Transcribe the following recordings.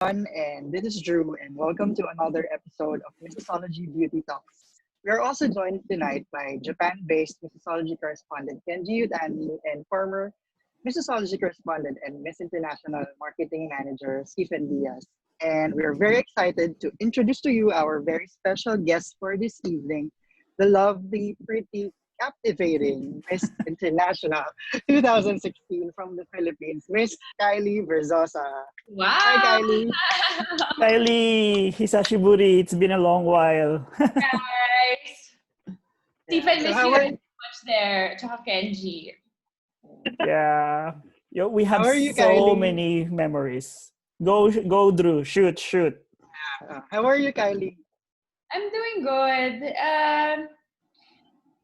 and this is Drew, and welcome to another episode of Missosology Beauty Talks. We are also joined tonight by Japan-based Missosology correspondent Kenji Yutani and former Missosology correspondent and Miss International marketing manager Stephen Diaz. And we are very excited to introduce to you our very special guest for this evening, the lovely, pretty, captivating Miss International 2016 from the Philippines, Miss Kylie Verzosa. Hi, Wow! Kylie. Kylie, Hisashiburi, it's been a long while. Guys! Yeah. Stephen, So miss how you are very much there. Tsaka Kenji. Yeah. We how have are you, so Kylie? many memories. Go, Drew. Shoot. How are you, Kylie? I'm doing good.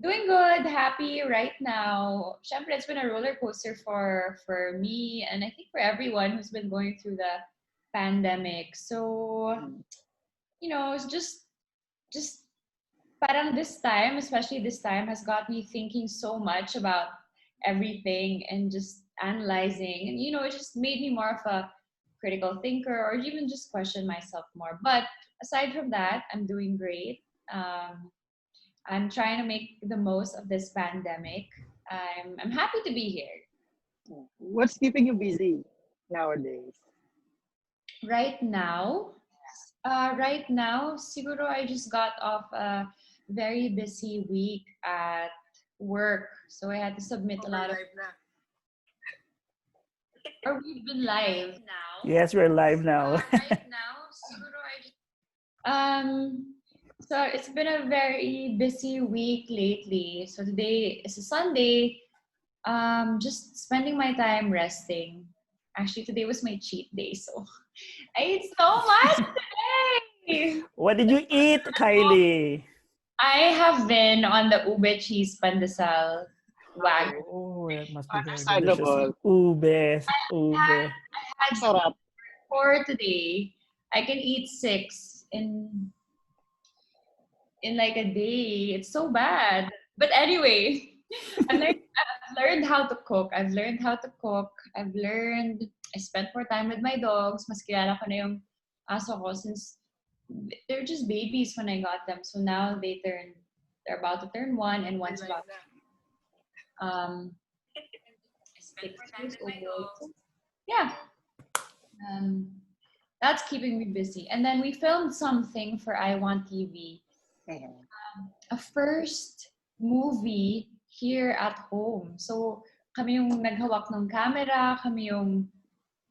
Doing good, happy right now. Syempre, it's been a roller coaster for me and I think for everyone who's been going through the pandemic. So, it's just parang this time, especially this time, has got me thinking so much about everything and just analyzing. And, it just made me more of a critical thinker or even just question myself more. But aside from that, I'm doing great. I'm trying to make the most of this pandemic. I'm happy to be here. What's keeping you busy nowadays? Right now, siguro I just got off a very busy week at work. So I had to submit a lot of, or we've been live now. Yes, we're live now. Right now, siguro I just, so it's been a very busy week lately. So today is a Sunday. Just spending my time resting. Actually, today was my cheat day, so I ate so much today. What did you eat, Kylie? I have been on the ube cheese pandesal wagon. Oh, it must be very delicious. Understandable. Ube. I had Sarap. 4 today. I can eat 6 in like a day. It's so bad. But anyway, I've learned how to cook. I spent more time with my dogs. Mas kilala ko na yung aso ko since they're just babies when I got them. So now they're about to turn 1 and one's about um 6 years old. So, yeah. Um, that's keeping me busy. And then we filmed something for I Want TV. A first movie here at home. So kami yung naghawak ng camera,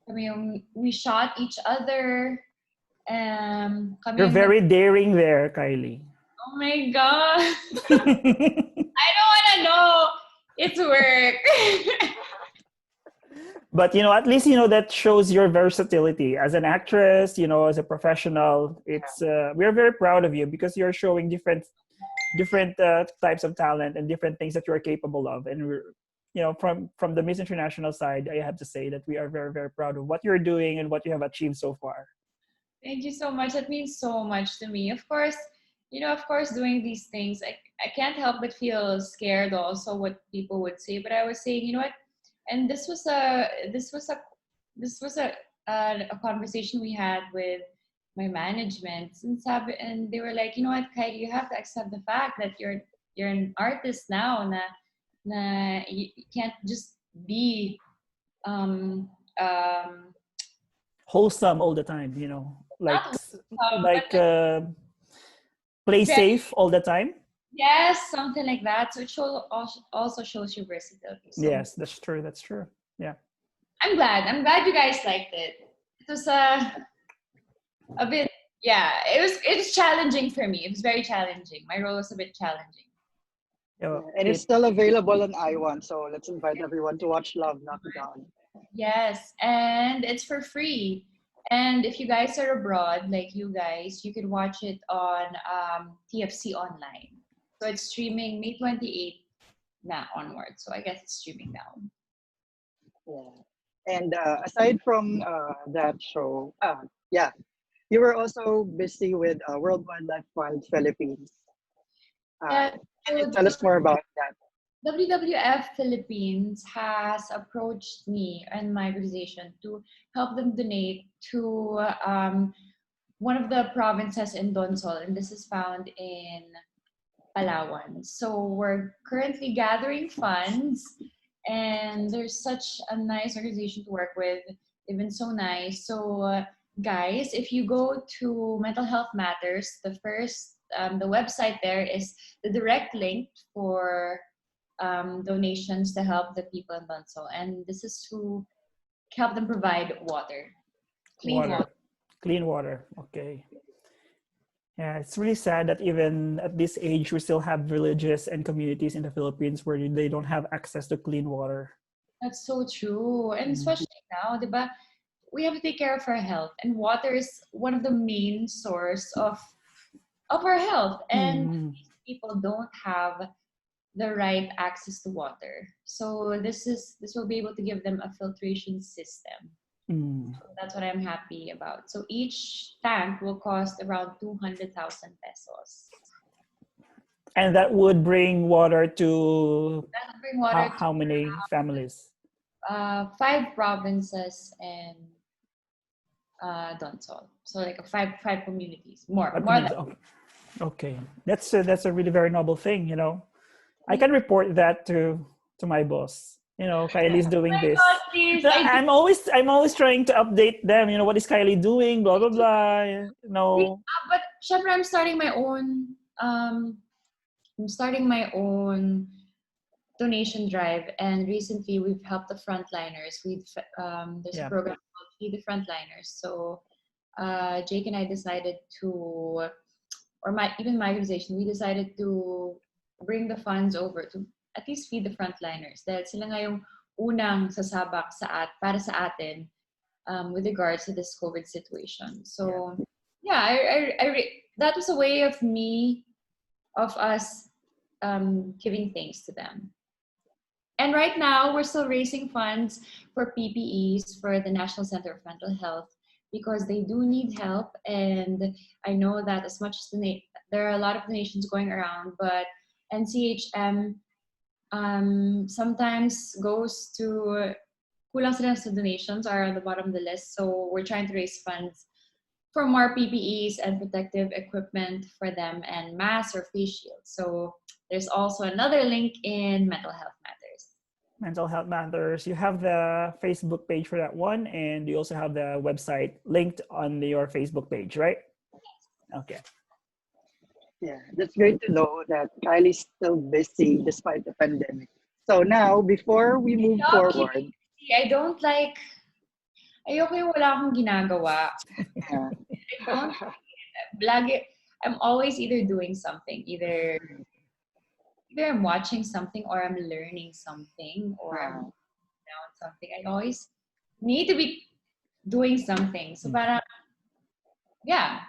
we shot each other. Kami You're yung very daring there, Kylie. oh my God. I don't want to know. It's work. But at least that shows your versatility as an actress, as a professional. It's we're very proud of you because you're showing different types of talent and different things that you are capable of. And we're from the Miss International side, I have to say that we are very, very proud of what you're doing and what you have achieved so far. Thank you so much. That means so much to me. Of course, doing these things, I can't help but feel scared also what people would say. But I was saying, you know what? And this was a conversation we had with my management and they were like, you know what, Kylie, you have to accept the fact that you're an artist now na you can't just be Wholesome all the time, like not wholesome, like but play very, safe all the time. yes, something like that. So it also shows your versatility. So Yes, that's true. Yeah. I'm glad you guys liked it. It was a bit, yeah, it was challenging for me. It was very challenging. My role was a bit challenging. And it's still available on iWant, so let's invite everyone to watch Love Knockdown. Yes, and it's for free. And if you guys are abroad, like you guys, you can watch it on TFC online. So it's streaming May 28th now onward. So I guess it's streaming now. Yeah. And aside from that show, you were also busy with World Wildlife Fund Philippines. Yeah, Can you so tell us more about that? WWF Philippines has approached me and my organization to help them donate to one of the provinces in Donsol, and this is found in Palawan. So we're currently gathering funds, and there's such a nice organization to work with. They've been so nice. So, guys, if you go to Mental Health Matters, the website there is the direct link for donations to help the people in Bansol. And this is to help them provide water, clean water. Clean water. Okay. Yeah, it's really sad that even at this age, we still have villages and communities in the Philippines where they don't have access to clean water. That's so true. And especially now, diba, we have to take care of our health. And water is one of the main source of our health. And people don't have the right access to water. So this will be able to give them a filtration system. So that's what I'm happy about. So each tank will cost around 200,000 pesos. And that would bring water to how many families? 5 provinces and Donsol. So like five communities. More than. Okay. That's a really very noble thing, you know. I can report that to my boss. You know, Kylie's doing this. God, please, I'm always trying to update them. You know, what is Kylie doing? Blah blah blah. You know. But syempre, I'm starting my own donation drive, and recently we've helped the frontliners. There's a program called Feed the Frontliners. So Jake and I decided to, or my organization, we decided to bring the funds over to at least feed the frontliners. Dahil sila nga yung unang sasabak para sa atin with regards to this COVID situation. So that was a way of us giving thanks to them. And right now, we're still raising funds for PPEs for the National Center of Mental Health because they do need help. And I know that as much as there are a lot of donations going around, but NCHM sometimes goes to kulang sila sa donations are on the bottom of the list. So we're trying to raise funds for more PPEs and protective equipment for them and masks or face shields. So there's also another link in Mental Health Matters. Mental Health Matters. You have the Facebook page for that one, and you also have the website linked on your Facebook page, right? Okay. Yeah, that's great to know that Kylie's still busy despite the pandemic. So now, before we move forward, ayoko yung wala akong ginagawa. I'm always either doing something, either I'm watching something or I'm learning something or I'm down something. I always need to be doing something. So parang, yeah.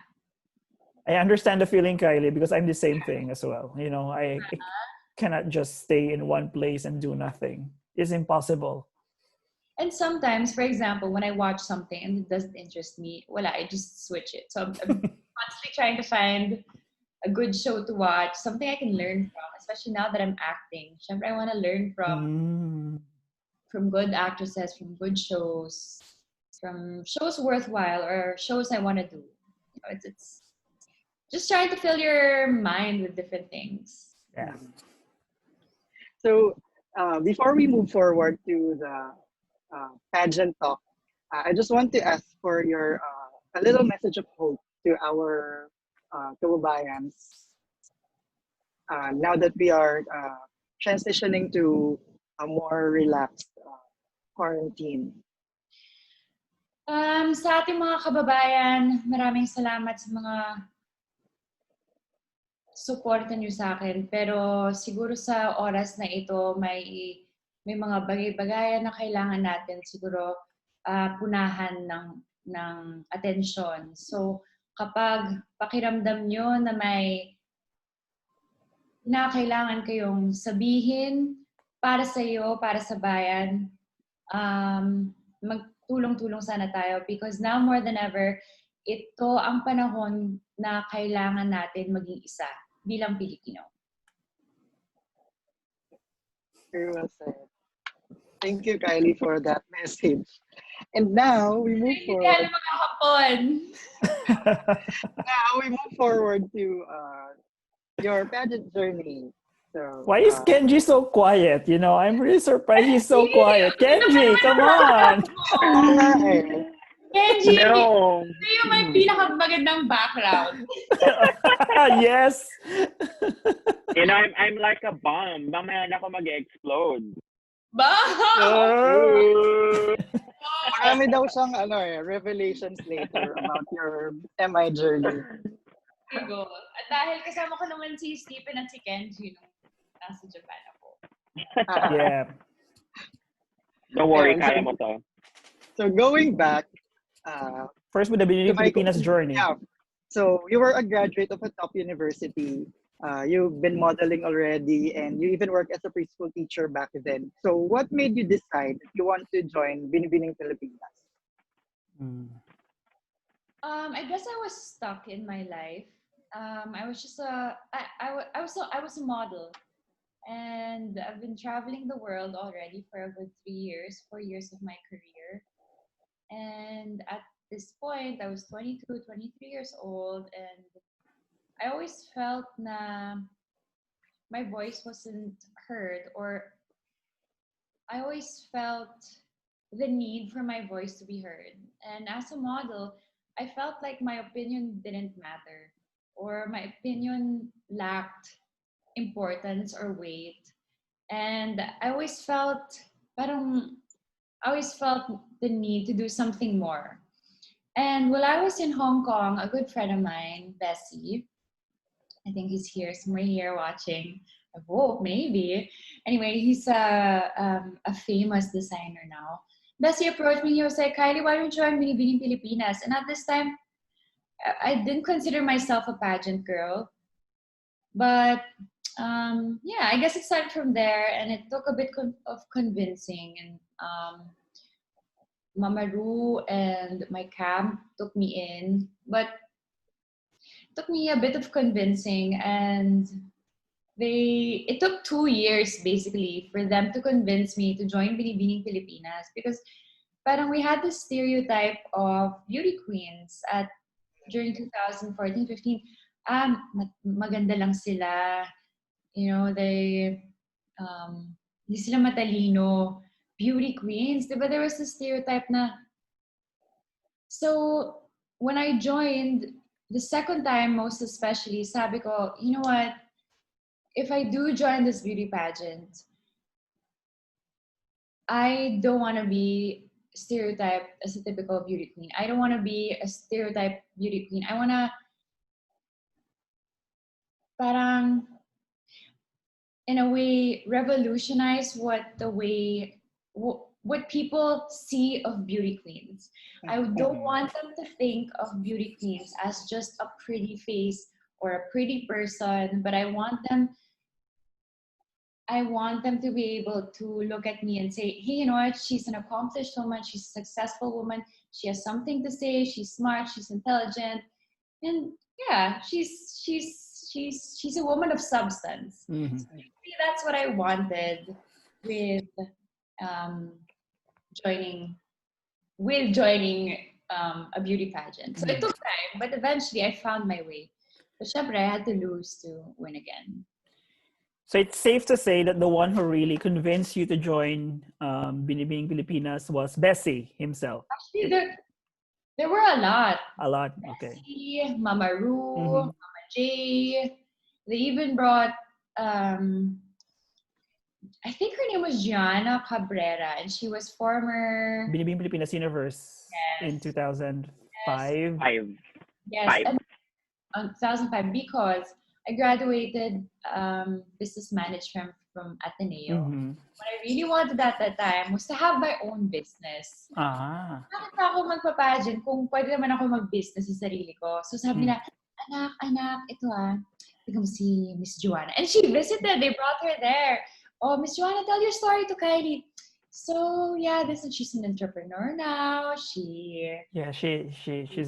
I understand the feeling, Kylie, because I'm the same thing as well. You know, I cannot just stay in one place and do nothing. It's impossible. And sometimes, for example, when I watch something and it doesn't interest me, I just switch it. So I'm constantly trying to find a good show to watch, something I can learn from, especially now that I'm acting. Syempre, I want to learn from good actresses, from good shows, from shows worthwhile or shows I want to do. You know, it's just trying to fill your mind with different things. Yeah. So before we move forward to the pageant talk, I just want to ask for your a little message of hope to our kababayans now that we are transitioning to a more relaxed quarantine. Sa ating mga kababayan, maraming salamat sa mga suporta niyo sa akin. Pero siguro sa oras na ito, may mga bagay-bagayan na kailangan natin siguro punahan ng atensyon. So kapag pakiramdam nyo na may na kailangan kayong sabihin para sa iyo, para sa bayan, magtulong-tulong sana tayo because now more than ever, ito ang panahon na kailangan natin maging isa bilang Pilipino. Very well said. Thank you, Kylie, for that message. And now we move Hindi forward. mga hapon. Now we move forward to your pageant journey. So, Why is Kenji so quiet? You know, I'm really surprised he's so quiet. Kenji, come on! Kenji, No. ito yung may pinakamagandang background. Yes! You know, I'm like a bomb. Mamaya na ako mag-explode. Ba? marami daw siyang revelations later about your MI journey. Go. At dahil kasama ko naman si Stephen at si Kenji nung nasa Japan ako. Yeah. Don't worry, Ayun, kaya mo to. So going back, First with the Pilipinas journey. yeah. So you were a graduate of a top university. You've been modeling already, and you even worked as a preschool teacher back then. So what made you decide that you want to join Binibining Pilipinas? I guess I was stuck in my life. I was just I was a model, and I've been traveling the world already for a good 3 years, 4 years of my career. And at this point, I was 22, 23 years old, and I always felt na my voice wasn't heard, or I always felt the need for my voice to be heard. And as a model, I felt like my opinion didn't matter, or my opinion lacked importance or weight. And I always felt the need to do something more. And while I was in Hong Kong, a good friend of mine, Bessie, I think he's here, somewhere here watching. I hope, maybe. Anyway, he's a famous designer now. Bessie approached me. He was like, Kylie, why don't you join Binibining Pilipinas? And at this time, I didn't consider myself a pageant girl. But yeah, I guess it started from there, and it took a bit of convincing. And Mama Ru and my camp took me in, but it took me a bit of convincing, and it took 2 years basically for them to convince me to join Binibining Pilipinas, because parang we had this stereotype of beauty queens during 2014-15. Maganda lang sila, you know, hindi sila matalino, beauty queens, diba? There was this stereotype na. So when I joined the second time, most especially, sabi ko, you know what, if I do join this beauty pageant, I don't want to be stereotyped as a typical beauty queen. I don't want to be a stereotyped beauty queen. I want to parang in a way revolutionize what people see of beauty queens. I don't want them to think of beauty queens as just a pretty face or a pretty person, but I want them to be able to look at me and say, hey, you know what, she's an accomplished woman, she's a successful woman, she has something to say, she's smart, she's intelligent, and yeah, she's a woman of substance. Mm-hmm. So that's what I wanted with joining a beauty pageant. So it took time, but eventually I found my way. But syempre, I had to lose to win again. So it's safe to say that the one who really convinced you to join Binibining Pilipinas was Bessie himself. Actually, there were a lot. A lot, okay. Bessie, Mama Ru, Mama J. They even brought, I think her name was Gianna Cabrera, and she was former Binibining Pilipinas Universe in 2005. Yes, and 2005, because I graduated business management from Ateneo. What I really wanted at that time was to have my own business. Bakit pa ako magpa-pageant kung pwede naman ako mag-business sa sarili ko? So sabi nila, anak, ito tignan mo si Miss Joanna. And she visited, they brought her there. Oh, Miss Joanna, tell your story to Kylie. So yeah, she's an entrepreneur now. She's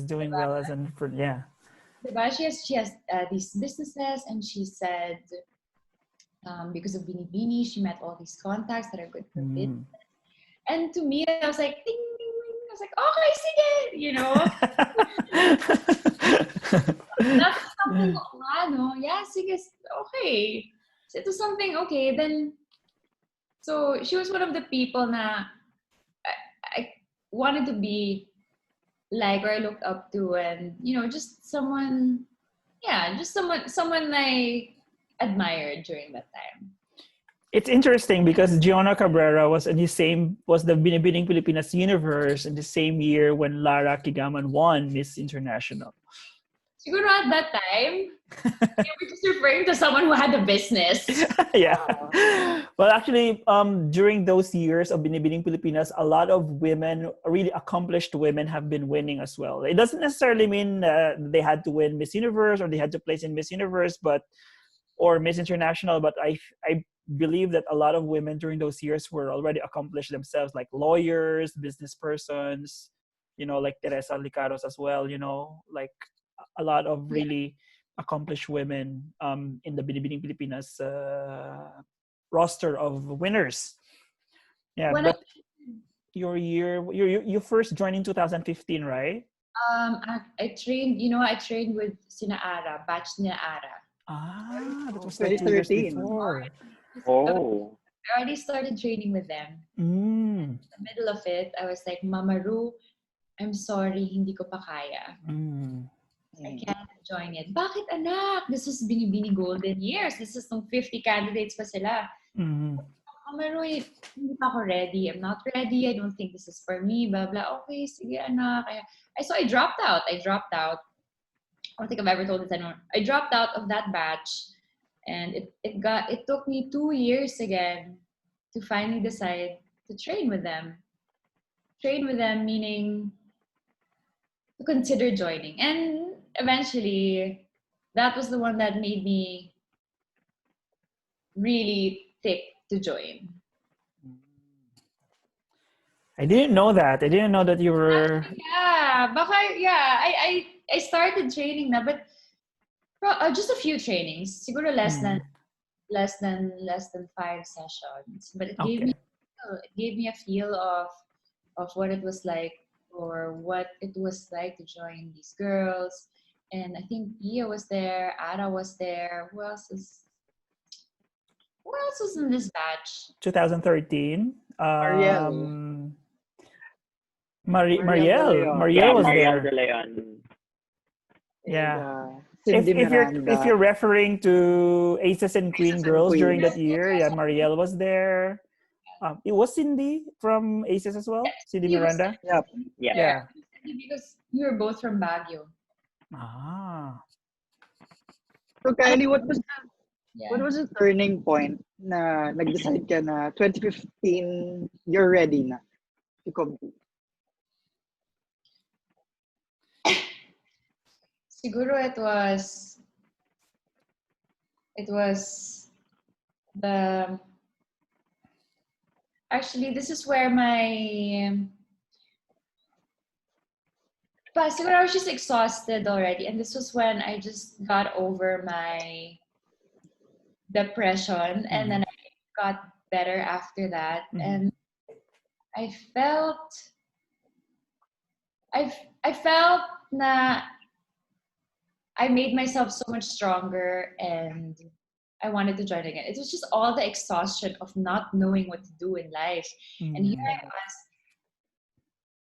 doing well as an She has these businesses, and she said because of Binibini, she met all these contacts that are good for business. Mm. And to me, I was like, ding, ding, ding. I was like, okay, sige, you know. That's something, yeah, sige, okay. So it was something, okay, then, so she was one of the people na I wanted to be like, or I looked up to, and, just someone, just someone I admired during that time. It's interesting because Gianna Cabrera was the Binibining Pilipinas Universe in the same year when Lara Kigaman won Miss International. Siguro at that time, they were just referring to someone who had a business. Yeah. Well, actually, during those years of Binibining Pilipinas, a lot of women, really accomplished women, have been winning as well. It doesn't necessarily mean they had to win Miss Universe or they had to place in Miss Universe, or Miss International, but I believe that a lot of women during those years were already accomplished themselves, like lawyers, business persons, like Teresa Licaros as well, like a lot of really accomplished women in the Binibining Pilipinas roster of winners. Yeah, but you first joined in 2015, right? I trained with Sina Ara, batch Sina Ara. That was like 2 years before. Oh. I already started training with them. In the middle of it, I was like, Mama Ru, I'm sorry, hindi ko pa kaya. I can't join it. Bakit, anak? This is Binibini Golden Years. This is some 50 candidates pa sila. Mama Ru, hindi pa ako ready. I'm not ready. I don't think this is for me. Blah, blah. Okay, sige, anak. So I dropped out. I don't think I've ever told this anyone. I dropped out of that batch, and it took me 2 years again to finally decide to train with them. Train with them meaning to consider joining, and eventually, that was the one that made me really thick to join. I didn't know that. I didn't know that you were. I started training na, but just a few trainings. Siguro less than 5 sessions. But it gave me a feel of what it was like, or what it was like to join these girls. And I think Pia was there, Ara was there. Who else was in this batch? 2013. Marielle. Marielle was Marielle there. De Leon. Yeah. Cindy If you're referring to Aces and Queen girls during that year, Marielle was there. It was Cindy from Aces as well. Cindy Miranda. Yep. Yeah. Because we were both from Baguio. So Kylie, what was the turning point na nag-decide ka na 2015 you're ready na to compete? Siguro it was the, actually this is where siguro I was just exhausted already, and this was when I just got over my depression, and then I got better after that, and I felt na I made myself so much stronger, and I wanted to join again. It was just all the exhaustion of not knowing what to do in life. And here I was,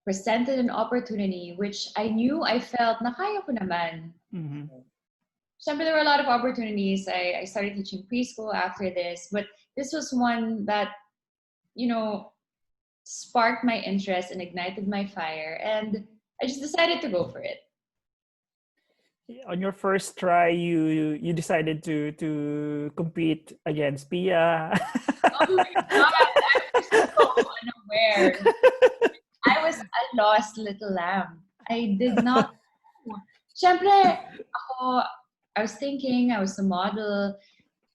presented an opportunity which I knew, I felt na kaya ko naman. Siyempre, there were a lot of opportunities. I started teaching preschool after this, but this was one that, sparked my interest and ignited my fire, and I just decided to go for it. On your first try, you decided to compete against Pia. Oh my God, I was so unaware. I was a lost little lamb. I did not. Siyempre, I was thinking I was a model.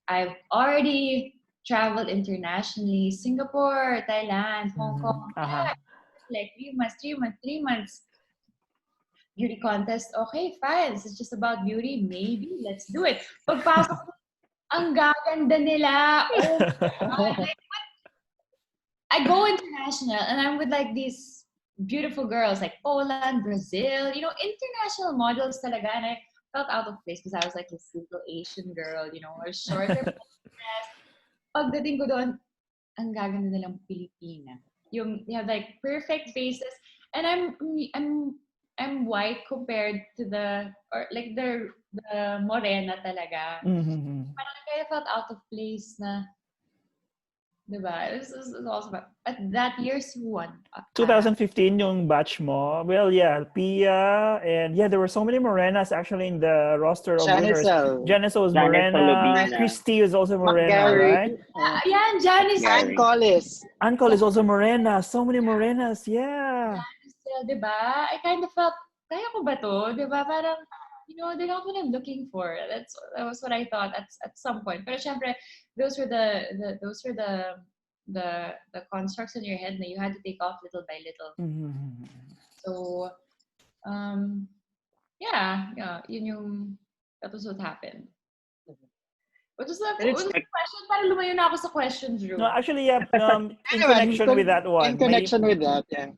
I've already traveled internationally, Singapore, Thailand, Hong Kong. Like 3 months. Beauty contest, okay, fine. This is just about beauty. Maybe let's do it. Pagpasok, ang gaganda nila. Oh my God. Like, I go international and I'm with like these beautiful girls like Poland, Brazil, international models talaga. And I felt out of place because I was like this little Asian girl, or shorter dress. Pagdating ko doon, ang gaganda nilang Pilipina. They have like perfect faces, and I'm white compared to the morena talaga. Mm-hmm. Parang I felt out of place na, diba? This is also but that year's who won. 2015 yung batch mo. Well, yeah, Pia, and yeah, there were so many Morenas actually in the roster of winners. Janice was Janice Morena. Olubina. Christy is also Morena, McGarry. right? Yeah, and Janice. Ann Collis. Ann Cole is also Morena. So many Morenas, yeah. Still, diba? I kind of felt, kaya ko ba to? Diba? Parang, they're not what I'm looking for. That was what I thought at some point. Pero syempre, those were the constructs in your head that you had to take off little by little. Mm-hmm. So, that was what happened. What was the question? Parang lumayo na ako sa question, Drew. No, actually, yeah, in connection with that one. In connection with that, yeah.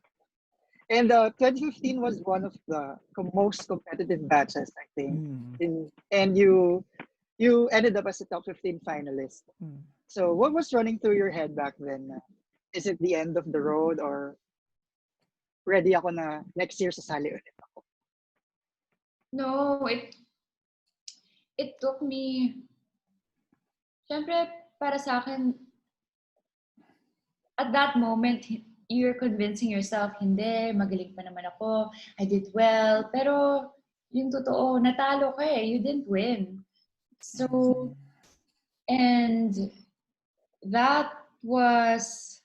And 2015 was one of the most competitive batches, I think. And you ended up as a top 15 finalist. So what was running through your head back then? Is it the end of the road, or ready ako na next year sasali ulit ako? No, it took me, syempre, para sa akin, at that moment, you're convincing yourself, hindi, magaling pa naman ako, I did well, pero yung totoo, natalo ka eh, you didn't win. So, and that was,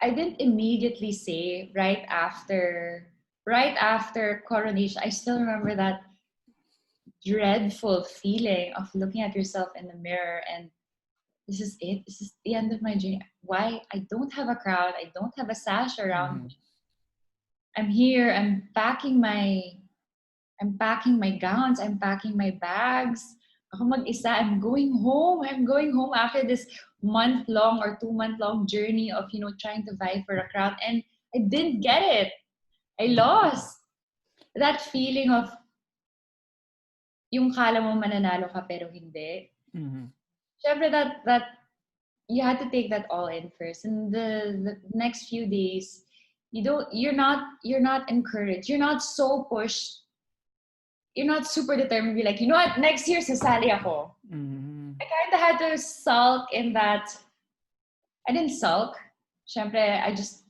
I didn't immediately say right after coronation. I still remember that dreadful feeling of looking at yourself in the mirror and this is it. This is the end of my journey. Why? I don't have a crowd. I don't have a sash around me. I'm here. I'm packing my gowns. I'm packing my bags. Ako mag-isa. I'm going home. I'm going home after this month-long or 2-month-long journey of, trying to vie for a crowd. And I didn't get it. I lost. That feeling of yung kala mo mananalo ka pero hindi. Syempre that you had to take that all in first. And the next few days, you're not encouraged. You're not so pushed. You're not super determined to be like, you know what, next year sasali ako. I kind of had to sulk in that. I didn't sulk. Syempre, I just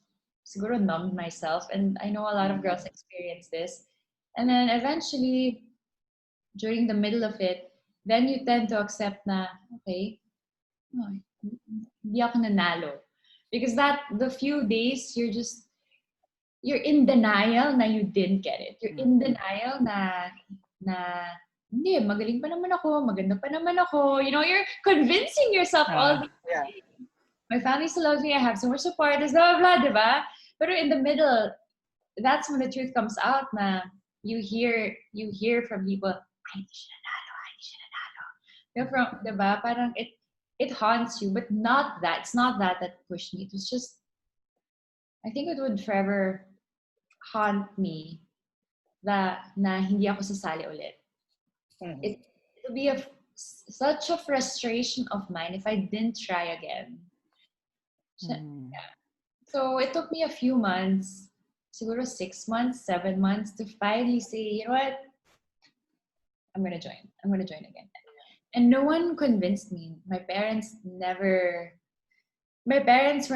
siguro numbed myself. And I know a lot of girls experience this. And then eventually, during the middle of it, then you tend to accept na, okay, hindi ako nanalo. Because the few days, you're in denial na you didn't get it. You're in denial na hindi, magaling pa naman ako, maganda pa naman ako. You're convincing yourself all the time. My family still loves me, I have so much support, blah, blah, blah, diba? Pero in the middle, that's when the truth comes out na you hear from people, ay, di siya nanalo. Diba? Parang it haunts you, but not that. It's not that pushed me. It was just, I think it would forever haunt me na hindi ako sasali ulit. It would be such a frustration of mine if I didn't try again. Yeah. So it took me a few months, siguro 6 months, 7 months to finally say, you know what? I'm gonna join again. And no one convinced me. My parents were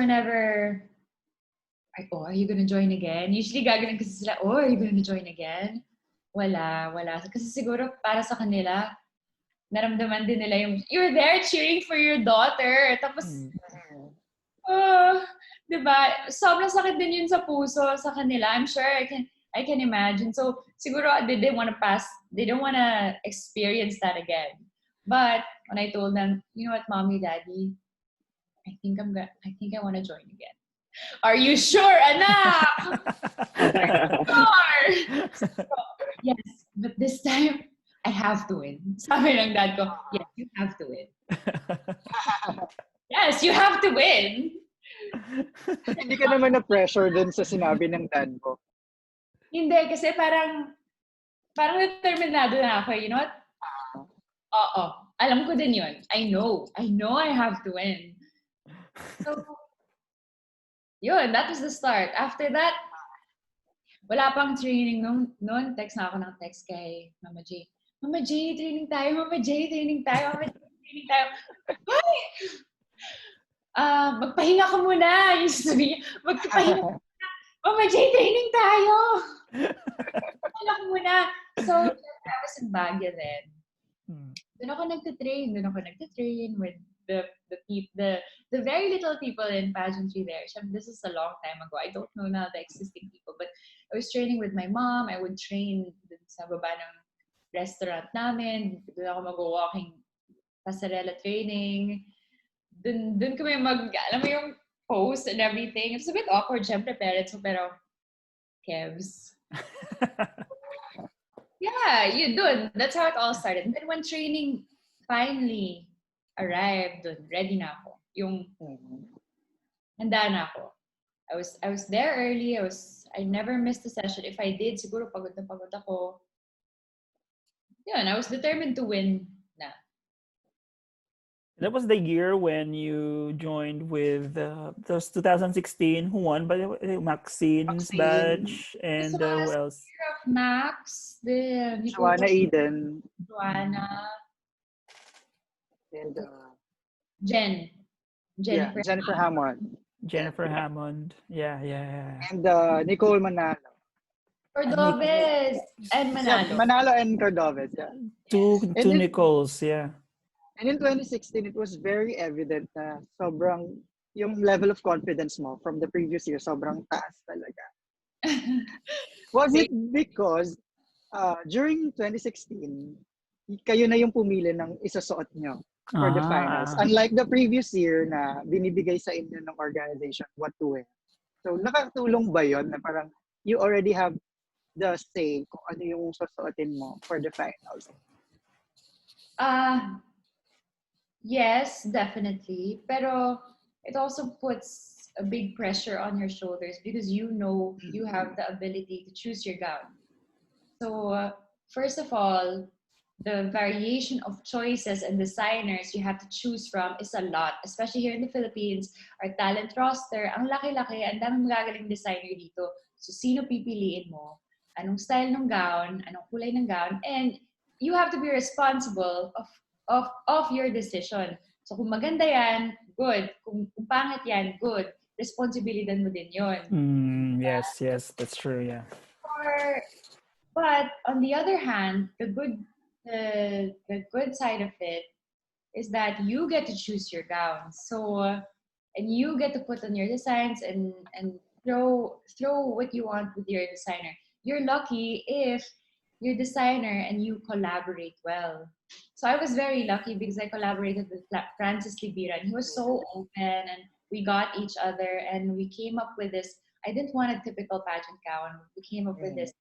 never like, oh, are you gonna join again? Usually gaganon kasi sila, oh, are you gonna join again? Wala. Kasi siguro para sa kanila, naramdaman din nila yung, you're there cheering for your daughter. Tapos, diba? Sobrang sakit din yun sa puso sa kanila. I'm sure I can imagine. So, siguro they didn't want to experience that again. But when I told them, you know what, mommy, daddy, I think I want to join again. Are you sure, anak? Sure. So, yes, but this time I have to win. Sabi ng dad ko, yes, you have to win. Yes, you have to win. Hindi ka naman na-pressure dun sa sinabi ng dad ko. Hindi, kasi parang determinado na ako. You know what? Oo. Alam ko din yun. I know I have to win. So, yun, that was the start. After that, wala pang training noon. Text na ako ng text kay Mama J. Mama J, training tayo. Mama J, training tayo. Mama J, training tayo. Ay! Magpahinga ka muna. Yung sabi niya, magpahinga ka muna. Mama J, training tayo. Magpahinga ka muna. So, I was in Baguio then. Doon ako nagtitrain with the very little people in pageantry there. This is a long time ago. I don't know now the existing people, but I was training with my mom. I would train sa baba ng restaurant namin. Doon ako mag-walking pasarela training. Doon kami alam mo yung post and everything. It's a bit awkward, syempre, parents mo, pero Kevs. Yeah, that's how it all started. And then when training finally arrived, ready na ako. Handa na ako. I was there early. I never missed a session. If I did, siguro pagod na pagod ako. Yun, I was determined to win na. That was the year when you joined with those 2016 who won, by the way, Maxine's batch, and who else? Max, Joanna Eden. Joanna. And Jennifer Hammond. Jennifer Hammond. Yeah. And Nicole Manalo. Cordobes and Manalo. Yeah, Manalo and Cordobes, yeah. Two Nicoles, yeah. And in 2016, it was very evident na sobrang, yung level of confidence mo from the previous year, sobrang taas talaga. Was it because during 2016, kayo na yung pumili ng isasuot nyo for the finals? Unlike the previous year na binibigay sa inyo ng organization what to wear. So nakatulong ba yun na parang you already have the say kung ano yung susuotin mo for the finals? Yes, definitely. Pero it also puts a big pressure on your shoulders because you know you have the ability to choose your gown. So first of all, the variation of choices and designers you have to choose from is a lot. Especially here in the Philippines, our talent roster, ang laki-laki, ang daming magagaling designer dito. So sino pipiliin mo? Anong style ng gown? Anong kulay ng gown? And you have to be responsible of your decision. So kung maganda yan, good. Kung pangit yan, good. Responsibilidad mo din yun. Yes, that's true, yeah. But on the other hand, the good side of it is that you get to choose your gowns. So, and you get to put on your designs and throw what you want with your designer. You're lucky if your designer and you collaborate well. So I was very lucky because I collaborated with Francis Libiran. He was so open and we got each other and we came up with this. I didn't want a typical pageant gown. We came up with this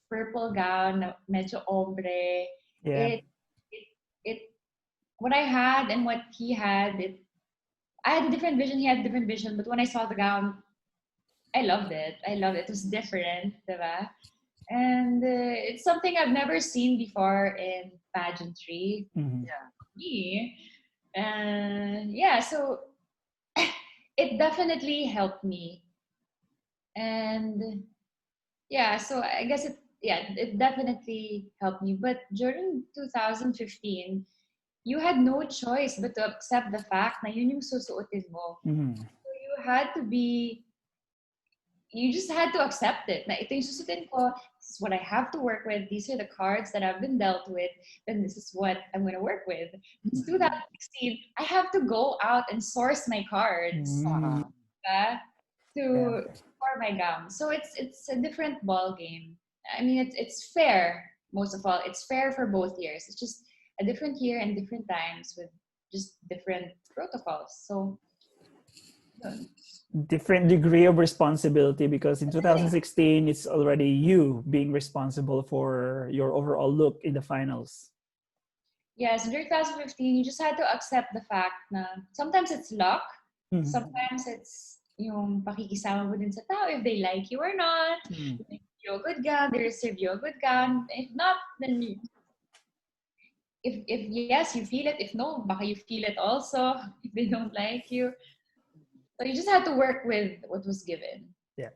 purple gown, medyo ombre. Yeah. It what I had and what he had, I had a different vision, he had a different vision, but when I saw the gown, I loved it. It was different, diba? And it's something I've never seen before in pageantry. So it definitely helped me. And so I guess it definitely helped me. But during 2015, you had no choice but to accept the fact na yun yung susuotin mo. So you just had to accept it. Na ito yung susuotin ko, this is what I have to work with, these are the cards that I've been dealt with, then this is what I'm going to work with. It's 2016, I have to go out and source my cards for my gown. So it's a different ball game. I mean, it's fair, most of all. It's fair for both years. It's just a different year and different times with just different protocols. So different degree of responsibility because in 2016 it's already you being responsible for your overall look in the finals. Yes, in 2015, you just had to accept the fact na sometimes it's luck, sometimes it's yung pakikisama mo din sa tao if they like you or not. If they give you a good gown, they receive you a good gown. If not, then if yes, you feel it. If no, baka you feel it also if they don't like you. So you just had to work with what was given. Yeah.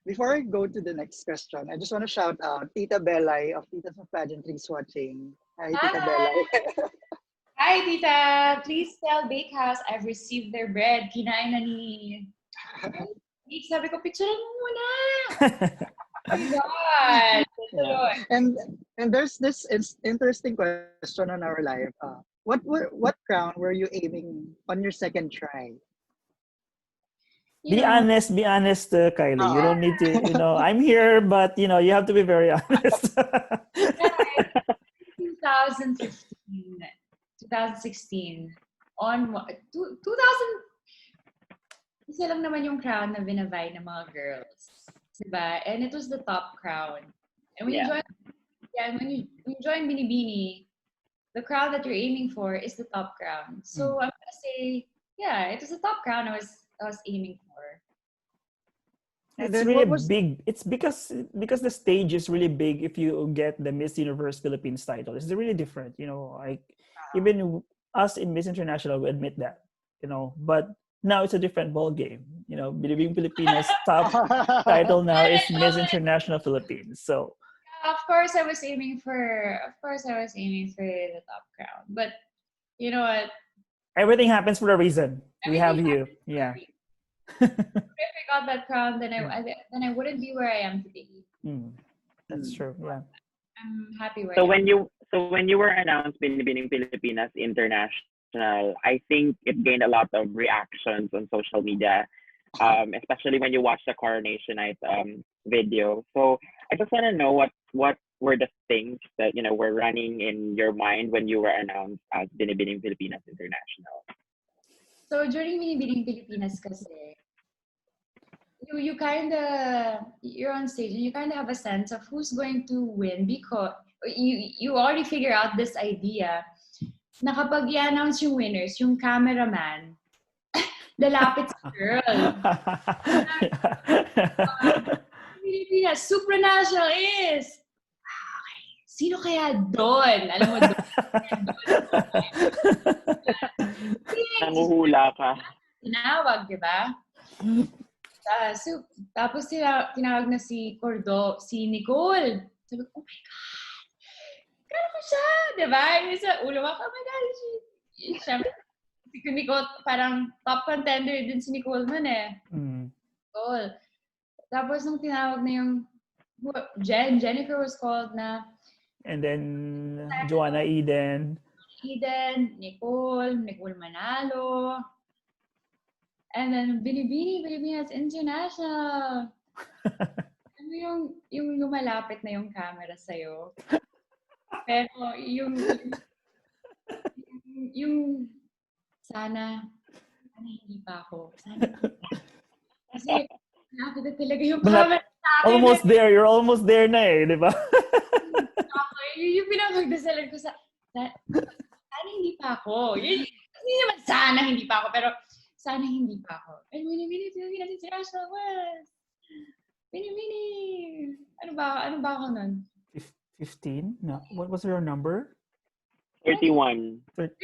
Before I go to the next question, I just want to shout out Tita Belay of Titas of Pageantries watching. Hi, Tita Belay. Hi, Tita. Please tell Bakehouse I've received their bread. Kinain na ni... Sabi ko, picturean mo muna. Oh my God. Yeah. And there's this interesting question on our live. What crown were you aiming on your second try? Be honest, Kylie. You don't need to, I'm here, but, you have to be very honest. 2016. On 2000, isa lang naman yung crown na binabay ng mga girls. Diba? And it was the top crown. And when you join Binibini, the crown that you're aiming for is the top crown. So I'm gonna say, yeah, it was the top crown I was aiming for. It's really big. It's because the stage is really big. If you get the Miss Universe Philippines title, it's really different. Even us in Miss International we admit that. But now it's a different ball game. Believing Filipinas top title now is Miss International Philippines. So. Of course, I was aiming for the top crown. But you know what? Everything happens for a reason. We have you. Yeah. If I got that crown, then I wouldn't be where I am today. That's true. Yeah. I'm happy where So I am. when you were announced Binibining Pilipinas International, I think it gained a lot of reactions on social media, especially when you watch the coronation night video. So I just want to know what were the things that were running in your mind when you were announced as Binibining Pilipinas International. So during Binibining Pilipinas kasi, you're on stage and you kind of have a sense of who's going to win because you already figure out this idea na kapag i-announce yung winners, yung cameraman, lalapit sa girl. Pilipinas, supranational is, okay, sino kaya doon? Alam mo doon. Nanguhula ka. Tinawag, di ba? Tapos tinawag na si Nicole. Sabi ko, oh my God! Kala ko siya! Diba? Yung sa ulo ako, oh my God! Siyempre, si Nicole, parang top contender din si Nicole man eh. Nicole. Tapos nung tinawag na yung Jennifer was called na. And then, Joanna Eden, Nicole Manalo. And then, Binibini, Pilipinas International. Ano yung lumalapit na yung camera sa'yo. Pero yung sana hindi pa ako. Kasi, lapit na talaga yung camera sa akin. Almost there. You're almost there na eh, di ba? Yung pinapagdasalan ko sana hindi pa ako. Hindi naman sana hindi pa ako, pero sana hindi pa ako. And Binibini Pilipinas International West. Binibini. Ano ba ako nun? 15? No. What was your number? 31. 31.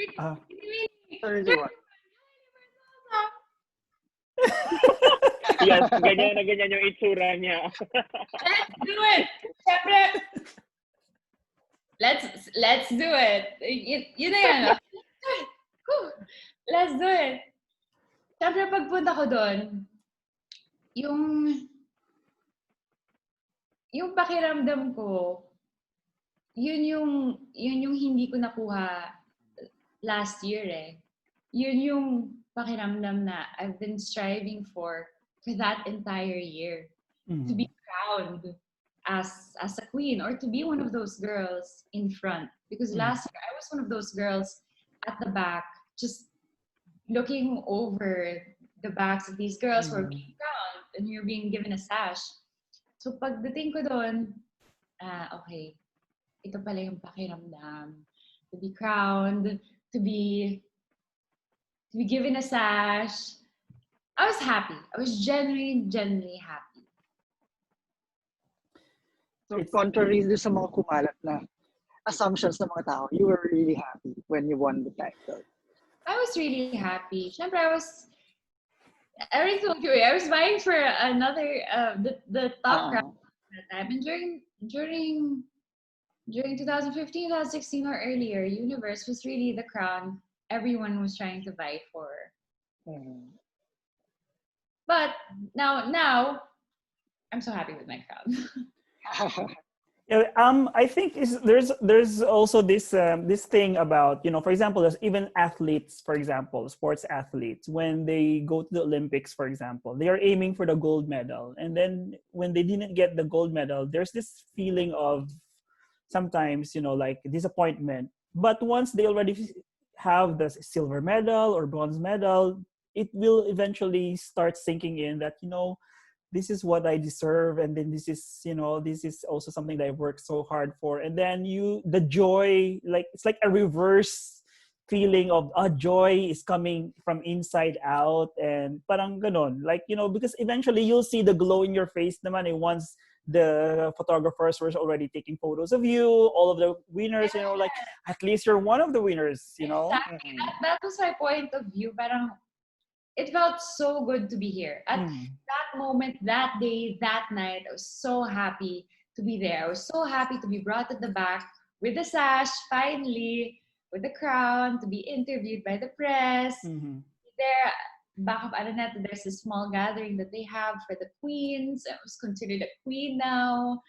Yes, ganyan yung itsura niya. Let's do it! Siyempre, let's do it. Yun na yan. Let's do it. Siyempre, pagpunta ko doon, yung pakiramdam ko, yun yung hindi ko nakuha last year eh. Yun yung pakiramdam na I've been striving for that entire year. To be crowned as a queen or to be one of those girls in front. Because last year I was one of those girls at the back, just looking over the backs of these girls who are being crowned and you're being given a sash. So pagdating ko doon, okay, ito pala yung pakiramdam. To be crowned, to be given a sash. I was happy. I was genuinely happy. So contrary to sa mga kumalat na assumptions ng mga tao, you were really happy when you won the title. I was really happy. Syempre, I already told you, I was vying for another, the top crown at that time. And during 2015, 2016 or earlier, Universe was really the crown everyone was trying to vie for. But now, I'm so happy with my crown. Yeah, I think there's also this this thing about, you know, for example, there's even athletes, for example, sports athletes, when they go to the Olympics, for example, they are aiming for the gold medal, and then when they didn't get the gold medal, there's this feeling of sometimes, you know, like disappointment. But once they already have the silver medal or bronze medal, it will eventually start sinking in that, you know, this is what I deserve, and then this is, you know, this is also something that I worked so hard for. And then the joy, like it's like a reverse feeling of joy is coming from inside out, and parang ganon, like, you know, because eventually you'll see the glow in your face naman once the photographers were already taking photos of you, all of the winners, you know, like at least you're one of the winners, you know. Exactly. That was my point of view. Parang it felt so good to be here. At that moment, that day, that night, I was so happy to be there. I was so happy to be brought at the back with the sash, finally, with the crown, to be interviewed by the press. There, back of Araneta, there's a small gathering that they have for the queens. I was considered a queen now.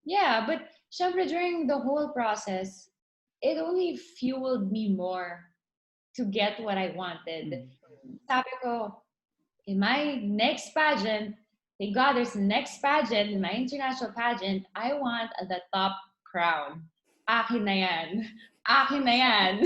Yeah, but syempre, during the whole process, it only fueled me more to get what I wanted. Sabi ko, in my next pageant, thank God there's a next pageant, in my international pageant, I want the top crown. Akin na yan. Akin na yan.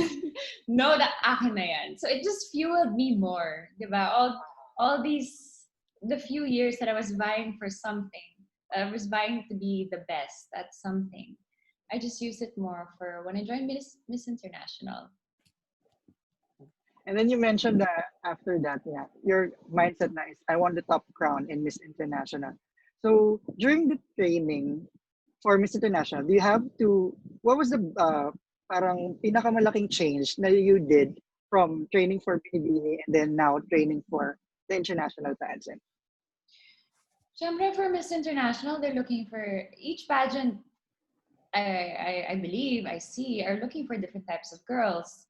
No, that akin na yan. So it just fueled me more. Diba? All these, the few years that I was vying for something, I was vying to be the best at something. I just used it more for when I joined Miss International. And then you mentioned that after that, yeah, your mindset na is, I want the top crown in Miss International. So during the training for Miss International, do you have to, what was the parang pinakamalaking change na you did from training for Binibini and then now training for the international pageant? Siyempre, for Miss International, they're looking for each pageant. I believe I see are looking for different types of girls.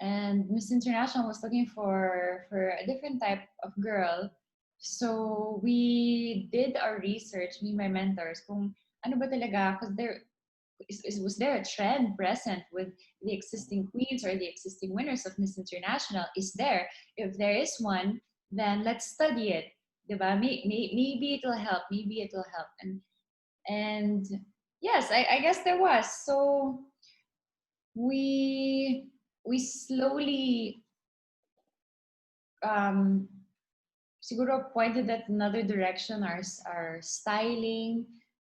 And Miss International was looking for a different type of girl. So we did our research, me and my mentors, kung ano ba talaga, because was there a trend present with the existing queens or the existing winners of Miss International? Is there? If there is one, then let's study it. Diba? Maybe it will help. Maybe it will help. And yes, I guess there was. So we slowly siguro pointed at another direction, our styling,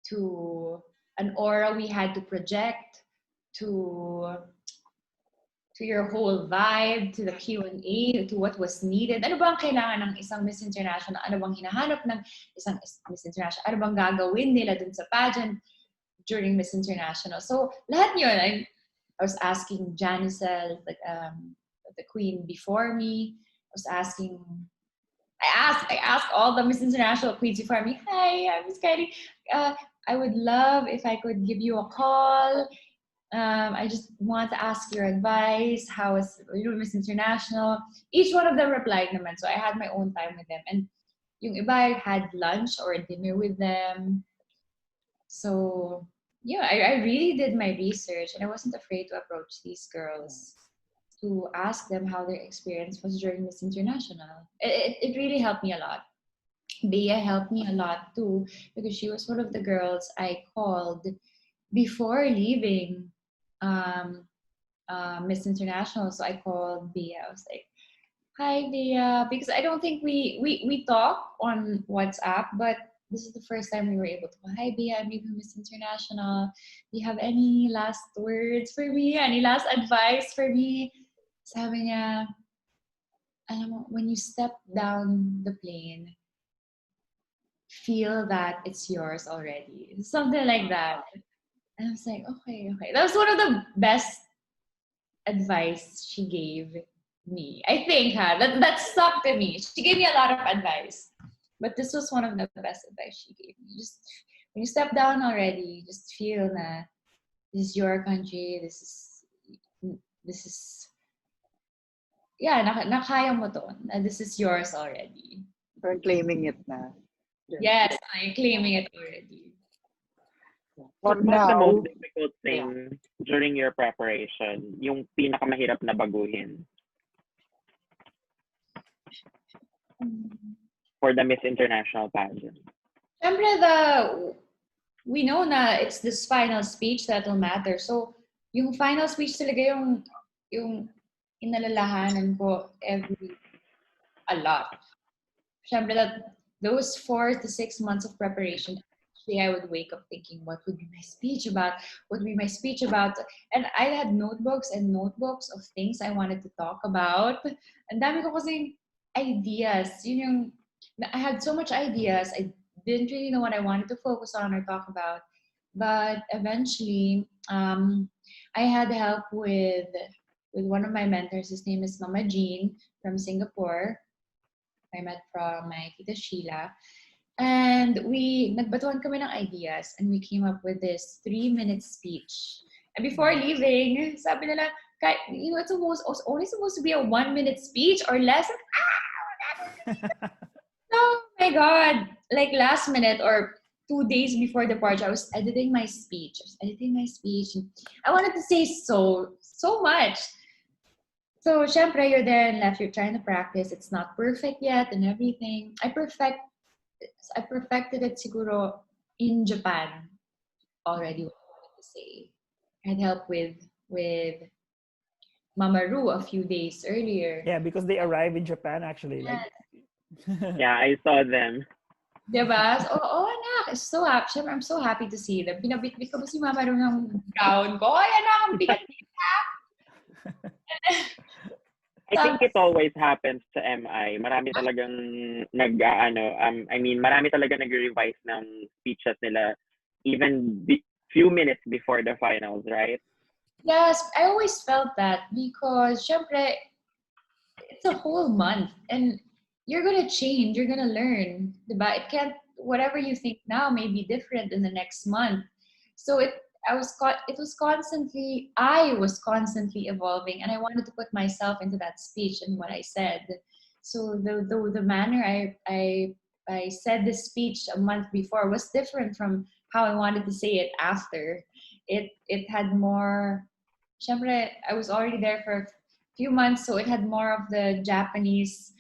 to an aura we had to project, to your whole vibe, to the Q&A, to what was needed. Ano ba ang kailangan ng isang Miss International? Ano bang hinahanap ng isang Miss International? Ano bang gagawin nila dun sa pageant during Miss International? So lahat yun, I was asking Janicel, the queen before me. I asked all the Miss International queens before me. Hi, I'm Miss Kylie. I would love if I could give you a call. I just want to ask your advice. How is Miss International? Each one of them replied naman. So I had my own time with them. And yung iba, I had lunch or dinner with them. So yeah, I really did my research, and I wasn't afraid to approach these girls to ask them how their experience was during Miss International. It really helped me a lot. Bea helped me a lot too, because she was one of the girls I called before leaving Miss International. So I called Bea. I was like, "Hi, Bea," because I don't think we talk on WhatsApp, but this is the first time we were able to. Hi, Bea, I'm leaving Miss International. Do you have any last words for me? Any last advice for me? Sabi niya, alam mo, when you step down the plane, feel that it's yours already. Something like that. And I was like, okay. That was one of the best advice she gave me. I think that stuck to me. She gave me a lot of advice. But this was one of the best advice she gave me. Just when you step down already, just feel that this is your country. This is yeah, nakaya mo to. This is yours already. Parang claiming it na. Yes, I'm claiming it already. What For was the most now, difficult thing during your preparation? Yung pinakamahirap na baguhin for the Miss International pageant? Siyempre, we know na it's this final speech that'll matter. So, yung final speech talaga yung inalalahanan ko a lot. Siyempre, those 4 to 6 months of preparation, actually, I would wake up thinking, what would be my speech about? What would be my speech about? And I had notebooks and notebooks of things I wanted to talk about. Ang dami ko kasing ideas. I had so much ideas. I didn't really know what I wanted to focus on or talk about. But eventually, I had help with one of my mentors. His name is Mama Jean from Singapore. I met from my tita Sheila. And nagbatuan kami ng ideas and we came up with this 3-minute speech. And before leaving, sabi nila, it's only supposed to be a 1-minute speech or less. Oh my God. Like last minute or 2 days before the party, I was editing my speech. I wanted to say so much. So, syempre, you're there and left, you're trying to practice. It's not perfect yet and everything. I perfected it siguro in Japan already, what I wanted to say. I had help with Mama Ru a few days earlier. Yeah, because they arrived in Japan actually. Yes. Yeah, I saw them. Diba? So, anak, I'm so happy to see them. Pinabitbit ko ba si Mama Ru ng gown ko? Ay, anak, ang bigat. I think it always happens sa MI. Marami talagang marami talaga nag-revise ng speeches nila even few minutes before the finals, right? Yes, I always felt that because syempre, it's a whole month and you're gonna change, you're gonna learn, diba? Whatever you think now may be different in the next month. So I was constantly evolving and I wanted to put myself into that speech and what I said. So the manner I said the speech a month before was different from how I wanted to say it after. It had more, syempre, I was already there for a few months, so it had more of the Japanese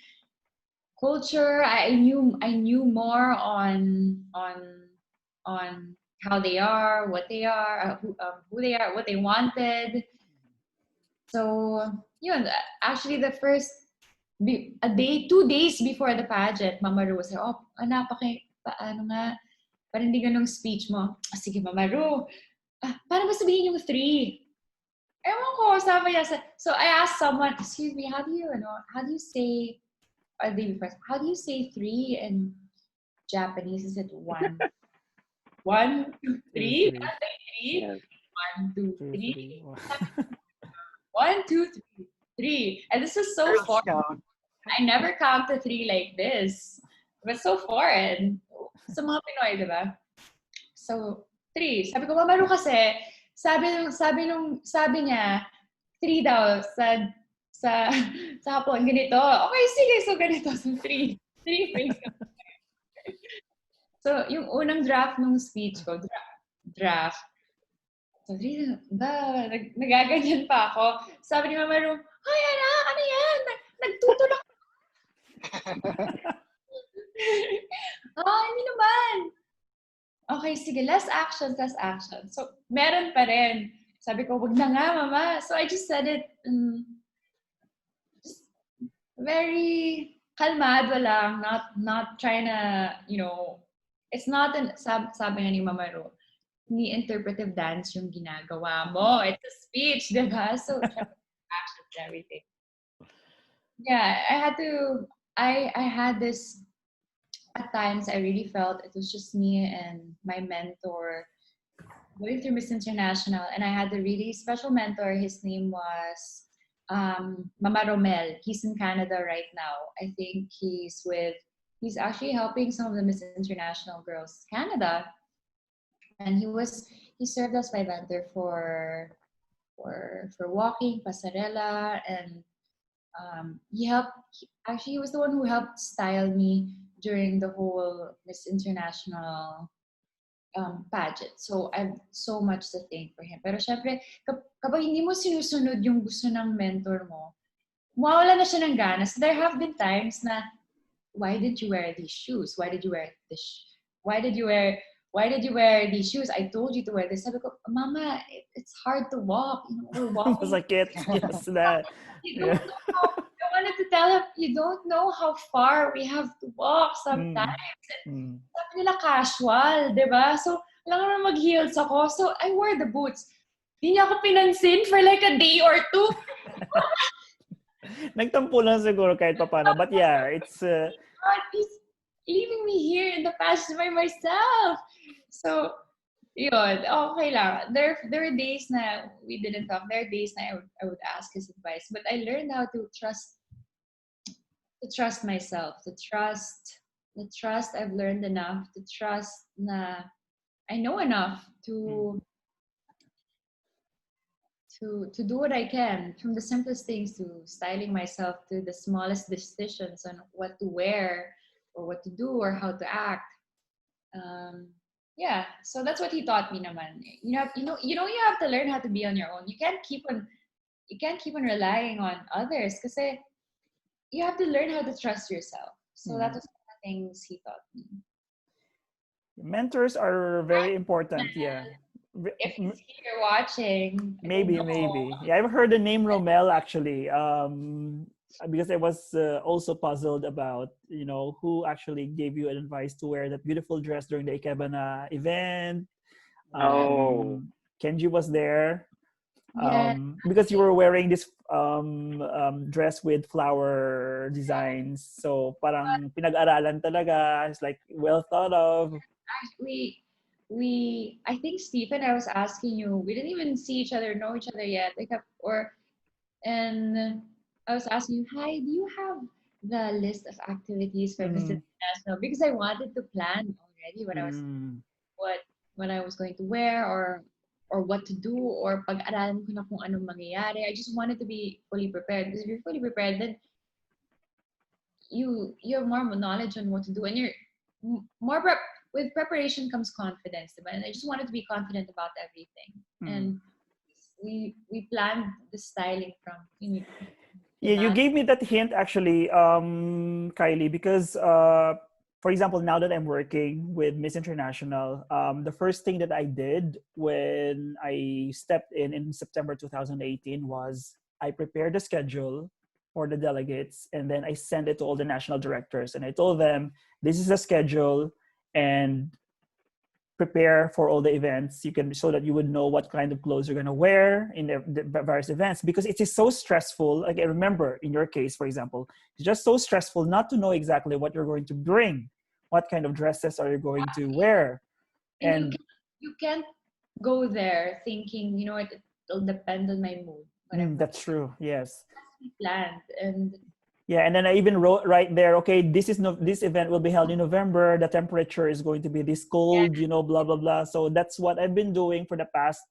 culture. I knew more on how they are, what they are, who they are, what they wanted. So, actually the first 2 days before the pageant, Mama Ru was like, "Oh, anak, paano nga? Parang hindi ganung speech mo." Sige, Mama Ru. Paano ba sabihin yung 3? Ewan ko, sabi niya. So I asked someone, "Excuse me, how do you say, how do you say 3 in Japanese? Is it 1? 1, 2, 3? 3? Yes. 1, 2, 3. 1, 2, 3, 3. And this is so foreign. I never count to 3 like this. It was so foreign. Sa mga Pinoy, diba? So, 3. Sabi ko, Mama Ru kasi, sabi niya, 3 daw sa hapon, ganito. Okay, sige, so ganito. So, 3 phrases. So, yung unang draft ng speech ko, draft. So, nagaganyan pa ako. Sabi ni Mama Ru, "Ay, anak, ano yan? Nagtutulak." Hindi naman. Okay, sige, less action. So, meron pa rin. sabi ko, wag na nga, mama. So I just said it just very kalmado lang, not trying to, it's not sabi nga ni Mama Ro, ni interpretive dance yung ginagawa mo. It's a speech, diba? So, actions and everything. Yeah, I had this, at times I really felt it was just me and my mentor going through Miss International, and I had a really special mentor. His name was Mama Romel. He's in Canada right now. I think he's actually helping some of the Miss International girls Canada, and he served as my mentor for walking pasarela, and he was the one who helped style me during the whole Miss International pageant. So I have so much to thank for him. Pero syempre, kapag hindi mo sinusunod yung gusto ng mentor mo, mawala na siya ng gana. So there have been times na, why did you wear these shoes? Why did you wear this? Why did you wear these shoes? I told you to wear this. Sabi ko, Mama, it's hard to walk. We're walking. Masakit. Yes, that. You don't know how, I wanted to tell him, you don't know how far we have to walk sometimes. Sabi nila casual, di ba? So, lang naman mag-heels ako. So, I wore the boots. Di niya ako pinansin for like a day or two. Nagtampo lang siguro kahit papano. But yeah, it's... God, he's leaving me here in the past by myself. So, yun, okay lang. There are days na we didn't talk. There are days na I would ask his advice. But I learned how to trust myself. The trust I've learned enough. The trust na I know enough to do what I can, from the simplest things to styling myself to the smallest decisions on what to wear or what to do or how to act. Yeah, so that's what he taught me naman. You have to learn how to be on your own. You can't keep on relying on others kasi you have to learn how to trust yourself. So that was one of the things he taught me. Mentors are very important, yeah. If he's here watching, maybe. Yeah, I've heard the name Romel actually. Because I was also puzzled about, who actually gave you advice to wear that beautiful dress during the Ikebana event. Kenji was there. Because you were wearing this dress with flower designs. So parang pinag-aralan talaga. It's like well thought of. I think Stephen, I was asking you, we didn't even see each other, know each other yet. And I was asking you, hi, do you have the list of activities for Miss International? Because I wanted to plan already what I was going to wear or what to do, or pag-aralan ko na kung anong mangyayari. I just wanted to be fully prepared, because if you're fully prepared, then you have more knowledge on what to do, and you're more with preparation comes confidence, diba? And I just wanted to be confident about everything. And we planned the styling from Yeah, you gave me that hint actually, Kylie, because for example, now that I'm working with Miss International, the first thing that I did when I stepped in September 2018 was I prepared a schedule for the delegates, and then I sent it to all the national directors, and I told them, this is the schedule, and prepare for all the events so that you would know what kind of clothes you're going to wear in the various events, because it is so stressful. Like I remember in your case, for example, it's just so stressful not to know exactly what you're going to bring, what kind of dresses are you going to wear. And you can't go there thinking, it'll depend on my mood. That's true. Yes. Planned. And yeah, and then I even wrote right there, okay, this event will be held in November. The temperature is going to be this cold, blah, blah, blah. So that's what I've been doing for the past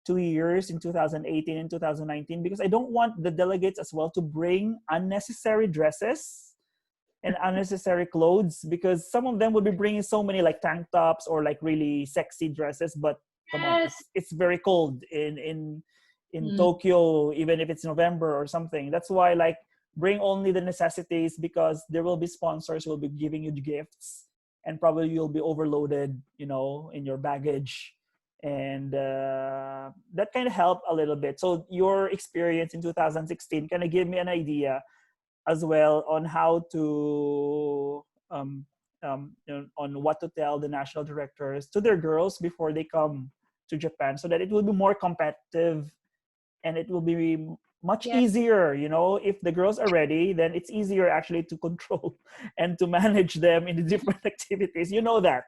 2 years, in 2018 and 2019, because I don't want the delegates as well to bring unnecessary dresses and unnecessary clothes, because some of them would be bringing so many like tank tops or like really sexy dresses, but come on, it's very cold in Tokyo, even if it's November or something. That's why like bring only the necessities, because there will be sponsors who will be giving you gifts, and probably you'll be overloaded, in your baggage. and that kind of helped a little bit. So your experience in 2016 kind of gave me an idea as well on how to on what to tell the national directors to their girls before they come to Japan, so that it will be more competitive and it will be much Yeah. easier. If the girls are ready, then it's easier actually to control and to manage them in the different activities. You know that.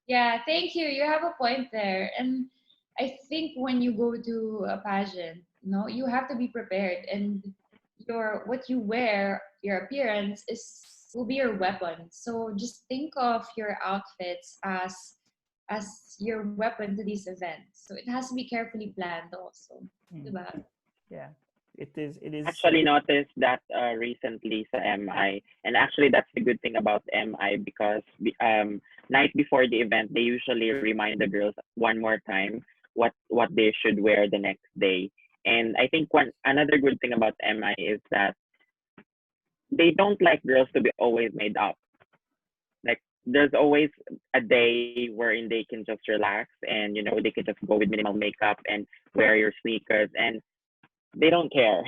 Yeah, thank you. You have a point there. And I think when you go to a pageant, you have to be prepared, and what you wear, your appearance will be your weapon. So just think of your outfits as your weapon to these events. So it has to be carefully planned also. Diba? Yeah, it is Actually noticed that recently sa MI, and actually that's the good thing about MI, because night before the event they usually remind the girls one more time what they should wear the next day. And I think another good thing about MI is that they don't like girls to be always made up. Like there's always a day wherein they can just relax, and they can just go with minimal makeup and wear your sneakers, and they don't care.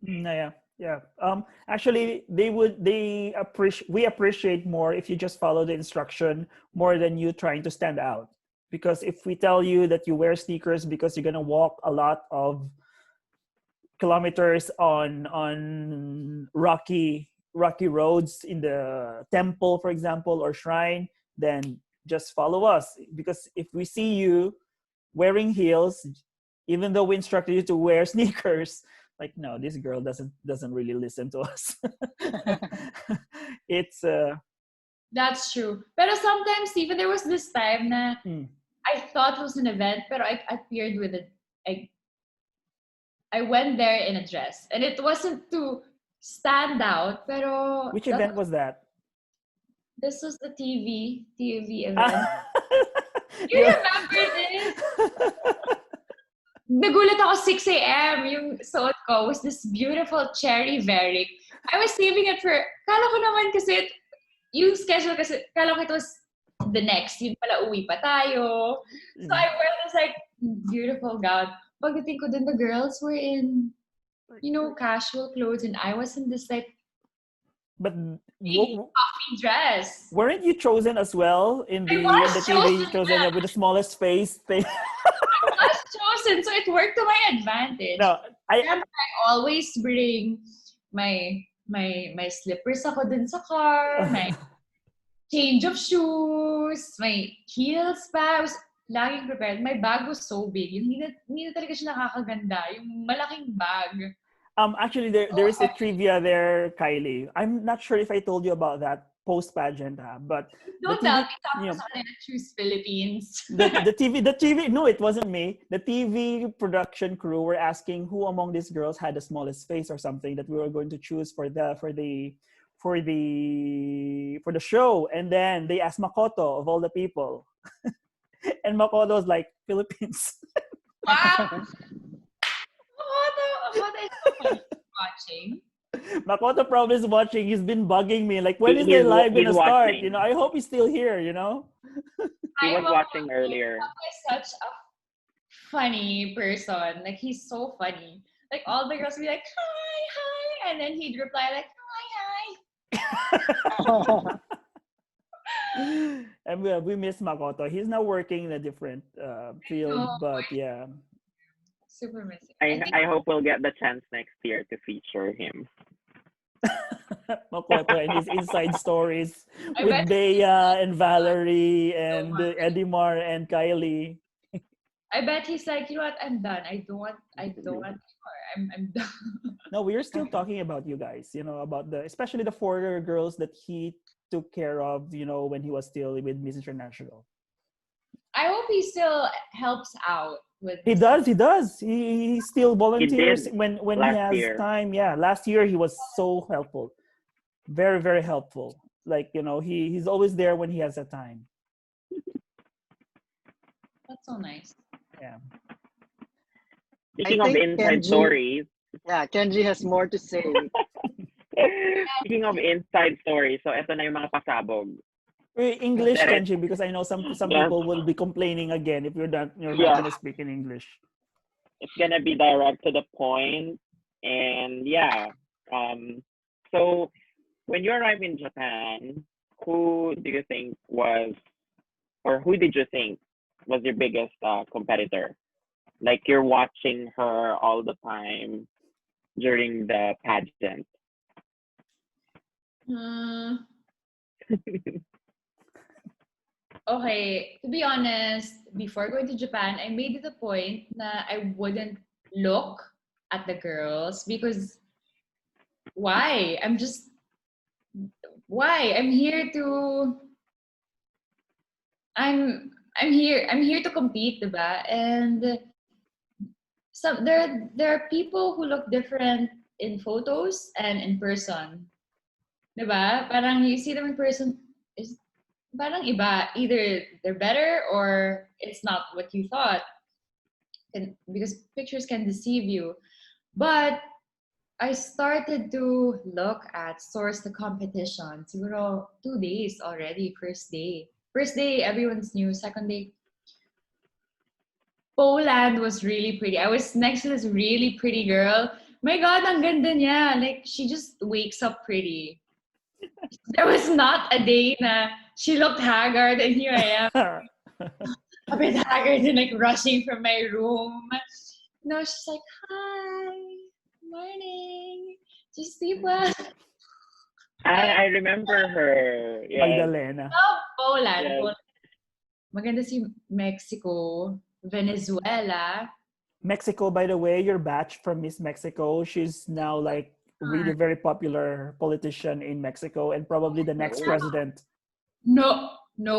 Yeah. Actually, we appreciate more if you just follow the instruction more than you trying to stand out. Because if we tell you that you wear sneakers because you're gonna walk a lot of kilometers on rocky roads in the temple, for example, or shrine, then just follow us. Because if we see you wearing heels, even though we instructed you to wear sneakers, like, no, this girl doesn't really listen to us. It's That's true. But sometimes even there was this time na I thought it was an event, but I appeared with I went there in a dress, and it wasn't to stand out. Pero which event was that? this was the TV event. You Yeah. remember this? Nagulat ako 6 a.m. Yung suot ko was this beautiful cherry veric. I was saving it for, kala ko naman kasi, yung schedule kasi, kala ko it was the next. Yun pala, uwi pa tayo. So I wear this like beautiful gown. Pagdating ko dun, the girls were in, casual clothes, and I was in this like But coffee dress. weren't you chosen as well in the TV chosen with the smallest face thing? I was chosen, so it worked to my advantage. No, I always bring my slippers ako dun sa car, my change of shoes, my heels pa. I was laging prepared. My bag was so big. Hindi na talaga siya nakakaganda. Yung malaking bag. Actually, there is a trivia there, Kylie. I'm not sure if I told you about that post-pageant, but Don't tell me tapos ako na choose Philippines. the TV. No, it wasn't me. The TV production crew were asking who among these girls had the smallest face or something that we were going to choose for the show, and then they asked Makoto of all the people, and Makoto was like, Philippines. Wow. Makoto is watching. Makoto probably is watching. He's been bugging me. Like, when is the live gonna start? Watching. I hope he's still here, He was watching earlier. He's such a funny person. Like, he's so funny. Like, all the girls would be like, hi, and then he'd reply like, hi. And we miss Makoto. He's now working in a different field, but yeah. Super missing. I hope we'll get the chance next year to feature him. Makoto and his inside stories with Bea and Valerie and Edimar and Kylie. I bet he's like, you know what? I'm done. I don't want anymore. I'm done. No, we're still talking about you guys. About especially the 4 girls that he took care of. When he was still with Miss International. I hope he still helps out with. He does. He still volunteers when he has time. Yeah, last year he was so helpful, very, very helpful. Like, he's always there when he has the time. That's so nice. Yeah. Speaking of inside stories. Yeah, Kenji has more to say. Speaking of inside stories, so eto na yung mga pasabog. English, That it, Kenji, because I know some yeah, people will be complaining again if you're not yeah, gonna speak in English. it's gonna be direct to the point, and yeah. Um, so when you arrived in Japan, who do you think was, or who did you think was your biggest competitor? Like you're watching her all the time during the pageant. Hmm. Okay, to be honest, before going to Japan, I made it a point that I wouldn't look at the girls because why? Why? I'm here to compete, diba? And there are people who look different in photos and in person. Diba? Parang you see them in person, is parang iba. Either they're better or it's not what you thought. Because pictures can deceive you. But I started to look at source the competition. Siguro 2 days already, first day. First day, everyone's new. Second day, Poland was really pretty. I was next to this really pretty girl. My God, ang ganda niya. Like, she just wakes up pretty. There was not a day na she looked haggard and here I am, a bit haggard and like rushing from my room. No, she's like, hi, morning. Just diba? I remember her. Yes, Magdalena. Oh, Poland. yes. Maganda si Mexico, Venezuela. Mexico, by the way, your batch from Miss Mexico, she's now like really very popular politician in Mexico and probably the next Oh, president. No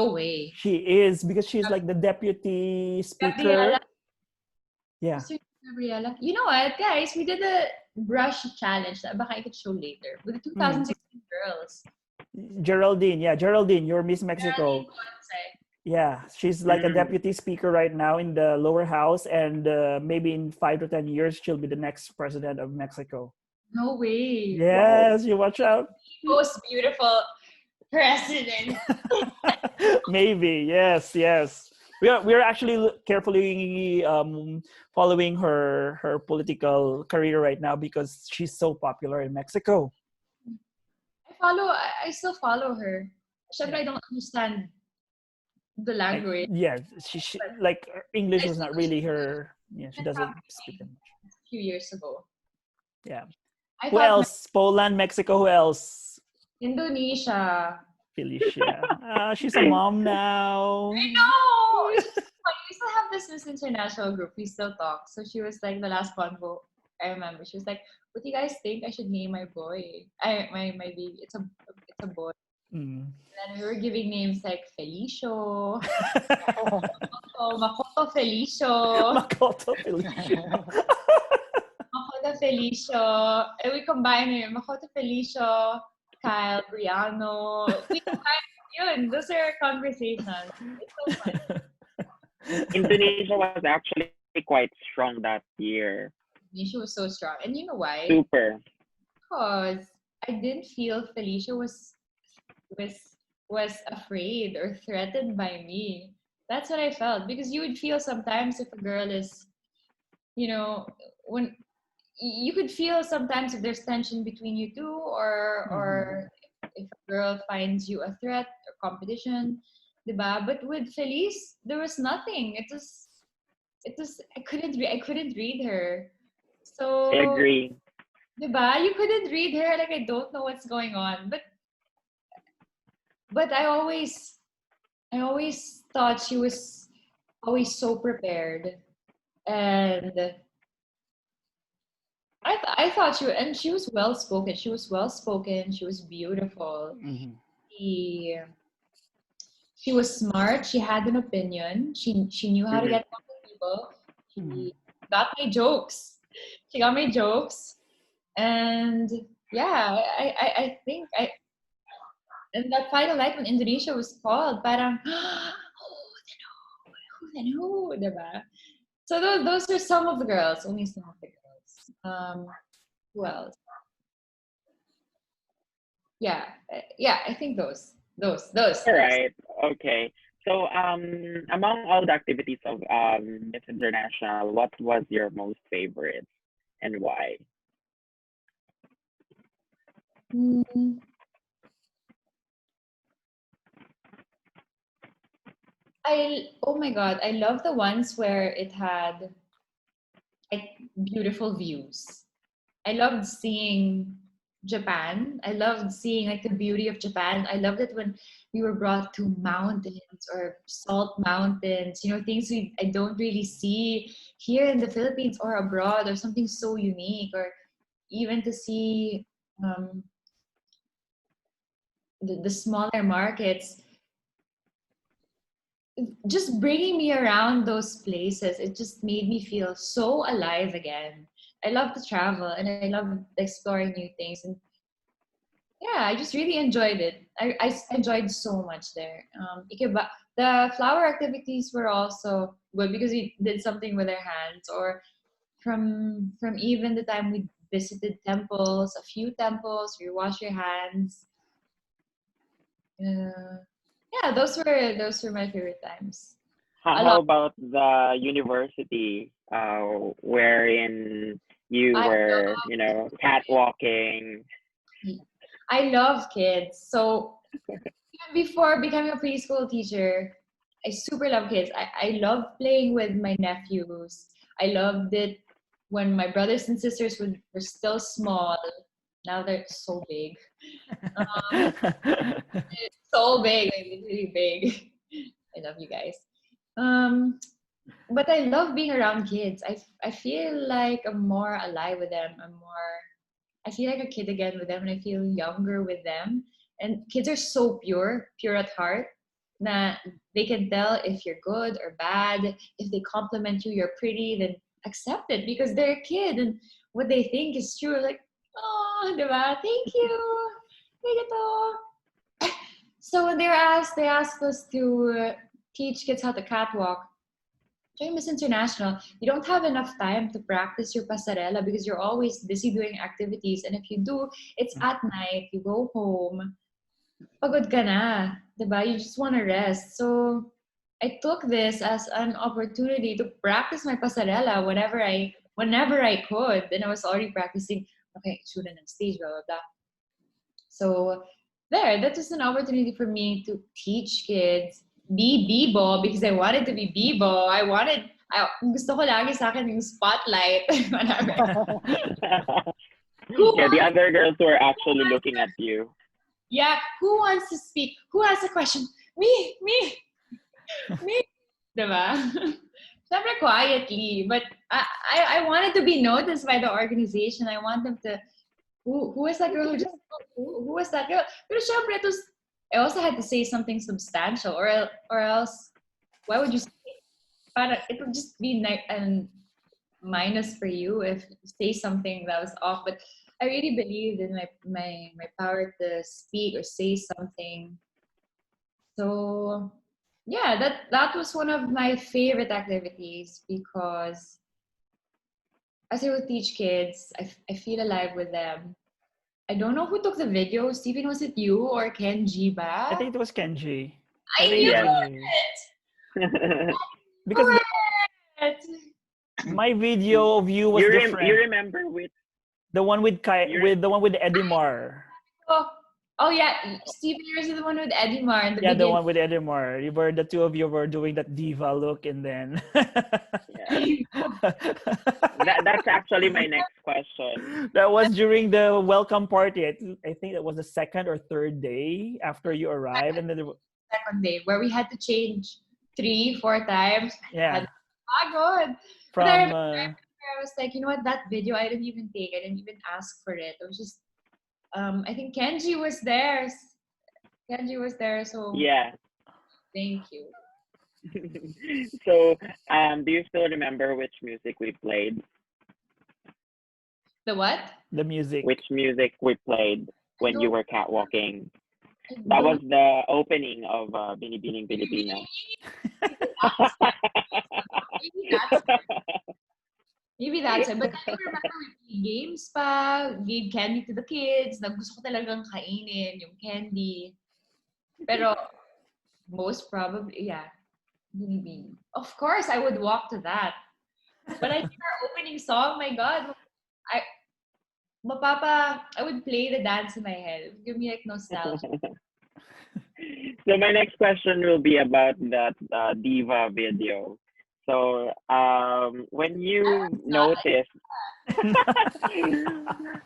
way. She is because she's like the deputy Gabriela. speaker. Yeah. Mr. Gabriela. You know what, guys? We did a brush challenge that baka I could show later with the 2016 girls. Geraldine, yeah, Geraldine, you're Miss Mexico. Geraldine Ponce. Yeah, she's like a deputy speaker right now in the lower house, and maybe in 5 to 10 years, she'll be the next president of Mexico. No way. wow. Yes, you watch out. Most beautiful president. Maybe, yes, yes. We are actually carefully following her political career right now because she's so popular in Mexico. I still follow her. Syempre, I don't understand the language. Yeah, she like English I is still not really her. Yeah, she met doesn't speak them. a few years ago. Yeah. I Who thought else? Poland, Mexico. Who else? Indonesia. Felicia. She's a mom now. I know. It's just funny. We still have this Miss International group. We still talk. So she was like the last convo. I remember she was like, "What do you guys think I should name my boy? My baby. It's a boy." Mm. And then we were giving names like Felicio, Makoto Felicio, Makoto Felicia. Makoto Felicio. And we combine it. Makoto Felicio, Kyle, Briano. We combine yun. Those are our conversations. It's so fun. Indonesia was actually quite strong that year. Felicia was so strong. And you know why? Super. Because I didn't feel Felicia was afraid or threatened by me. That's what I felt. Because you would feel sometimes if a girl is, when you could feel sometimes if there's tension between you two or if a girl finds you a threat or competition, diba? But with Felice, there was nothing. It was I couldn't read her. So I agree. diba? You couldn't read her, like I don't know what's going on. But I always thought she was always so prepared. And I thought she was well spoken. She was well spoken. She was beautiful. Mhm. She was smart. She had an opinion. She knew how to get along with people. She got my jokes. She got my jokes. And yeah, I think and that final night when Indonesia was called, parang who then who, diba? So those are some of the girls, only some of the girls. Who else? Yeah, I think those. Those. All right. Okay. So, among all the activities of Miss International, what was your most favorite and why? Mm, oh my God, I love the ones where it had like beautiful views. I loved seeing Japan. I loved seeing like the beauty of Japan. I loved it when we were brought to mountains or salt mountains, things I don't really see here in the Philippines or abroad, or something so unique, or even to see um, the smaller markets. Just bringing me around those places, it just made me feel so alive again. I love to travel and I love exploring new things, and yeah, I just really enjoyed it. I enjoyed so much there. The flower activities were also good because we did something with our hands, or from even the time we visited temples, a few temples, you wash your hands. Yeah, those were my favorite times. A How lot. about the university, wherein you I were, catwalking? I love kids. So even before becoming a preschool teacher, I super love kids. I love playing with my nephews. I loved it when my brothers and sisters were still small. Now they're so big. So big, like literally big. I love you guys. Um, but I love being around kids. I feel like I'm more alive with them. I feel like a kid again with them, and I feel younger with them. And kids are so pure at heart, that they can tell if you're good or bad. If they compliment you, you're pretty, then accept it because they're a kid and what they think is true. Like, oh, diba? Thank you. Arigato. So when they asked us to teach kids how to catwalk. During Miss International, you don't have enough time to practice your pasarela because you're always busy doing activities. And if you do, it's at night, you go home, pagod ka na, diba? You just want to rest. So I took this as an opportunity to practice my pasarela whenever I could. And I was already practicing, okay, shoot on stage, blah, blah, blah. So that was an opportunity for me to teach kids, be Bibo, because I wanted to be Bibo. Gusto ko lagi sa akin yung spotlight. Yeah, the other girls were actually looking at you. Yeah, who wants to speak? Who has a question? Me. Diba? Siyempre quietly, but I wanted to be noticed by the organization. I want them to, who is that girl who just, who was that girl? Pero syempre, I also had to say something substantial, or else, why would you say, it would just be a minus for you if you say something that was off. But I really believed in my power to speak or say something. So yeah, that was one of my favorite activities because as I would teach kids, I feel alive with them. I don't know who took the video. Steven, was it you or Kenji ba? I think it was Kenji. I knew it. Because it! my video of you was different. You remember with the one with the one with Eddie Mar. Oh yeah, Steven, you're the one with Eddie Mar in the Yeah, beginning. the one with Eddie Mar. The two of you were doing that diva look, and then. That's actually my next question. That was during the welcome party. I think that was the second or third day after you arrived, and then second day where we had to change 3-4 times. Yeah. Good. From I was like, you know what? That video I didn't even take. I didn't even ask for it. It was just, I think Kenji was there. So yeah. Thank you. So, do you still remember which music we played? The what? The music. Which music we played when you were catwalking? That was the opening of Binibining Pilipino. Maybe that's it. But I remember we played games pa, gave candy to the kids. Gusto ko talagang kainin yung candy. Pero most probably, yeah. Maybe. Of course, I would walk to that. But I think our opening song, my God, I I would play the dance in my head. It would give me like nostalgia. So my next question will be about that diva video. So when you Not notice,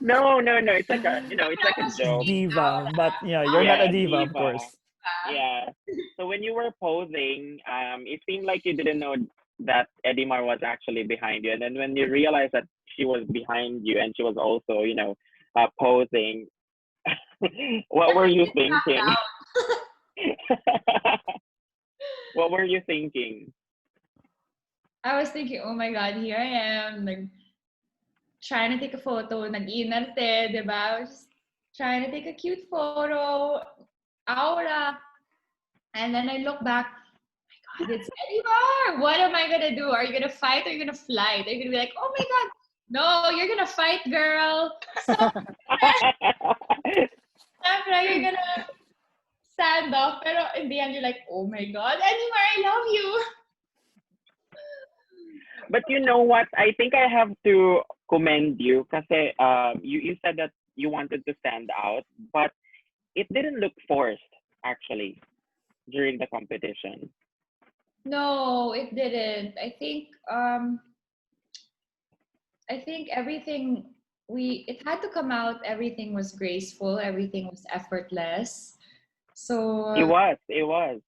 no, it's like a it's like a joke. Diva, but yeah, you're not a Yeah, diva, of diva. course. Yeah. So when you were posing, it seemed like you didn't know that Edimar was actually behind you, and then when you realized that she was behind you and she was also, posing, what were you thinking? What were you thinking? I was thinking, oh my God, here I am, like trying to take a photo, nag-inarte, di ba? I was just trying to take a cute photo, aura. And then I look back, oh my God, it's Edimar. What am I gonna do? Are you gonna fight or are you gonna flight? Are you gonna be like, oh my God, no, you're gonna fight, girl. So, you're gonna stand up. Pero in the end, you're like, oh my God, Edimar, I love you. But you know what? I think I have to commend you because you said that you wanted to stand out, but it didn't look forced actually during the competition. No, it didn't. I think everything it had to come out, everything was graceful, everything was effortless. It So was. It was.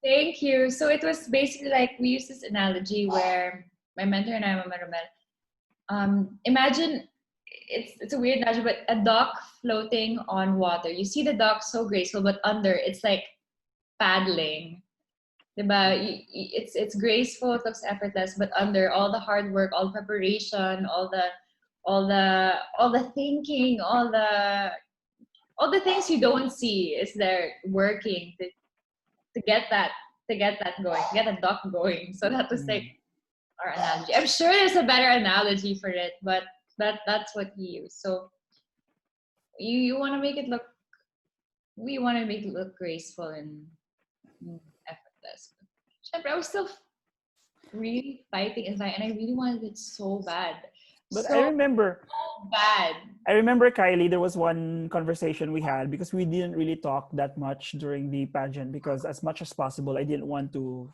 thank you. So it was basically like we use this analogy where my mentor and I, Mama Romel, imagine it's a weird analogy, but a duck floating on water. You see the duck so graceful, but under it's like paddling. Diba? It's graceful, it looks effortless, but under all the hard work, all preparation, all the thinking, all the things you don't see is there working to get that going, to get a duck going. So that was like our analogy. I'm sure there's a better analogy for it, but that's what he used. So you want to make it look, we want to make it look graceful and effortless. But I was still really fighting inside, and I really wanted it so bad. But So bad. I remember, Kylie, there was one conversation we had because we didn't really talk that much during the pageant because as much as possible, I didn't want to,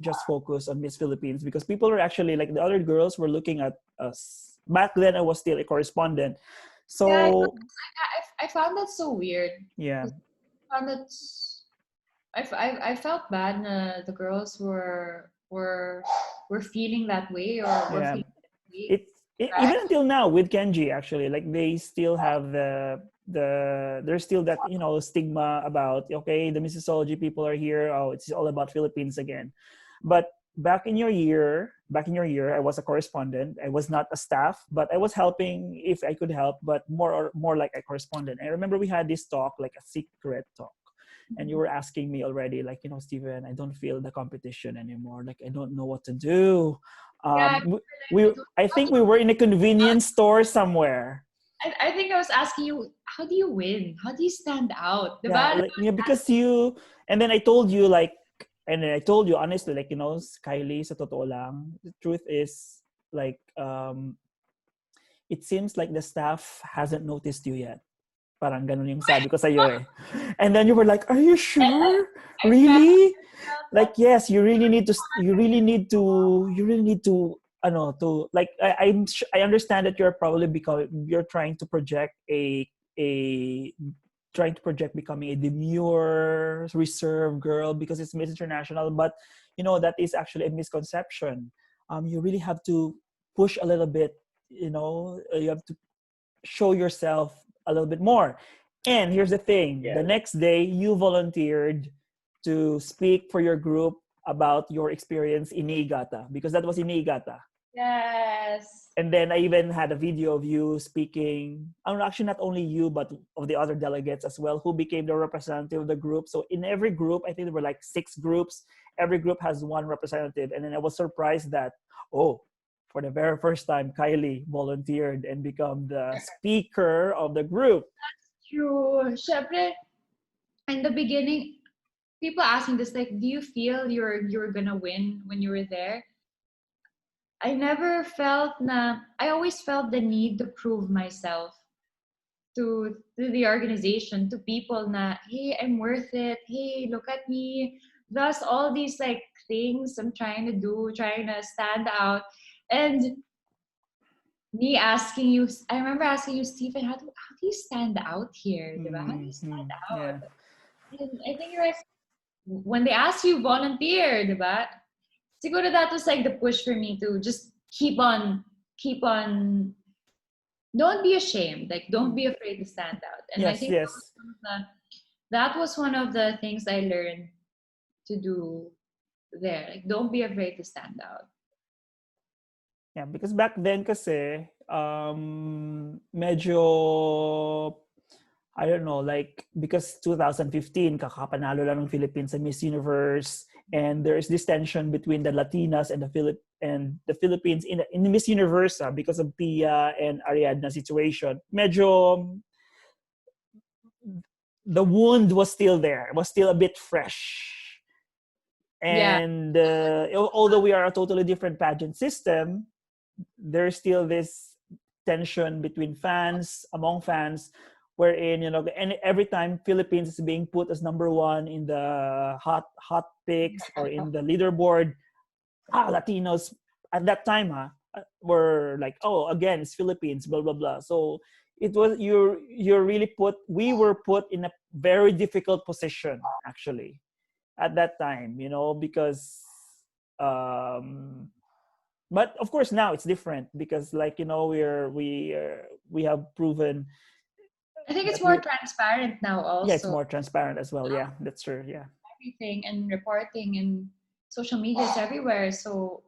just focus on Miss Philippines because people were actually like the other girls were looking at us. Back then, I was still a correspondent. So, Yeah, I found that so weird. yeah. I found that I felt bad the girls were feeling that way or were Yeah. feeling that way. Even until now with Kenji, actually, like they still have there's still that stigma about, okay, the Missosology people are here, oh, it's all about Philippines again. But back in your year, I was a correspondent. I was not a staff, but I was helping if I could help, but more like a correspondent. I remember we had this talk, like a secret talk, and you were asking me already, like, Steven, I don't feel the competition anymore. Like, I don't know what to do. Yeah, I think we were in a convenience store somewhere. I think I was asking you, how do you win? How do you stand out? Yeah, because and then I told you honestly, like, Kylie, sa totoo lang, the truth is, like, it seems like the staff hasn't noticed you yet. Parang ganun yung sabi ko sa'yo eh. And then you were like, are you sure? Really? Like, yes, you really need to like, I understand that you're probably you're trying to project becoming a demure, reserved girl because it's Miss International, but that is actually a misconception. You really have to push a little bit, you have to show yourself a little bit more. And here's the thing, Yes. The next day you volunteered to speak for your group about your experience in Niigata, because that was in Niigata. Yes. And then I even had a video of you speaking, actually not only you, but of the other delegates as well, who became the representative of the group. So in every group, I think there were like 6 groups. Every group has one representative. And then I was surprised that, for the very first time, Kylie volunteered and become the speaker of the group. True. Syempre, in the beginning, people asking this, like, do you feel you're gonna win when you were there? I never felt na. I always felt the need to prove myself to the organization, to people na, hey, I'm worth it. Hey, look at me. Thus, all these like things I'm trying to do, trying to stand out. And me asking you, I remember asking you, Stephen, how do you stand out here? Diba? How do you stand out? Yeah. And I think you're like, when they ask you volunteer, diba? Siguro that was like the push for me to just keep on, don't be ashamed. Like, don't be afraid to stand out. And I Yes, think yes. that was one of the things I learned to do there. Like, don't be afraid to stand out. Yeah, because back then kasi medyo I don't know, like because 2015 kakapanalo lang ng Philippines sa Miss Universe, and there is this tension between the Latinas and the Philippines in the Miss Universe because of Pia and Ariadna situation. Medyo the wound was still there. It was still a bit fresh. Yeah. And although we are a totally different pageant system, there's still this tension between fans, among fans, wherein, and every time Philippines is being put as number one in the hot picks or in the leaderboard, Latinos at that time were like, oh, again, it's Philippines, blah blah blah. So it was we were put in a very difficult position actually at that time, because but of course now it's different because we have proven I think it's that more transparent now also. yeah, it's more transparent as well. Yeah, that's true. Yeah. Everything and reporting and social media is everywhere. So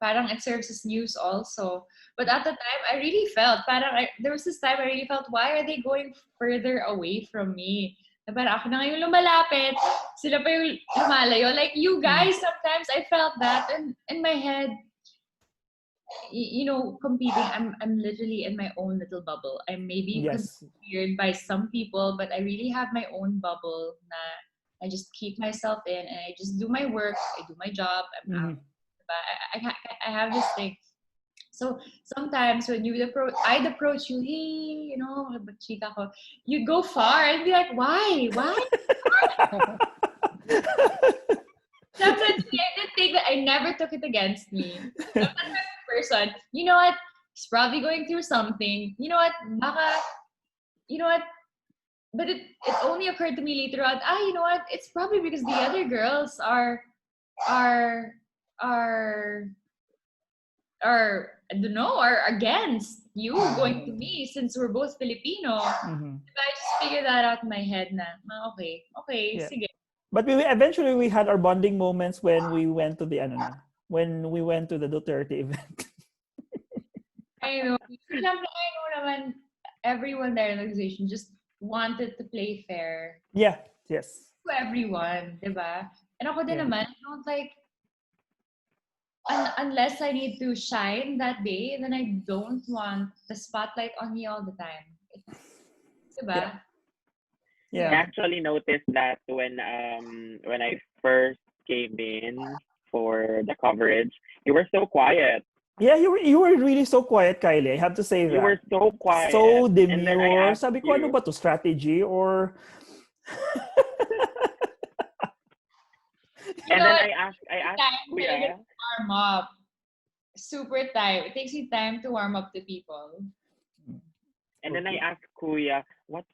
parang it serves as news also. But at the time, I really felt, there was this time I really felt, why are they going further away from me? Na parang ako na ngayon lumalapit, sila pa yung lumalayo. Like, you guys, sometimes I felt that in my head, competing, I'm literally in my own little bubble. I may be considered by some people, but I really have my own bubble na I just keep myself in and I just do my work, I do my job, I'm out. But I have this thing. So sometimes when I'd approach you, hey, chika ko, you go far and be like, why? Sometimes I did think that I never took it against me. I'm not the type of person. You know what? He's probably going through something. You know what? But it only occurred to me later on. You know what? It's probably because the other girls are I don't know, are against you going to me since we're both Filipino. But I just figured that out in my head na, okay, yeah. sige. But eventually we had our bonding moments when we went to the Duterte event. I know. I know naman everyone there in the organization just wanted to play fair. Yeah. Yes. To everyone, diba? And ako din naman, I don't like, unless I need to shine that day, then I don't want the spotlight on me all the time. Diba? Yeah. I actually noticed that when I first came in for the coverage, you were so quiet. Yeah, you were really so quiet, Kylie. I have to say that. You were so quiet. So demure. And then I asked Sabi ko, ano you, ba to, strategy or... and then I asked Kuya, warm up. Super time. It takes you time to warm up to people. And then I asked Kuya, what's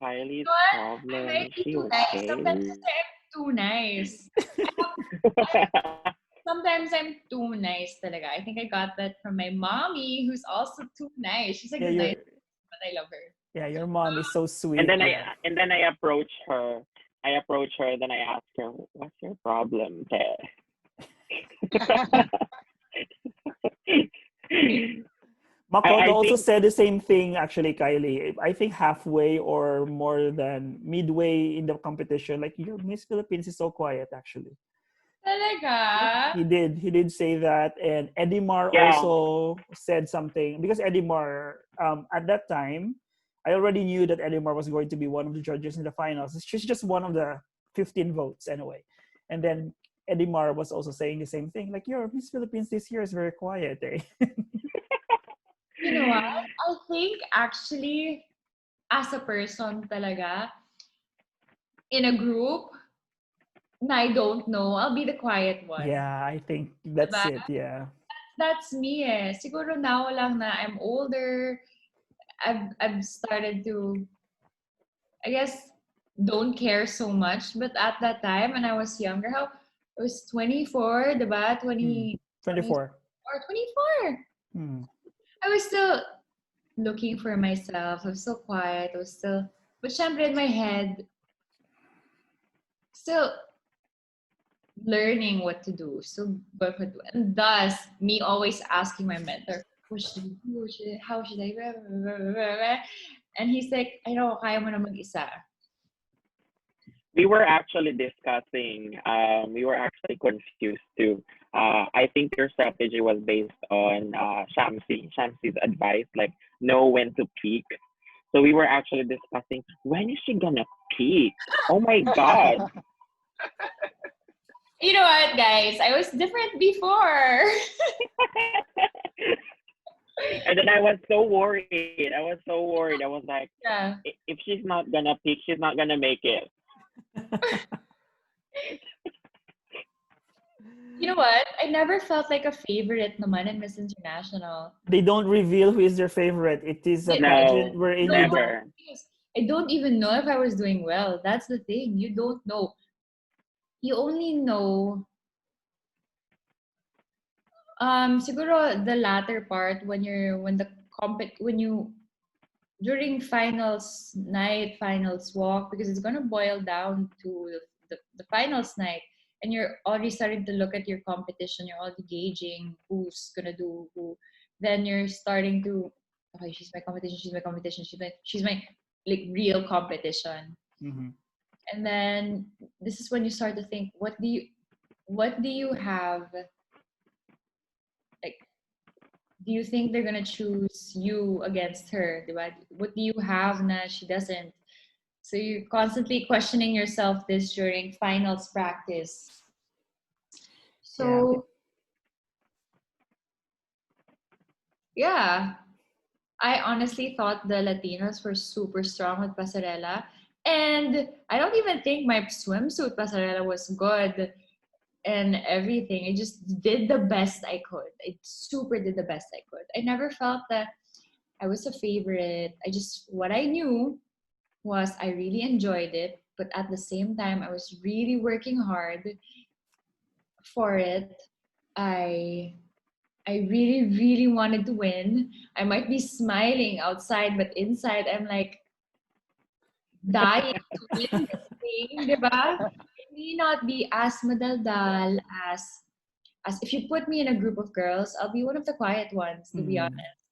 Kylie's problem? I'm Is she too okay? nice. Sometimes I'm too nice. Sometimes I'm too nice talaga. I think I got that from my mommy, who's also too nice. She's like the nicest, but I love her. Yeah, your mom is so sweet. And then I approached her. Then I asked her, what's your problem, Te? Makoto also said the same thing, actually, Kylie. I think halfway or more than midway in the competition, like, your Miss Philippines is so quiet, actually. Talaga? He did say that. And Edimar also said something, because Edimar, at that time, I already knew that Elimar was going to be one of the judges in the finals. She's just one of the 15 votes anyway. And then Elimar was also saying the same thing, like, your Miss Philippines this year is very quiet, eh? You know what? I think actually, as a person talaga, in a group, na I don't know, I'll be the quiet one. Yeah, I think that's Diba? it, yeah. That's me eh. Siguro now lang na I'm older, I've started to, I guess, don't care so much. But at that time, when I was younger, how I was 24, diba? 24. 24. Hmm. I was still looking for myself. I was still quiet. I was still, but syempre in my head, still learning what to do. So, but and thus me always asking my mentor, what should I do? How should I? And he's like, I know, kaya mo na mag-isa. We were actually discussing, we were actually confused too. I think your strategy was based on Shamsi's advice, like know when to peak. So we were actually discussing, when is she gonna peak? Oh my God. You know what, guys? I was different before. And then I was so worried. I was like, Yeah. if she's not gonna peak, she's not gonna make it. You know what? I never felt like a favorite naman in Miss International. They don't reveal who is their favorite. It is a pageant No, wherein you don't. never. I don't even know if I was doing well. That's the thing. You don't know. You only know siguro the latter part when you during finals night, finals walk, because it's gonna boil down to the finals night, and you're already starting to look at your competition. You're already gauging who's gonna do who. Then you're starting to, okay, she's my competition. She's my competition. She's my like real competition. Mhm. And then this is when you start to think, what do you have, like, do you think they're gonna choose you against her, diba? What do you have na she doesn't? So you're constantly questioning yourself this during finals practice. So yeah, I honestly thought the Latinos were super strong with pasarela. And I don't even think my swimsuit pasarela was good and everything. I just did the best I could. I super did the best I could. I never felt that I was a favorite. What I knew was I really enjoyed it, but at the same time, I was really working hard for it. I really, really wanted to win. I might be smiling outside, but inside, I'm like dying to win this thing, diba? It may not be as madaldal as if you put me in a group of girls, I'll be one of the quiet ones, to be honest.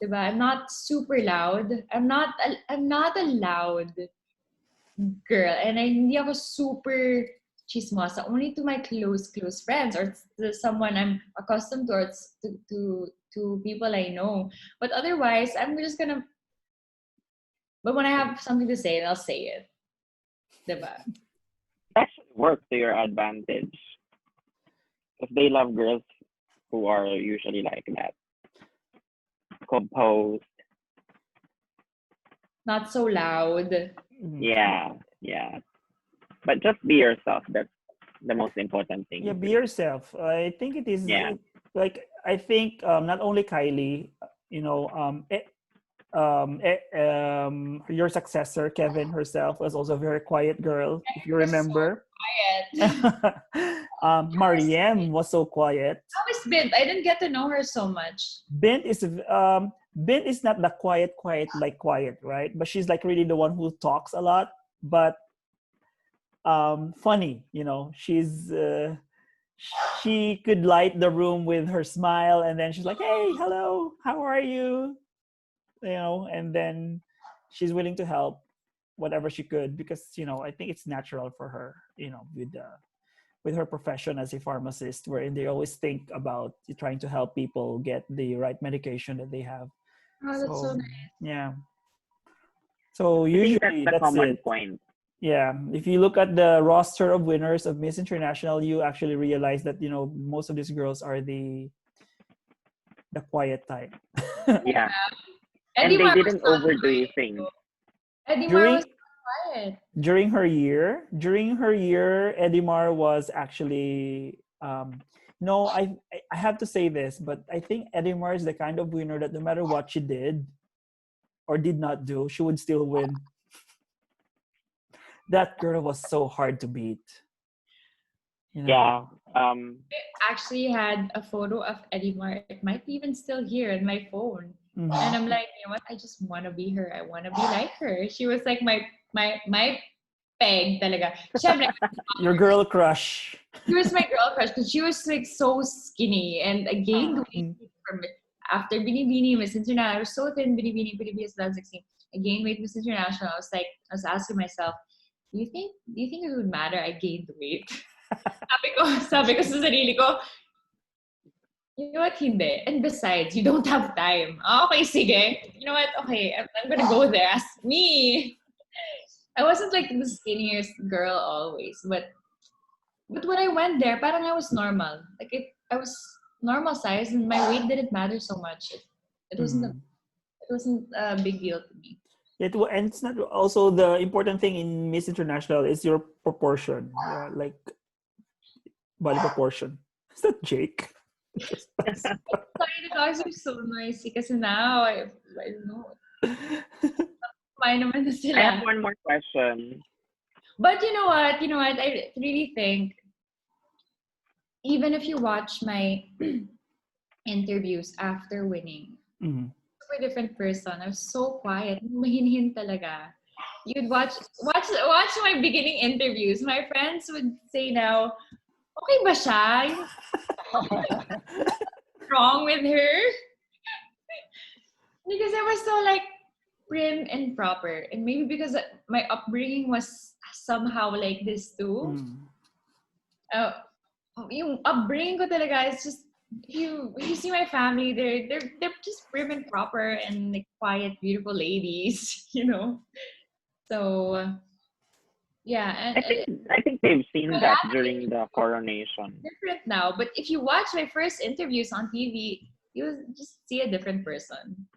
Diba? I'm not super loud. I'm not a loud girl, and hindi ako super chismosa. Only to my close friends, or to someone I'm accustomed to, or to people I know. But otherwise, I'm just gonna. But when I have something to say, I'll say it. Diba? Actually work to your advantage. Because they love girls who are usually like that. Composed. Not so loud. Yeah. But just be yourself. That's the most important thing. Yeah, be yourself. I think it is Yeah. like, I think not only Kylie, you know, your successor Kevin herself was also a very quiet girl, if you remember. Quiet. Mariem was so quiet. How is Bint? I didn't get to know her so much. Bint is not the quiet like quiet, right? But she's like really the one who talks a lot, but funny, you know. She could light the room with her smile, and then she's like, hey, hello, how are you, you know, and then she's willing to help whatever she could, because, you know, I think it's natural for her, you know, with her profession as a pharmacist, wherein they always think about trying to help people get the right medication that they have. Oh, that's so nice. Yeah. So I think that's usually the that's common it. point. Yeah, if you look at the roster of winners of Miss International, you actually realize that most of these girls are the quiet type. Yeah. And Eddie they Mar was didn't not overdo quiet. things. Eddie Mar during was quiet. during her year, Edimar was actually no, I have to say this, but I think Edimar is the kind of winner that no matter what she did or did not do, she would still win. That girl was so hard to beat. Yeah. Actually had a photo of Eddie Mar. It might be even still here in my phone. Mhm. And I'm like, you know what? I just want to be her. I want to be like her. She was like my peg talaga. Syempre, Your girl crush. she was my girl crush because she was like so skinny and I gained weight Mm. from it. After Binibini Miss International. I was so thin Binibini Pilipinas 2016. I gained weight Miss International. I was asking myself, do you think it would matter I gained weight? sabi ko sa sarili ko, you know what, hindi. And besides, you don't have time. Okay, sige. You know what, okay, I'm gonna go there as me. I wasn't like the skinniest girl always, but when I went there, parang I was normal. I was normal size and my weight didn't matter so much. It wasn't a, Mhm. it wasn't a big deal to me. And it's not also the important thing in Miss International is your proportion, like body proportion. Is that Jake? Sorry, the dogs are so noisy kasi now I don't know. Kumain naman na I sila. have one more question. But you know what? I really think even if you watch my interviews after winning, Mhm. super different person. I was so quiet. Mahinhin talaga. You'd watch my beginning interviews. My friends would say now, okay ba siya? Wrong with her? Because I was so like prim and proper. And maybe because my upbringing was somehow like this too. Mhm. Uh, yung upbringing ko talaga is just you see my family, they're just prim and proper and like quiet, beautiful ladies, So yeah, I and think I think they've seen that it's during the coronation. different now. But if you watch my first interviews on TV, you'll just see a different person.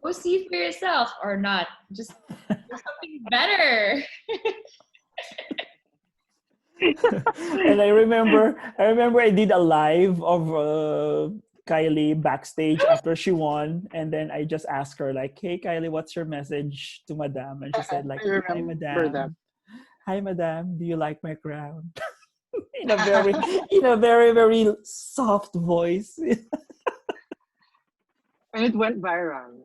Go see for yourself or not. Just do something better. And I remember I did a live of Kylie backstage after she won, and then I just asked her like, "Hey Kylie, what's your message to Madame?" And she said like, I "Hi remember that. Madame, hi Madame, do you like my crown?" in a very very soft voice. And it went viral.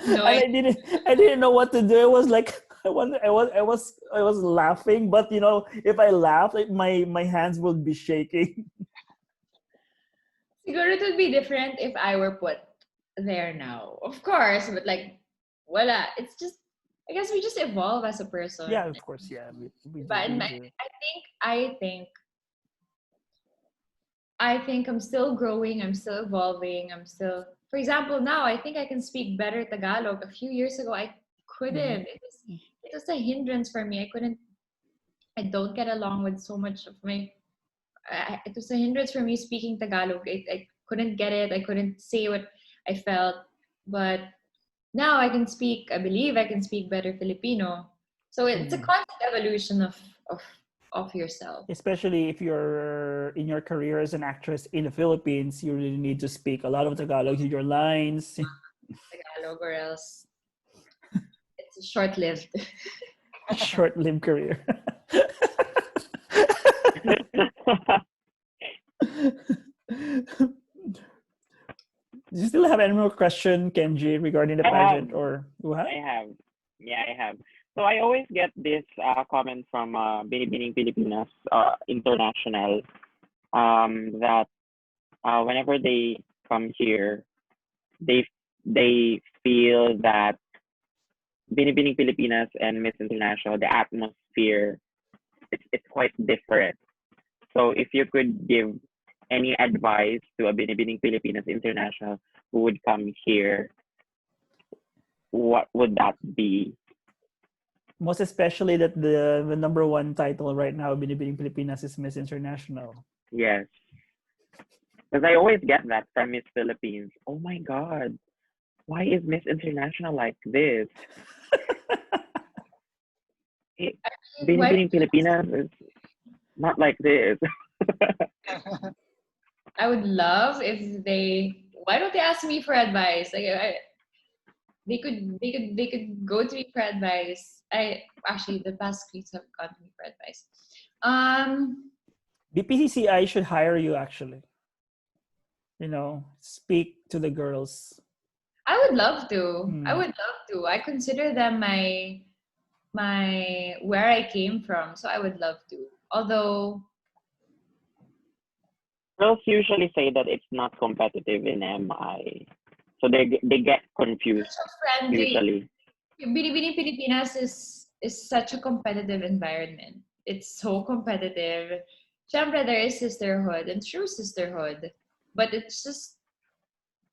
No, And I didn't know what to do. I was like I was laughing, but if I laugh, like, my hands would be shaking. siguro it would be different if I were put there now. Of course, but like, voila. It's just, I guess we just evolve as a person. Yeah, of course, yeah, we do, But we do. I think I'm still growing. I'm still evolving. For example, now I think I can speak better Tagalog. A few years ago, I couldn't. It was a hindrance for me. I don't get along with so much of it was a hindrance for me speaking Tagalog. I couldn't get it. I couldn't say what I felt. But now I believe I can speak better Filipino. So it's a Mhm. constant evolution of yourself. Especially if you're in your career as an actress in the Philippines, you really need to speak a lot of Tagalog in your lines. Tagalog or else it's short-lived. Short-lived career. Do you still have any more question, Kenji, regarding the I have. pageant, or what? I have. Yeah, I have. So I always get this comment from Binibining Pilipinas International that whenever they come here, they they feel that Binibining Pilipinas and Miss International, the atmosphere, it's quite different. So if you could give any advice to a Binibining Pilipinas International who would come here, what would that be? Most especially that the number one title right now, Binibining Pilipinas, is Miss International. Yes. Because I always get that from Miss Philippines. Oh my God, why is Miss International like this? Why? Binibining Pilipinas is not like this. I would love if they. Why don't they ask me for advice? Like they could go to me for advice. I actually the past weeks have gone to me for advice. BPCCI should hire you actually. Speak to the girls. I would love to. I Hmm. would love to. I consider them my where I came from, so I would love to. Although Girls usually say that it's not competitive in MI, so they get confused so friendly. usually. Binibining Pilipinas is such a competitive environment. It's so competitive. Siyempre, there is sisterhood and true sisterhood, but it's just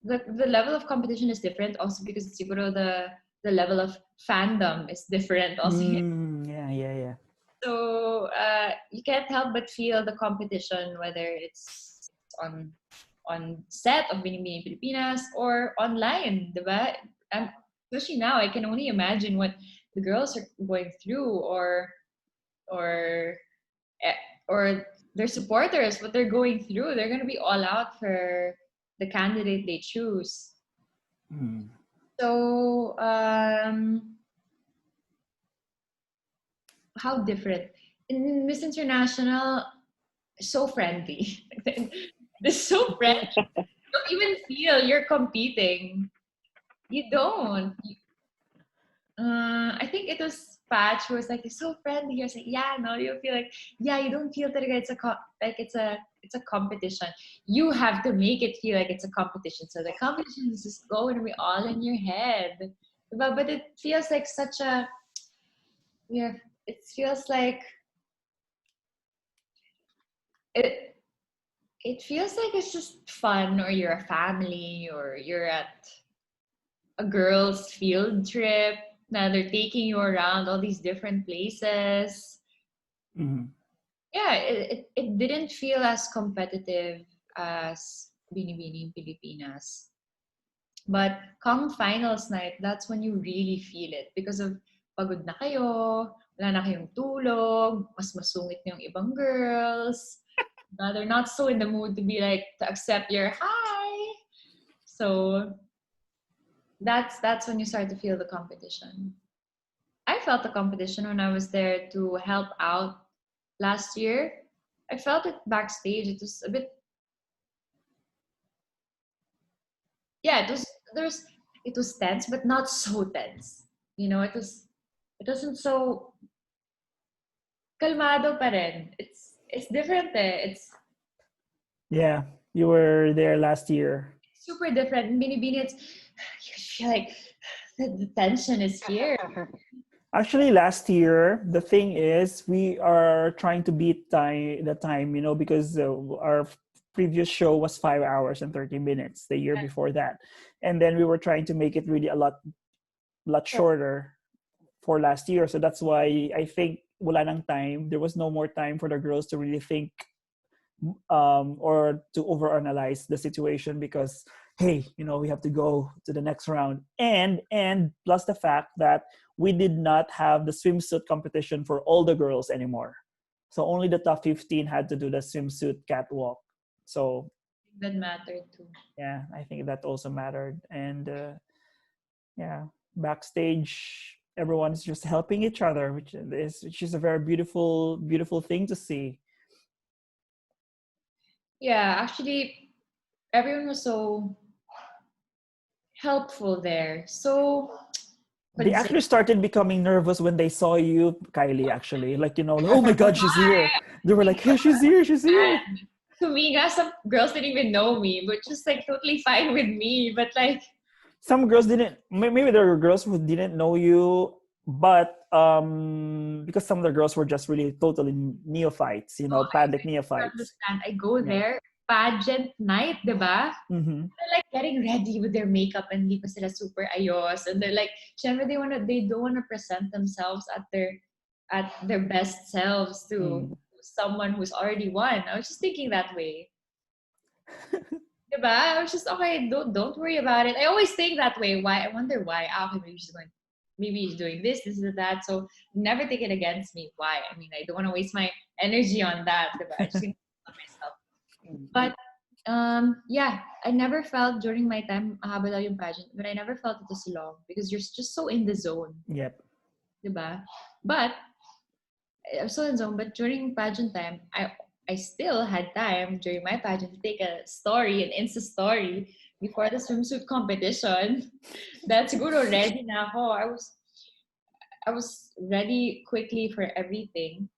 the level of competition is different also because siguro the level of fandom is different also. Yeah. So you can't help but feel the competition, whether it's on set of Binibining Pilipinas or online, diba? And especially now, I can only imagine what the girls are going through, or eh, or their supporters, what they're going through. They're gonna be all out for the candidate they choose. Hmm. So how different in Miss International, so friendly. They're so friendly. You don't even feel you're competing. You don't. I think it was Patch who was like, "You're so friendly." You're like, "Yeah, no." You feel like, yeah, you don't feel that it's a competition. You have to make it feel like it's a competition. So the competition is just going to be all in your head. But it feels like such a yeah. It feels like it. It feels like it's just fun, or you're a family, or you're at a girls' field trip. Now they're taking you around all these different places. Mhm. Yeah, it didn't feel as competitive as Binibining Pilipinas. But come finals night, that's when you really feel it because of pagod na kayo, wala na kayong tulog, mas masungit na yung ibang girls. They're not so in the mood to be like to accept your hi. So that's when you start to feel the competition. I felt the competition when I was there to help out last year. I felt it backstage. It was a bit, yeah, it was tense, but not so tense. It wasn't so kalmado pa rin. It's different eh. It's Yeah, you were there last year. super different. In Binibini, you feel like the tension is here. Actually, last year, the thing is, we are trying to beat the time, because our previous show was 5 hours and 30 minutes the year before that. And then we were trying to make it really a lot shorter for last year. So that's why I think wala nang time. There was no more time for the girls to really think or to overanalyze the situation because hey, we have to go to the next round, and plus the fact that we did not have the swimsuit competition for all the girls anymore, so only the top 15 had to do the swimsuit catwalk. So That mattered too. yeah, I think that also mattered. And yeah, backstage everyone's just helping each other, which is a very beautiful thing to see. Yeah, actually, everyone was so helpful there. So They actually considerate. started becoming nervous when they saw you, Kylie, actually. Like, oh my God, she's here. They were like, hey, she's here, she's here. To me, guys, some girls didn't even know me, but just like totally fine with me. But like, Some girls didn't, maybe there were girls who didn't know you, but because some of the girls were just really totally neophytes, oh, Paddock I neophytes. understand. I go Yeah. there. pageant night, diba? Mm-hmm. They're like getting ready with their makeup and hindi pa sila super ayos. And they're like, syempre they don't wanna present themselves at their best selves to someone who's already won. I was just thinking that way. Diba? I was just, okay, don't worry about it. I always think that way. Why? I wonder why. Okay, maybe he's doing this and that. So never take it against me. Why? I mean, I don't want to waste my energy on that. Diba? I just think on myself. But yeah, I never felt during my time haba daw yung pageant, but I never felt it was long because you're just so in the zone. Yep. Diba? But I'm so in the zone. But during pageant time, I still had time during my pageant to take a story, an Insta story before the swimsuit competition. That's siguro ready na ako. I was ready quickly for everything.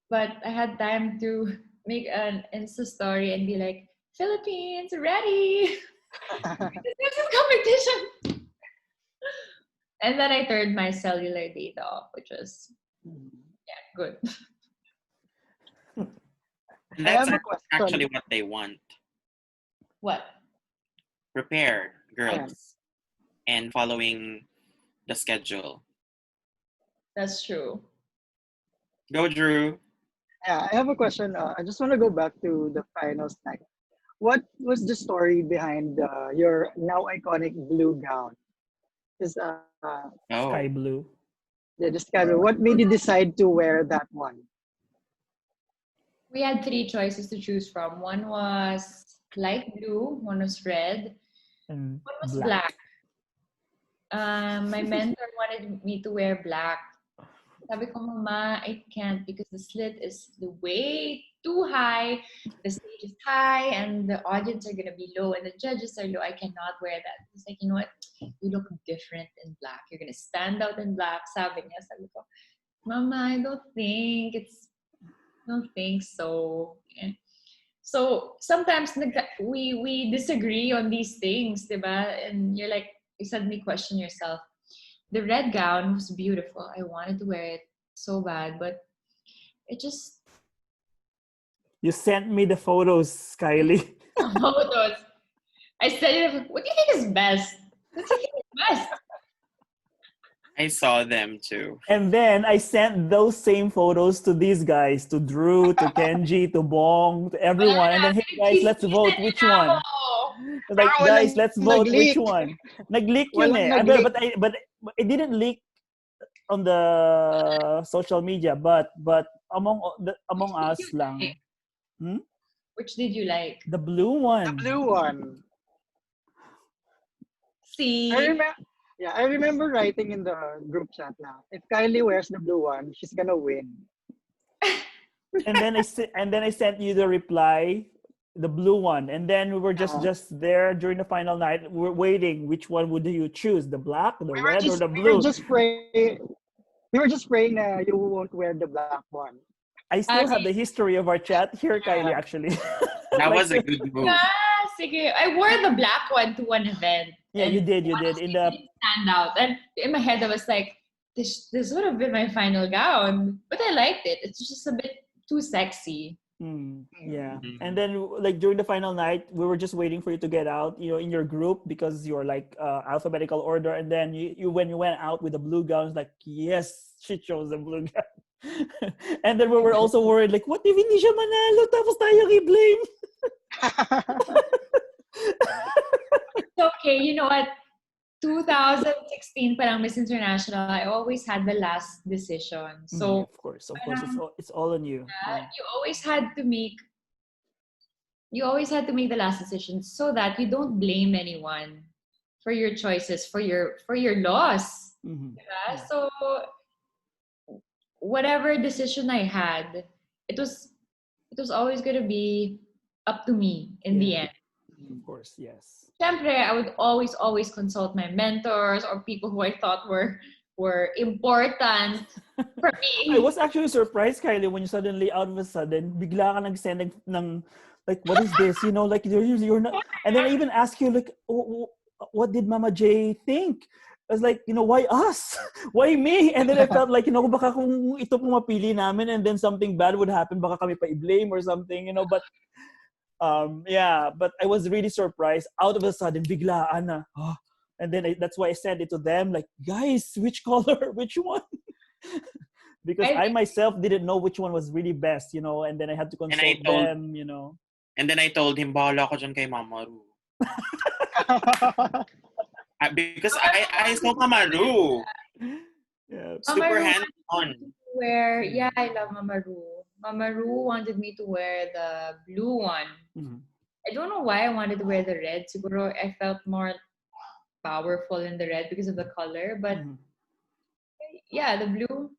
But I had time to make an Insta story and be like, Philippines, ready! This is competition! And then I turned my cellular data off, which was, yeah, good. And I that's have a question. actually what they want. What? Prepared girls Yes. and following the schedule. That's true. Go, Drew. Yeah, I have a question. I just want to go back to the finals night. What was the story behind your now iconic blue gown? Is Oh, Sky blue. yeah, just kind of what made you decide to wear that one? We had 3 choices to choose from. One was light blue, one was red, And one was black. black. My mentor wanted me to wear black. Sabi ko, Mama, I can't because the slit is way too high. The stage is high and the audience are gonna be low and the judges are low. I cannot wear that. It's like, you know what? You look different in black. You're gonna stand out in black. Sabi ko, Mama, I don't think so. And so sometimes we disagree on these things, diba? And you're like, you suddenly question yourself. The red gown was beautiful. I wanted to wear it so bad, but it just You sent me the photos, Kylie. photos. I said, what do you think is best? What do you think is best? I saw them too. And then I sent those same photos to these guys, to Drew, to Kenji, to Bong, to everyone. And then, hey guys, let's vote which one. Like, Pero guys, walang let's vote which nag-leak. one. Nag-leak yun Walang eh. nag-leak. But it didn't leak on the social media, but among us lang. Which did you like? The blue one. The blue one. See? I remember writing in the group chat now. If Kylie wears the blue one, she's gonna win. And then I sent you the reply, the blue one. And then we were just there during the final night. We're waiting. Which one would you choose? The black, the red, or the blue? We were just praying that you won't wear the black one. I still have the history of our chat here, Kylie, actually. That was a good move. Sige. I wore the black one to one event. Yeah, you did. Honestly, In the it didn't stand out. And in my head, I was like, this would have been my final gown. But I liked it. It's just a bit too sexy. yeah. And then like during the final night, we were just waiting for you to get out, in your group because you're like alphabetical order. And then you when you went out with the blue gowns, like, yes, she chose the blue gown. And then we were also worried, like, what if hindi siya manalo tapos tayo i-blame? It's okay. You know what? 2016 parang Miss International, I always had the last decision. So of course, it's all on you. Yeah. You always had to make the last decision so that you don't blame anyone for your choices, for your loss. Yeah. So whatever decision I had, it was always gonna be up to me in the end. Of course, yes. Siyempre, I would always consult my mentors or people who I thought were important for me. I was actually surprised, Kylie, when you suddenly, out of a sudden, bigla ka nag-send ng like, what is this? Like you're not. And then I even asked you, like, what did Mama J think? I was like, why us? Why me? And then I felt like, baka kung ito pumapili namin and then something bad would happen, baka kami pa i-blame or something, but Yeah, but I was really surprised. Out of a sudden, biglaan na. Oh. And then that's why I sent it to them. Like, guys, which color? Which one? Because I myself didn't know which one was really best, and then I had to consult them. And then I told him, bahala ko dyan kay Mama Ru. Because I saw Mama Ru. Yeah. Super hands-on. Yeah, I love Mama Ru. Mama Ru wanted me to wear the blue one. Mm-hmm. I don't know why I wanted to wear the red. Siguro I felt more powerful in the red because of the color. But yeah, the blue.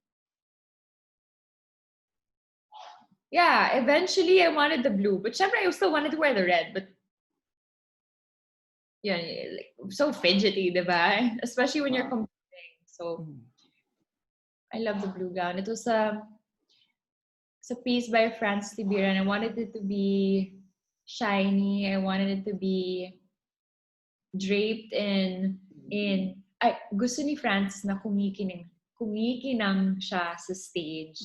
Yeah, eventually I wanted the blue. But syempre, I still wanted to wear the red. But yeah, like, so fidgety, diba? Especially when you're competing. So I love the blue gown. It was a piece by Francis Libira, and I wanted it to be shiny. I wanted it to be draped in ay, gusto ni Francis na kumikinang siya sa stage.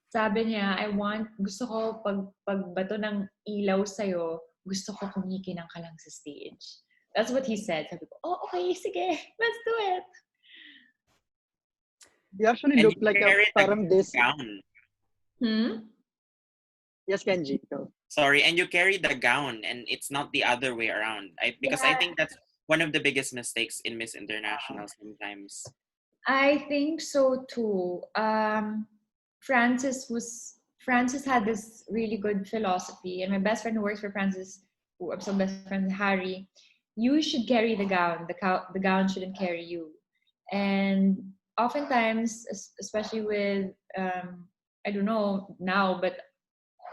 Sabi niya, gusto ko pagbato ng ilaw sa'yo, gusto ko kumikinang ka lang sa stage. That's what he said. Sabi ko, oh, okay, sige, let's do it. You actually look like a parang this gown. Yes, Kenji, go. Sorry, and you carry the gown, and it's not the other way around. Because I think that's one of the biggest mistakes in Miss International sometimes. I think so too. Francis had this really good philosophy, and my best friend who works for Francis, who I'm so best friend Harry, you should carry the gown. The gown shouldn't carry you. And oftentimes, especially with I don't know now, but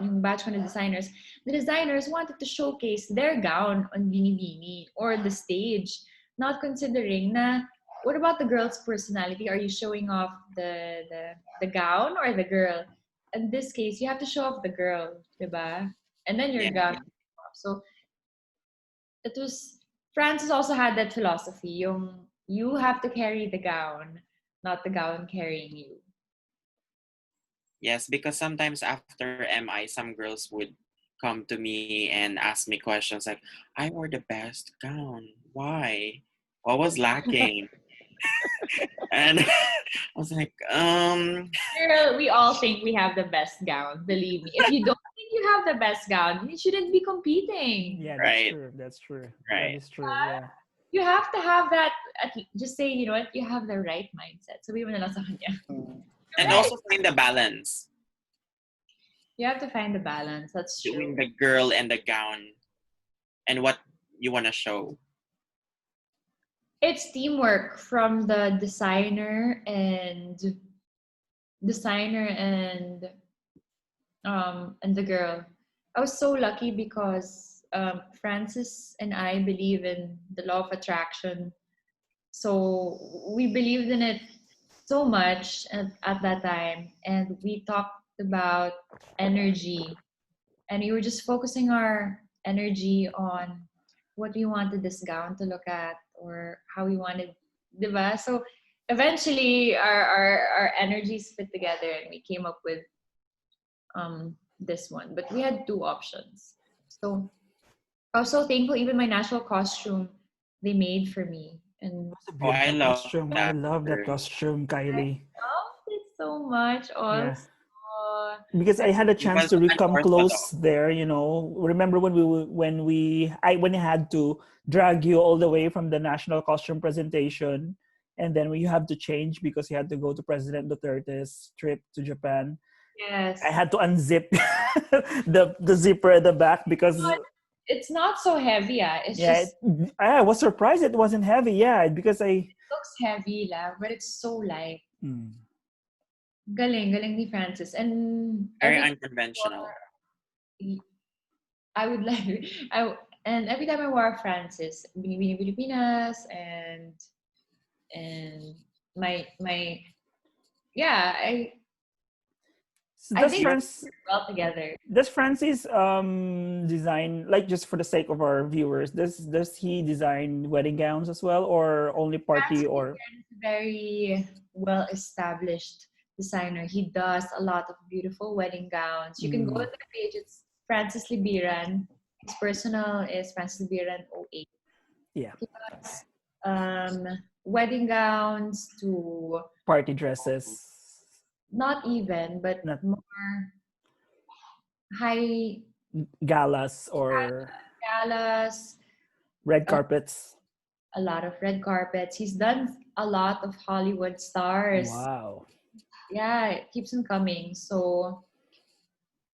yung batch ko na designers, the designers wanted to showcase their gown on Bini or the stage, not considering na, what about the girl's personality? Are you showing off the gown or the girl? In this case, you have to show off the girl, diba? And then your gown. So it was, Francis also had that philosophy, yung you have to carry the gown, not the gown carrying you. Yes, because sometimes after MI, some girls would come to me and ask me questions like, I wore the best gown. Why? What was lacking? And I was like, Girl, we all think we have the best gown. Believe me. If you don't think you have the best gown, you shouldn't be competing. Yeah, that's true. Right. That is true, yeah. You have to have that, just say, you know what, you have the right mindset. So we na lang sa kanya. And also find the balance. You have to find the balance. That's true. Between the girl and the gown and what you want to show. It's teamwork from the designer and the girl. I was so lucky because Francis and I believe in the law of attraction. So we believed in it so much at that time, and we talked about energy, and we were just focusing our energy on what we wanted this gown to look at or how we wanted, diba? So eventually our energies fit together and we came up with this one, but we had two options. So I was so thankful. Even my national costume they made for me. And I love costume. I love that costume, Kylie. I loved it so much also. Yeah. Because I had a chance to come close there, Remember when I had to drag you all the way from the national costume presentation, and then you had to change because you had to go to President Duterte's trip to Japan. Yes. I had to unzip the zipper at the back because it's not so heavy. I was surprised it wasn't heavy. Yeah, because it looks heavy, but it's so light. Galing ni Francis. And very unconventional. And every time I wore Francis, Binibini Pilipinas and my I think well together. Does Francis design, like, just for the sake of our viewers, does he design wedding gowns as well, or only party? Francis or is very well established designer. He does a lot of beautiful wedding gowns. You can go to the page. It's Francis Libiran, His personal is Francis Biran 08. Yeah. Wedding gowns to Party dresses. not even, but Not more high galas or galas, red carpets. a lot of red carpets. He's done a lot of Hollywood stars. Wow. Yeah, it keeps on coming. So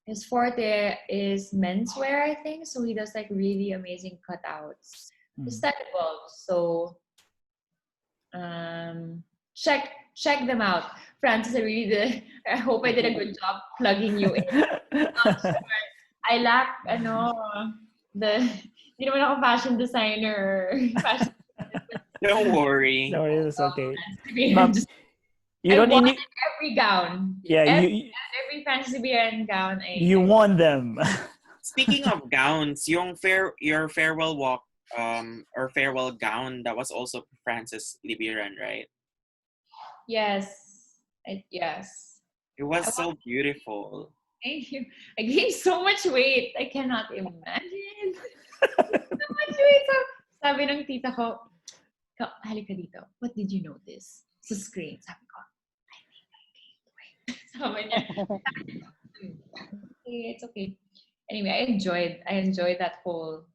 his forte is menswear, I think. So he does like really amazing cutouts. His style evolves. So check them out. Francis, I hope I did a good job plugging you in. I lack hindi naman ako fashion designer. Fashion Don't worry. No, it's okay. Ma'am, You don't need every gown. Yeah, every fancy beer gown. You won them. Speaking of gowns, your farewell walk or farewell gown, that was also Francis Libiran, right? Yes. Yes. It was so beautiful. Thank you. I gained so much weight. I cannot imagine. So much weight. So, sabi ng tita ko, halika dito. What did you notice? Sa screen. Sabi ko, I think I gained weight. Sabi niya, it's okay. Anyway, I enjoyed that whole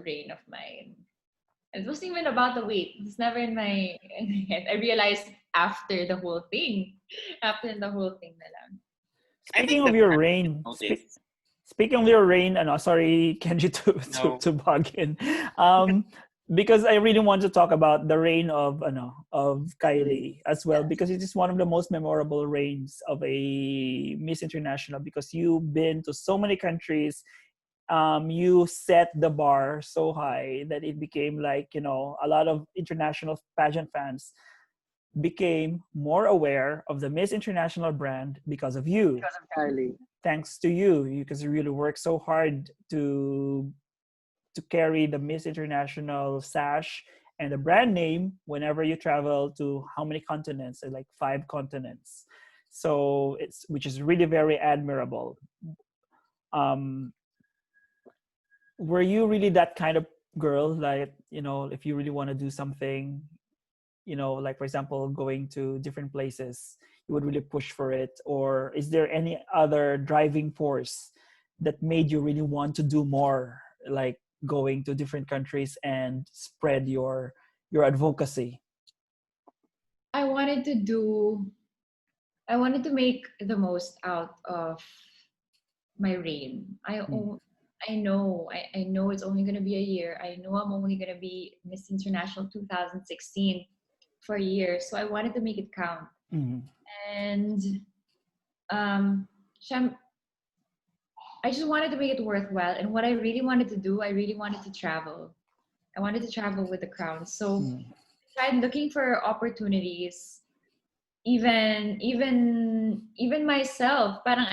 reign of mine. It wasn't even about the weight. It's never in my head. I realized after the whole thing. After the whole thing na lang. Speaking of your reign, sorry, Kenji, to bug in. Because I really want to talk about the reign of Kylie as well, because it is one of the most memorable reigns of a Miss International, because you've been to so many countries. You set the bar so high that it became like, a lot of international pageant fans became more aware of the Miss International brand because of you. Because of Kylie. Thanks to you, because you really worked so hard to carry the Miss International sash and the brand name whenever you travel to how many continents? Like 5 continents. So which is really very admirable. Were you really that kind of girl, like, if you really want to do something, like, for example, going to different places, you would really push for it? Or is there any other driving force that made you really want to do more, like going to different countries and spread your advocacy? I wanted to make the most out of my reign. I know it's only going to be a year. I know I'm only going to be Miss International 2016 for a year. So I wanted to make it count. And I just wanted to make it worthwhile. And what I really wanted to do, I really wanted to travel. I wanted to travel with the crown. So I tried looking for opportunities. Even myself, parang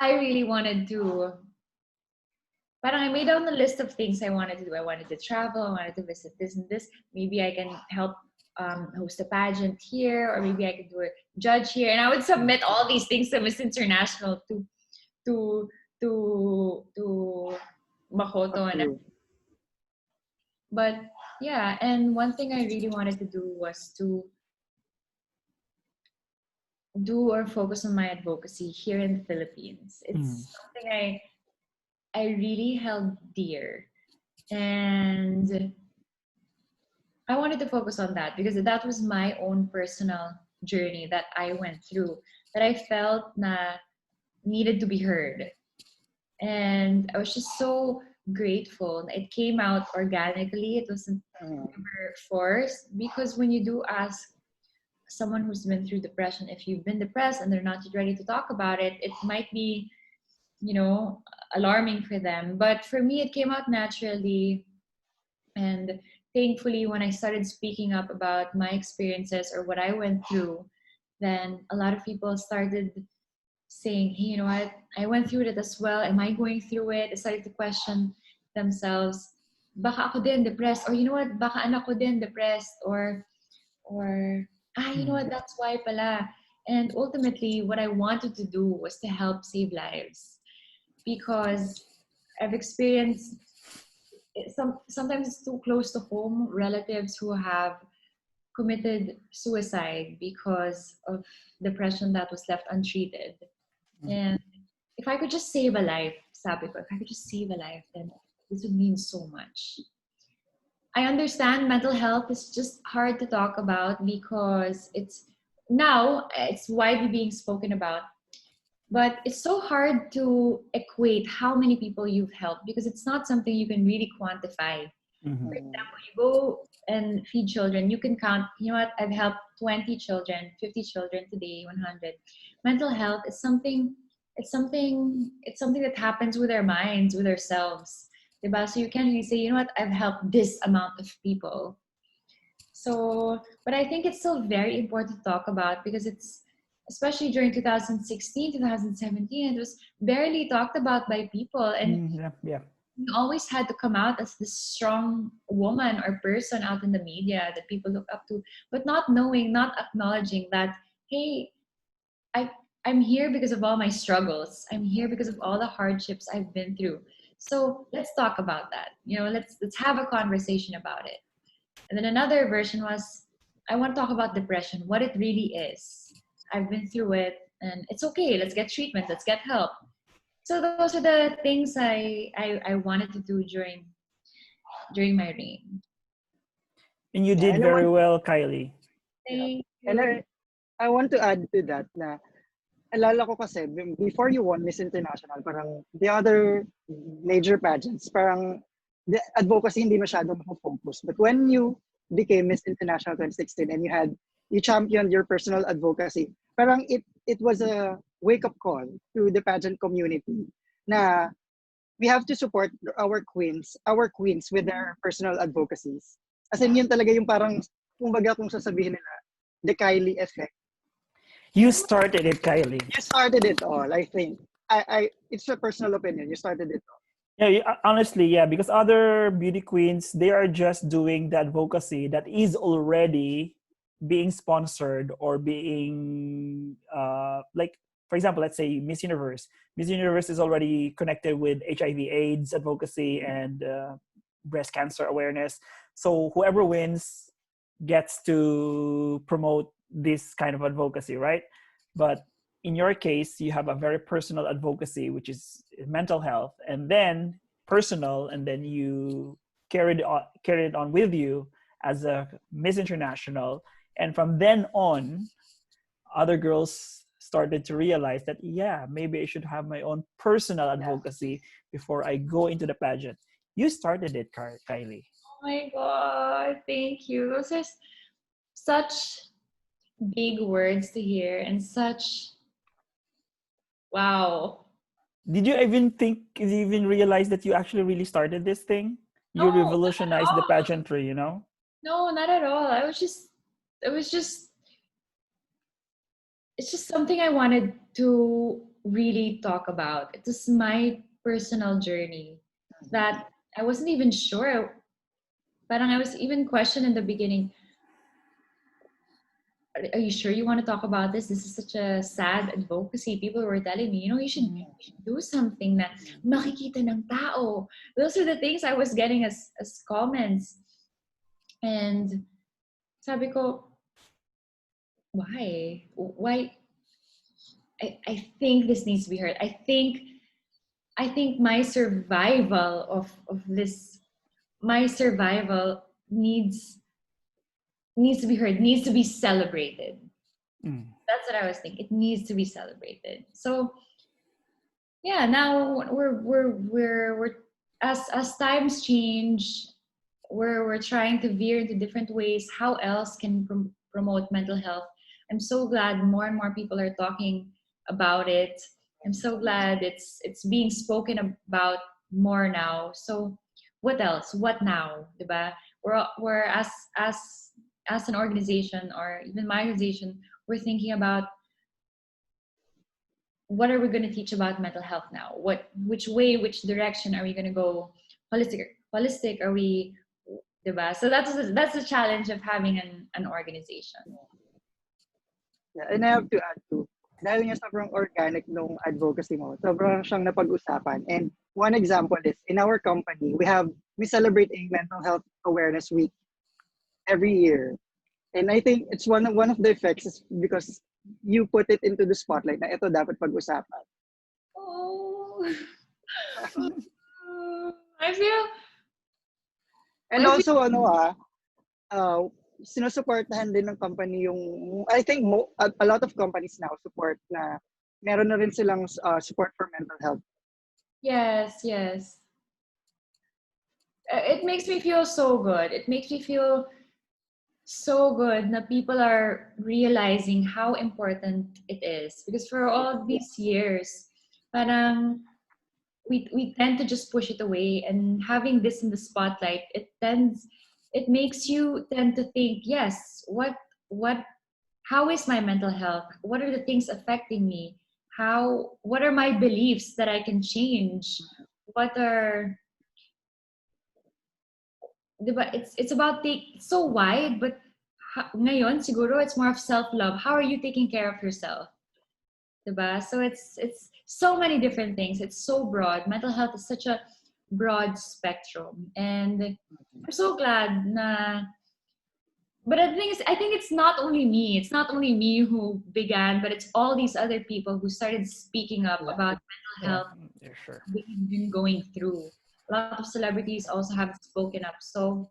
I really wanted to. Parang I made down the list of things I wanted to do. I wanted to travel. I wanted to visit this and this. Maybe I can help host a pageant here, or maybe I could do a judge here. And I would submit all these things to Miss International to Makoto and everything. But yeah, and one thing I really wanted to do was to do or focus on my advocacy here in the Philippines. It's something I really held dear, and I wanted to focus on that because that was my own personal journey that I went through, that I felt needed to be heard. And I was just so grateful. It came out organically. It wasn't ever forced, because when you do ask someone who's been through depression, if you've been depressed and they're not ready to talk about it, it might be, alarming for them. But for me, it came out naturally. And thankfully, when I started speaking up about my experiences or what I went through, then a lot of people started saying, hey, you know what, I went through it as well. Am I going through it? They started to question themselves. Baka ako din depressed, or you know what, baka anak ko din depressed, or you know what, that's why pala. And ultimately, what I wanted to do was to help save lives. because I've experienced sometimes it's too close to home, relatives who have committed suicide because of depression that was left untreated. And if I could just save a life, sabi ko, if I could just save a life, then this would mean so much. I understand mental health is just hard to talk about because it's widely being spoken about. But it's so hard to equate how many people you've helped because it's not something you can really quantify. Mhm. For example, you go and feed children, you can count, you know what, I've helped 20 children, 50 children today, 100. Mental health is something, it's something that happens with our minds, with ourselves. Diba? So you can't really say, you know what, I've helped this amount of people. So, but I think it's still very important to talk about because it's, especially during 2016, 2017, it was barely talked about by people. And Yeah. you always had to come out as this strong woman or person out in the media that people look up to, but not knowing, not acknowledging that, hey, I, I'm here because of all my struggles. I'm here because of all the hardships I've been through. So let's talk about that. You know, let's have a conversation about it. And then another version was, I want to talk about depression, what it really is. I've been through it and it's okay. Let's get treatment. Let's get help. So those are the things I wanted to do during my reign. And you Yeah, did very well, Kylie. yeah. Thank And you. I want to add to that na alala ko kasi before you won Miss International, parang the other major pageants, parang the advocacy hindi masyado focus. But when you became Miss International 2016 and you championed your personal advocacy, parang it was a wake up call to the pageant community na we have to support our queens with their personal advocacies. As in yun talaga yung parang kumbaga kung sasabihin nila the Kylie effect. You started it, Kylie. You started it all, I think. I it's a personal opinion. You started it all. Yeah, honestly, yeah, because other beauty queens, they are just doing the advocacy that is already being sponsored or being like, for example, let's say Miss Universe. Miss Universe is already connected with HIV/AIDS advocacy and breast cancer awareness. So whoever wins gets to promote this kind of advocacy, right? But in your case, you have a very personal advocacy, which is mental health, and then personal, and then you carried it on with you as a Miss International. And from then on, other girls started to realize that, yeah, maybe I should have my own personal advocacy before I go into the pageant. You started it, Kylie. Oh my God, thank you. Those are such big words to hear and such, wow. Did you even realize that you actually really started this thing? You No, not at revolutionized the all. pageantry, you know? No, not at all. It's just something I wanted to really talk about. It was my personal journey that I wasn't even sure. Parang I was even questioned in the beginning, are you sure you want to talk about this? This is such a sad advocacy. People were telling me, you know, you should do something na makikita ng tao. Those are the things I was getting as comments. And sabi ko, why? I think this needs to be heard. I think my survival of this, my survival needs to be heard, needs to be celebrated. That's what I was thinking. It needs to be celebrated. So yeah, now we're as times change, we're trying to veer into different ways. How else can promote mental health? I'm so glad more and more people are talking about it. I'm so glad it's being spoken about more now. So what else? What now? Diba? We're as an organization, or even my organization, we're thinking about what are we going to teach about mental health now? Which way, which direction are we going to go? Holistic? Are we, diba? So that's the challenge of having an organization. Yeah, and I have to add too. dahil nga sobrang organic nung advocacy mo, sobrang siyang napag-usapan. And one example is, in our company, we celebrate a mental health awareness week every year. And I think it's one of the effects is because you put it into the spotlight na ito dapat pag-usapan. Oh. I feel And I feel also, sinusuportahan din ng company yung, I think a lot of companies now support na meron na rin silang support for mental health. yes, yes. It makes me feel so good. It makes me feel so good that people are realizing how important it is. Because for all these years, parang we tend to just push it away, and having this in the spotlight, it makes you tend to think, yes, what how is my mental health? What are the things affecting me? What are my beliefs that I can change? What are diba, it's about it's so wide, but ngayon siguro it's more of self-love. How are you taking care of yourself? Diba? So it's so many different things. It's so broad. Mental health is such a broad spectrum, and I'm so glad na. But the thing is, I think it's not only me. It's not only me who began, but it's all these other people who started speaking up about mental health Sure. we've been going through. A lot of celebrities also have spoken up. So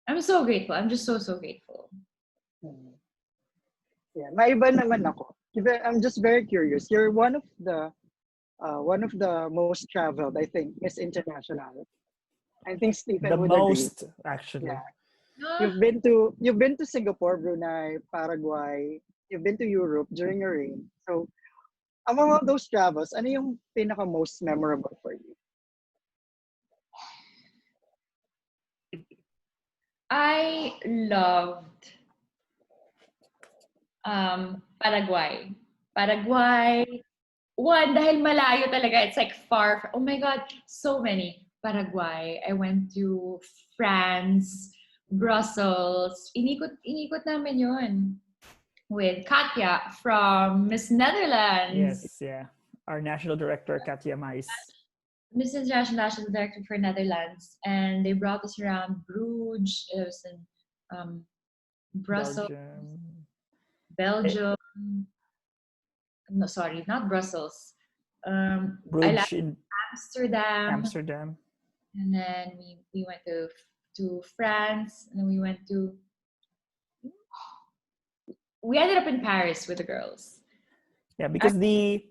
I'm so grateful. I'm just so grateful. Yeah, maiba naman ako. I'm just very curious. You're one of the most traveled, I think, Miss International. I think Stephen The would agree. most, actually. Yeah. You've been to Singapore, Brunei, Paraguay. You've been to Europe during your reign. So, among all those travels, ano yung pinaka most memorable for you? I loved Paraguay. Paraguay. One, dahil malayo talaga. It's like far. Oh my God, so many. Paraguay. I went to France, Brussels. Inikot namin yun with Katya from Miss Netherlands. Yes, yeah. Our national director, Katya Mais. Miss International National Director for Netherlands. And they brought us around Bruges. It was in Brussels, Belgium. No, sorry, not Brussels. I Bruges left in Amsterdam, and then we went to France, and then we ended up in Paris with the girls. Yeah, because the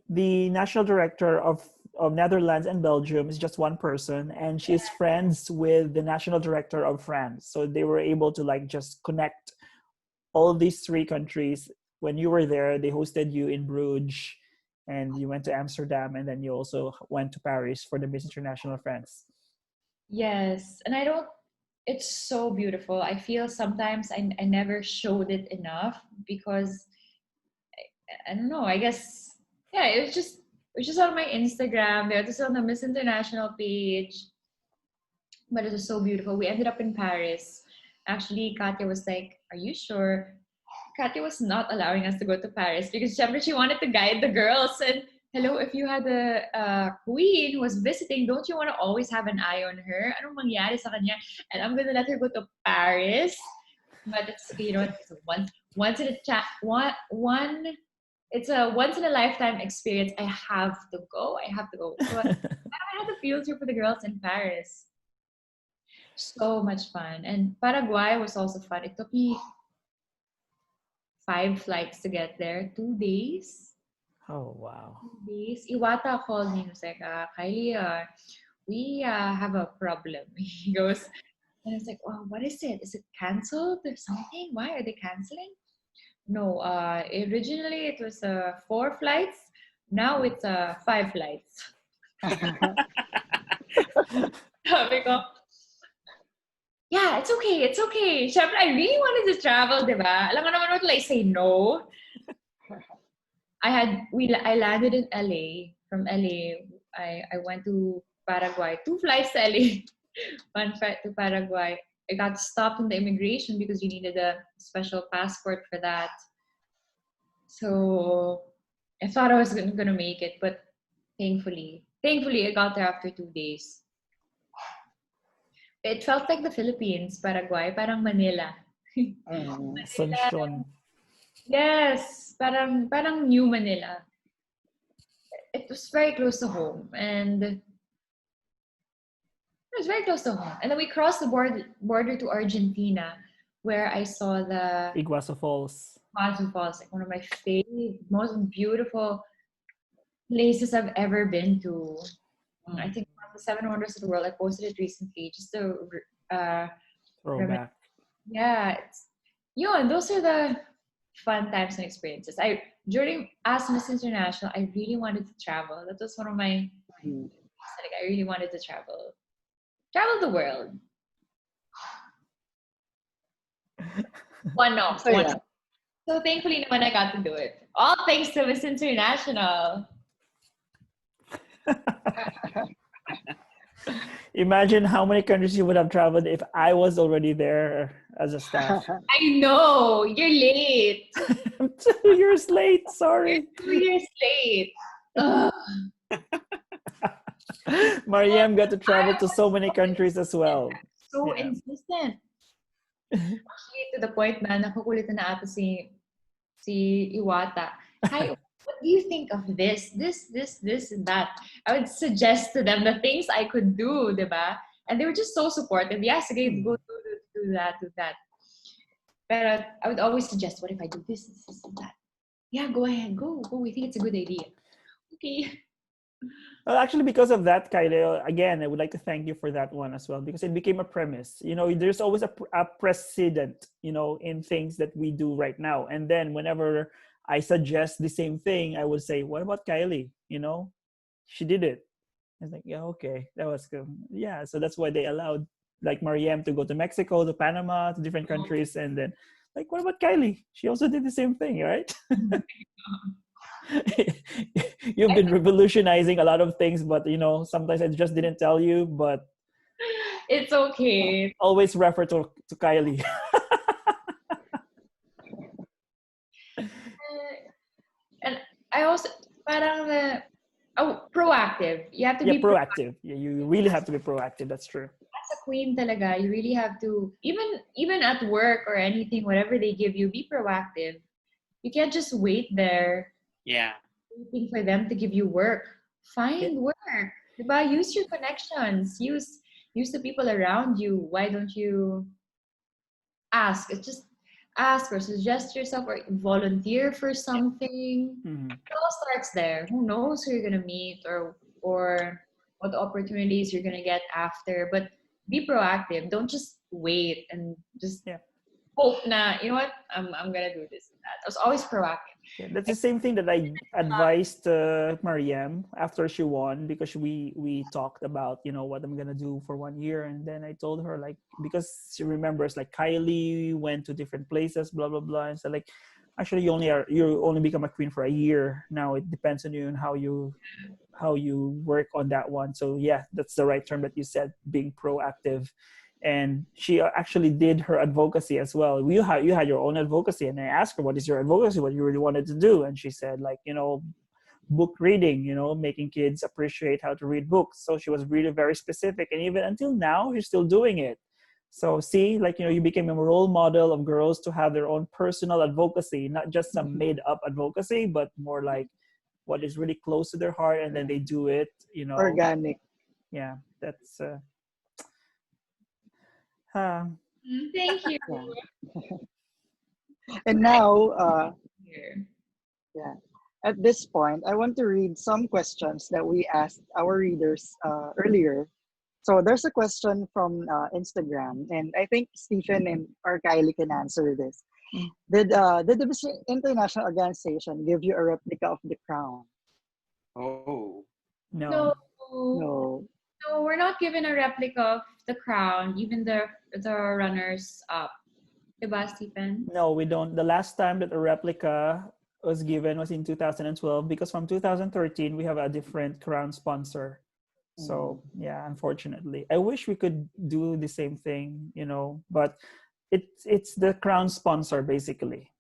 national director of Netherlands and Belgium is just one person, and she's friends with the national director of France. So they were able to like just connect all these three countries. When you were there, they hosted you in Bruges, and you went to Amsterdam, and then you also went to Paris for the Miss International France. Yes, and it's so beautiful. I feel sometimes I never showed it enough because I don't know. I guess yeah, it was just on my Instagram. There, was on the Miss International page, but it was so beautiful. We ended up in Paris. Actually, Katya was like, "Are you sure?" Katya was not allowing us to go to Paris because she wanted to guide the girls. And hello, if you had a queen who was visiting, don't you want to always have an eye on her? Anong mangyari sa kanya? And I'm gonna let her go to Paris. But it's it's a once in a it's a once in a lifetime experience. I have to go. So I had the field trip for the girls in Paris. So much fun. And Paraguay was also fun. It took me 5 flights to get there, 2 days. Oh, wow. 2 days. Iwata called me and was like, Kylie, we have a problem. He goes, and I was like, oh, what is it? Is it canceled or something? Why are they canceling? No, originally it was 4 flights. Now it's 5 flights. Sabi ko, yeah, it's okay. Syempre, I really wanted to travel, di ba? Alam mo naman what I say no. I landed in LA. From LA, I went to Paraguay. 2 flights to LA. 1 flight to Paraguay. I got stopped in the immigration because you needed a special passport for that. So I thought I was gonna make it, but thankfully I got there after 2 days. It felt like the Philippines, Paraguay, parang Manila. Manila, Sunshine. yes, parang New Manila. It was very close to home, and it was very close to home. And then we crossed the border to Argentina, where I saw the Iguazu Falls. Iguazu Falls, like one of my favorite, most beautiful places I've ever been to. I think one of the seven wonders of the world. I posted it recently, just to Throwback. yeah, it's and those are the fun times and experiences. During as Miss International, I really wanted to travel. That was one of my like I really wanted to travel the world. One off. So thankfully, when I got to do it, all thanks to Miss International. Imagine how many countries you would have traveled if I was already there as a staff. I know you're late. I'm 2 years late. Sorry. 2 years late. Ugh. Mariam got to travel to so many countries as well. So insistent. Actually, to the point na nakukulitan na ata si Iwata. Hi, what do you think of this, and that? I would suggest to them the things I could do, diba? And they were just so supportive. Yes, okay, go do that. But I would always suggest, what if I do this, and that? Yeah, go ahead, go. We think it's a good idea. Okay. Well, actually, because of that, Kylie, again, I would like to thank you for that one as well, because it became a premise. There's always a precedent, in things that we do right now. And then whenever I suggest the same thing, I would say, what about Kylie? She did it. I was like, yeah, okay, that was good. Yeah, so that's why they allowed like Mariam to go to Mexico, to Panama, to different countries. And then like, what about Kylie? She also did the same thing, right? You've been revolutionizing a lot of things, but sometimes I just didn't tell you, but it's okay. Always refer to Kylie. And I also parang proactive. You have to be proactive. Yeah, you really have to be proactive. That's true. As a queen talaga, you really have to, even at work or anything, whatever they give you, be proactive. You can't just wait there. Yeah. Waiting for them to give you work. Find work. Diba? Use your connections. Use the people around you. Why don't you ask? It's just ask or suggest yourself or volunteer for something. It all starts there. Who knows who you're gonna meet or what opportunities you're gonna get after. But be proactive. Don't just wait and just hope na, you know what, I'm gonna do this and that. I was always proactive. Yeah, that's the same thing that I advised Mariam after she won, because we talked about what I'm gonna do for 1 year, and then I told her, like, because she remembers like Kylie went to different places, blah blah blah, and so like, actually you only become a queen for a year. Now it depends on you and how you work on that one. So yeah, that's the right term that you said, being proactive. And she actually did her advocacy as well. You had your own advocacy, and I asked her, what is your advocacy, what you really wanted to do? And she said, like, book reading, making kids appreciate how to read books. So she was really very specific, and even until now she's still doing it. So see, like, you became a role model of girls to have their own personal advocacy, not just some made up advocacy, but more like what is really close to their heart, and then they do it, organic. Yeah, that's Thank you. And now, at this point, I want to read some questions that we asked our readers earlier. So there's a question from Instagram, and I think Stephen or Kylie can answer this. Did the Miss International Organization give you a replica of the crown? Oh. No. No. No, we're not given a replica of the crown, even the runners up. Diba, Stephen? No, we don't. The last time that a replica was given was in 2012, because from 2013 we have a different crown sponsor. So yeah, unfortunately, I wish we could do the same thing, but it's the crown sponsor basically.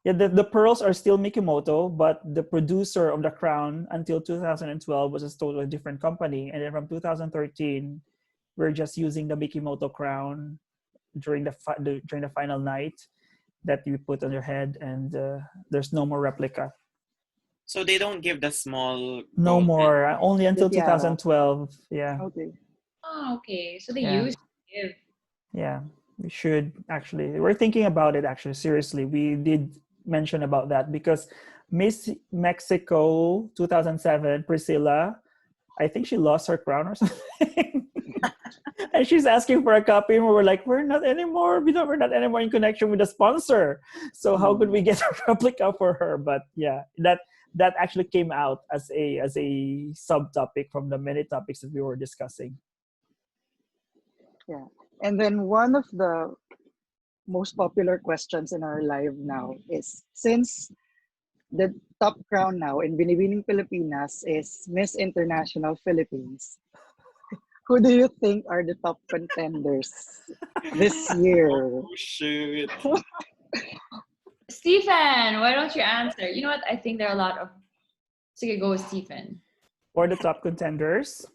Yeah, the pearls are still Mikimoto, but the producer of the crown until 2012 was a totally different company. And then from 2013, we're just using the Mikimoto crown during during the final night that you put on your head, and there's no more replica. So they don't give the small No gold more. Only until Yeah. 2012. Yeah. Okay. Oh, okay. So they Yeah. used to give. Yeah. We should actually. We're thinking about it actually. Seriously, we did mention about that because Miss Mexico 2007, Priscilla, I think she lost her crown or something. And she's asking for a copy, and we're like, we're not anymore. We're not anymore in connection with the sponsor. So how could we get a replica for her? But yeah, that actually came out as a subtopic from the many topics that we were discussing. Yeah. And then one of the most popular questions in our live now is, since the top crown now in Binibining Pilipinas is Miss International Philippines, who do you think are the top contenders this year? Oh, shoot. Stephen, why don't you answer? You know what? I think there are a lot of. Sige, go with Stephen. Or the top contenders.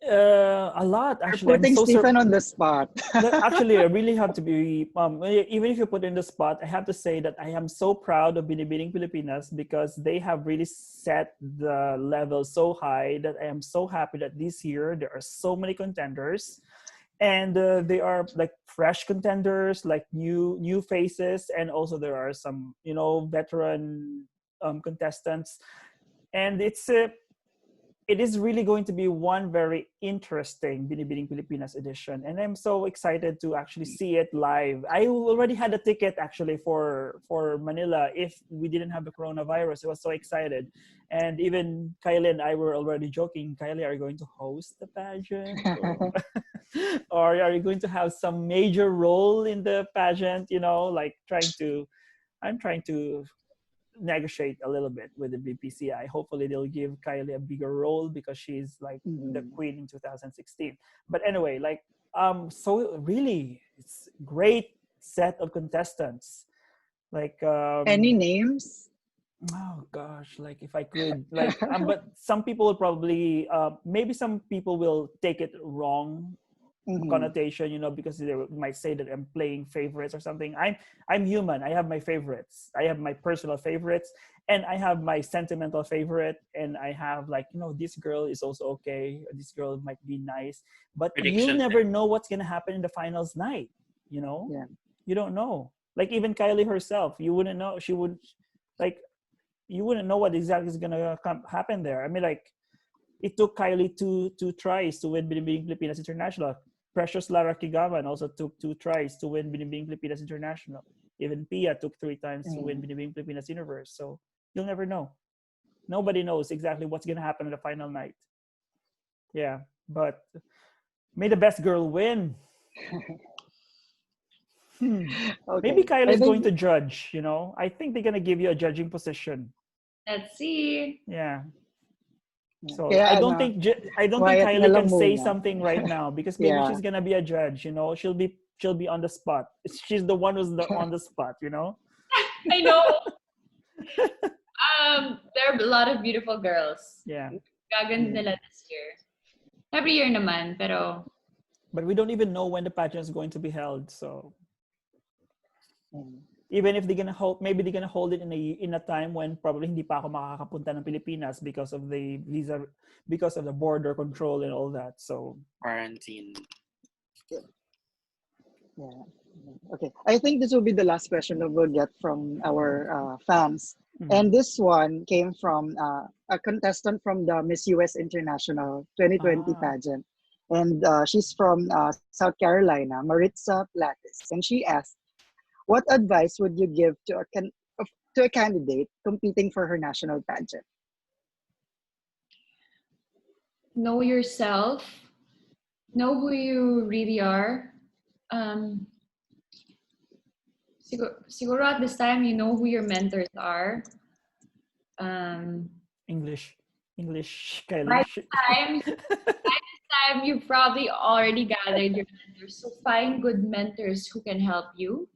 A lot actually. You're putting Stephen on the spot. Actually, I really have to be, even if you put in the spot, I have to say that I am so proud of Binibining Pilipinas because they have really set the level so high that I am so happy that this year there are so many contenders, and they are like fresh contenders, like new faces, and also there are some veteran contestants, and it is really going to be one very interesting Binibining Pilipinas edition. And I'm so excited to actually see it live. I already had a ticket actually for Manila if we didn't have the coronavirus. I was so excited. And even Kylie and I were already joking, Kylie, are you going to host the pageant? Or are you going to have some major role in the pageant? Like I'm trying to negotiate a little bit with the BPCI. Hopefully they'll give Kylie a bigger role because she's like the queen in 2016. But anyway, so really it's great set of contestants. Like Any names? oh gosh, like if I could but some people will probably maybe some people will take it wrong connotation, because they might say that I'm playing favorites or something. I'm human. I have my favorites. I have my personal favorites, and I have my sentimental favorite, and I have this girl is also okay. This girl might be nice, but you'll never know what's gonna happen in the finals night. Yeah. You don't know. Like even Kylie herself, you wouldn't know. You wouldn't know what exactly is gonna happen there. I mean, it took Kylie two tries to win Binibining Pilipinas International. Precious Lara Kigaman also took 2 tries to win Binibining Pilipinas International. Even Pia took 3 times to win Binibining Pilipinas Universe. So you'll never know. Nobody knows exactly what's going to happen in the final night. Yeah, but may the best girl win. Okay. Maybe Kylie's going to judge, I think they're going to give you a judging position. Let's see. Yeah. So Kaya I don't think quiet na Kylie lang can say muna. something right now because maybe Yeah. she's gonna be a judge. She'll be on the spot. She's the one who's on the spot. I know. There are a lot of beautiful girls. Yeah. Gaganda nila this year. Every year naman, pero. But we don't even know when the pageant is going to be held. So even if they're gonna hold, maybe they're gonna hold it in a time when probably hindi pa ako makakapunta ng Pilipinas because of the visa, because of the border control and all that. So Quarantine. Yeah. Okay. I think this will be the last question that we'll get from our fans. And this one came from a contestant from the Miss US International 2020 pageant. And she's from South Carolina, Maritza Platis. And she asked, what advice would you give to a candidate competing for her national pageant? Know yourself. Know who you really are. Siguro at this time, you know who your mentors are. English, Kylie. By this time, you've probably already gathered your mentors. So find good mentors who can help you.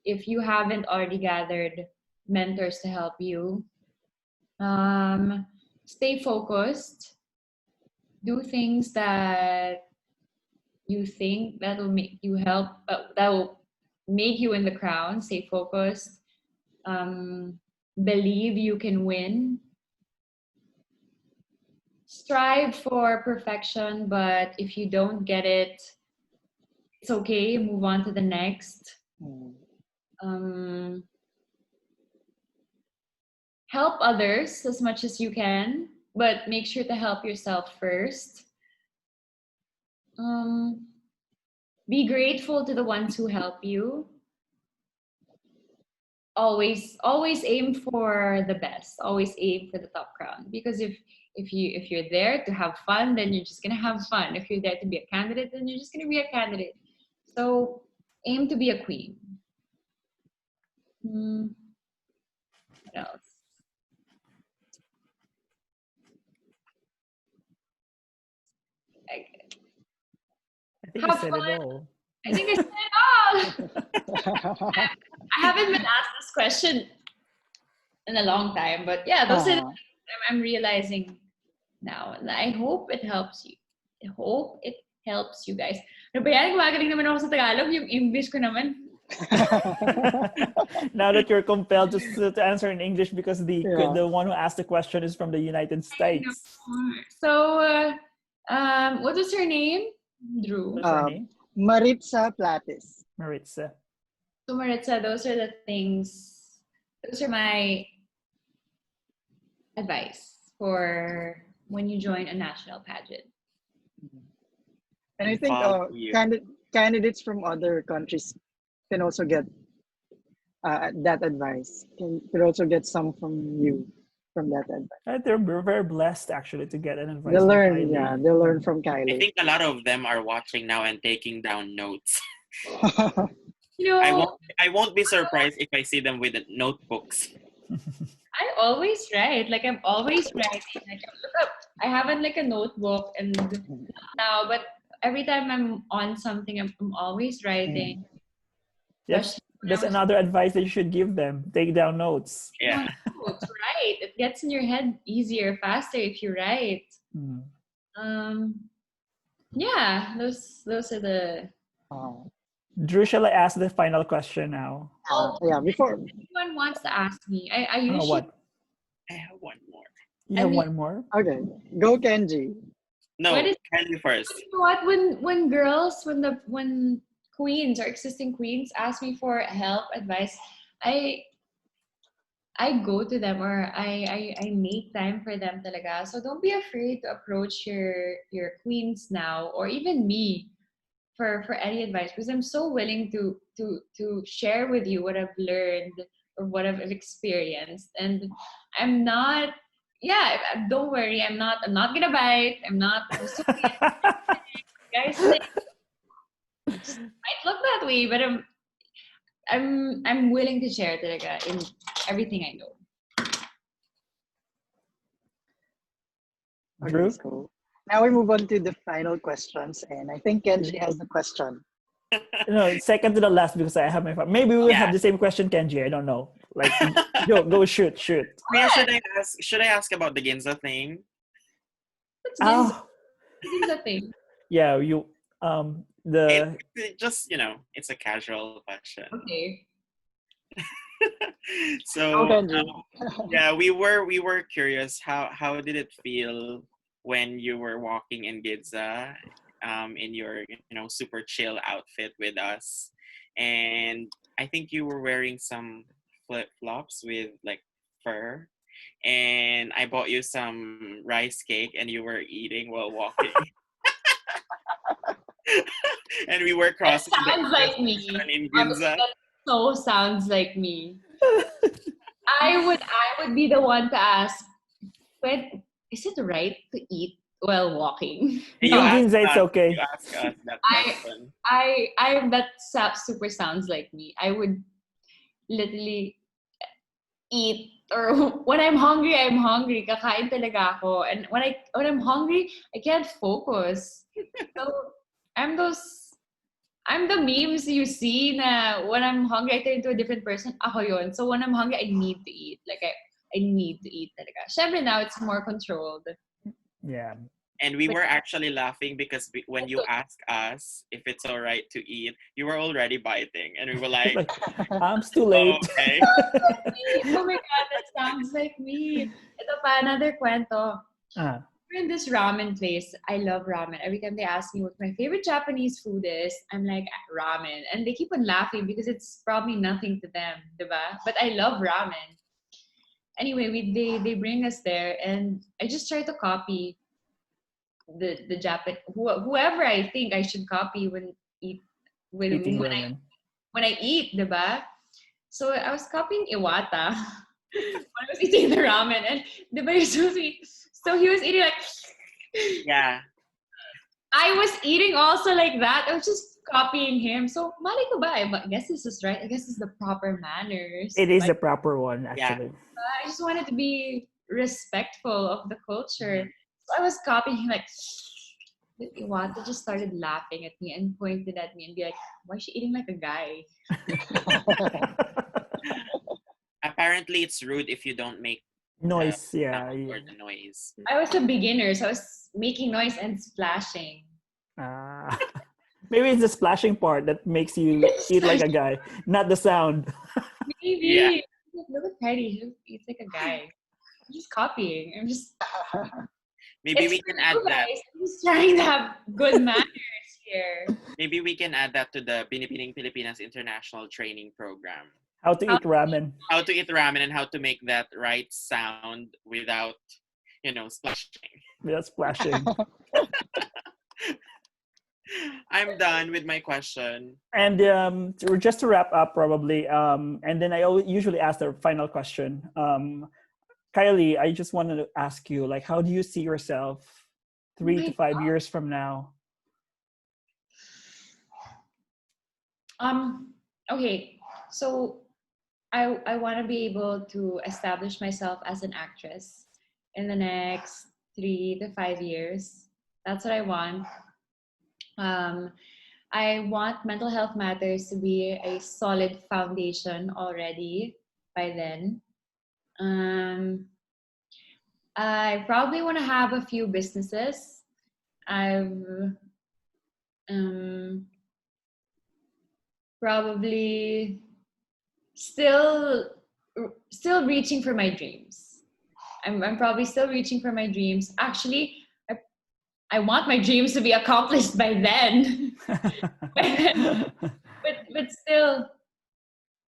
if you haven't already gathered mentors to help you, stay focused. Do things that you think that will make you that will make you in the crown. Stay focused. Believe you can win. Strive for perfection, but if you don't get it, it's okay. Move on to the next. Help others as much as you can, but make sure to help yourself first. Be grateful to the ones who help you. Always aim for the best. Always aim for the top crown. Because if you're there to have fun, then you're just gonna have fun. If you're there to be a candidate, then you're just gonna be a candidate. So aim to be a queen. What else? I think you said it all. I think I said it all. I haven't been asked this question in a long time, but yeah, those are the things I'm realizing now. And I hope it helps you. I hope it helps you guys. Ano ba yan? Gumagaling naman ako sa Tagalog. Yung English ko naman. Now that you're compelled to answer in English because the one who asked the question is from the United States. So, what was her name? Drew. What's her name? Maritza Plates. Maritza. So Maritza, those are the things. Those are my advice for when you join a national pageant. And I think candidates from other countries can also get that advice. Can also get some from you from that advice. They're very blessed actually to get an advice. They'll learn from Kylie. I think a lot of them are watching now and taking down notes. You know, I won't be surprised if I see them with notebooks. I always write. Like I'm always writing. Like look up. I haven't like a notebook and now, but every time I'm on something, I'm always writing. Yes, that's another advice that you should give them. Take down notes. Yeah. Notes, right. It gets in your head easier, faster if you write. Yeah, those are the. Drew, shall I ask the final question now? Before anyone wants to ask me, I usually. What? I have one more. You have one more? Okay, go Kenji. No, Kylie first. You know what? When queens or existing queens ask me for help, advice, I go to them or I make time for them talaga. So don't be afraid to approach your queens now or even me for any advice because I'm so willing to share with you what I've learned or what I've experienced. And I'm not don't worry, I'm not gonna bite. I'm so guys might look that way, but I'm willing to share talaga in everything I know. Drew? So now we move on to the final questions, and I think Kenji has the question. No, second to the last because I have my phone. Maybe we'll have the same question, Kenji. I don't know. Like, go shoot. Yeah, should I ask about the Ginza thing? What's Ginza thing? Yeah, you it just it's a casual question. Okay. So we were curious how did it feel when you were walking in Ginza in your super chill outfit with us, and I think you were wearing some flip-flops with like fur, and I bought you some rice cake and you were eating while walking. And we were crossing sounds like me. In Ginza. That so sounds like me. I would be the one to ask, but is it right to eat while walking? In Ginza, it's okay. You ask us that question. That super sounds like me. I would literally eat, or when I'm hungry, kakain talaga ako. And when I'm hungry, I can't focus. So I'm those I'm the memes you see na when I'm hungry, I turn into a different person. Ako yun. So when I'm hungry, I need to eat. Like, I need to eat talaga. Syempre now, it's more controlled. Yeah. And we were actually laughing because when you asked us if it's all right to eat, you were already biting. And we were like, Like, it's too oh, late. okay. Oh my God, that sounds like me. Ito pa, another kwento. Ah, We're in this ramen place. I love ramen. Every time they ask me what my favorite Japanese food is, I'm like, ramen. And they keep on laughing because it's probably nothing to them, diba? But I love ramen. Anyway, they bring us there, and I just try to copy the Japan whoever I think I should copy eat eating when ramen. I eat, diba? So I was copying Iwata when I was eating the ramen, and diba you're supposed to eat. So he was eating like. Yeah. I was eating also like that. I was just copying him. So, mali ko ba? I guess this is right. I guess this is the proper manners. It is But the proper one, actually. I just wanted to be respectful of the culture. So I was copying him like, Iwata just started laughing at me and pointed at me and be like, why is she eating like a guy? Apparently, it's rude if you don't make Noise, the yeah. sound Yeah. or the noise. I was a beginner, so I was making noise and splashing. Maybe it's the splashing part that makes you eat like a guy, not the sound. Maybe. Yeah. Look at Patty. He eats like a guy. I'm just copying. I'm just. Maybe It's we for can you add that. guys. I'm just trying to have good manners here. Maybe we can add that to the Binibining Pilipinas International Training Program. How to eat ramen How to eat ramen and how to make that right sound without, splashing. without splashing. I'm done with my question. And just to wrap up, probably, and then usually ask the final question. Kylie, I just wanted to ask you, like, how do you see yourself 3 to 5 years from now? Okay, so I want to be able to establish myself as an actress in the next 3 to 5 years. That's what I want. I want Mental Health Matters to be a solid foundation already by then. I probably want to have a few businesses. I've probably still reaching for my dreams. I'm probably still reaching for my dreams. Actually, I want my dreams to be accomplished by then.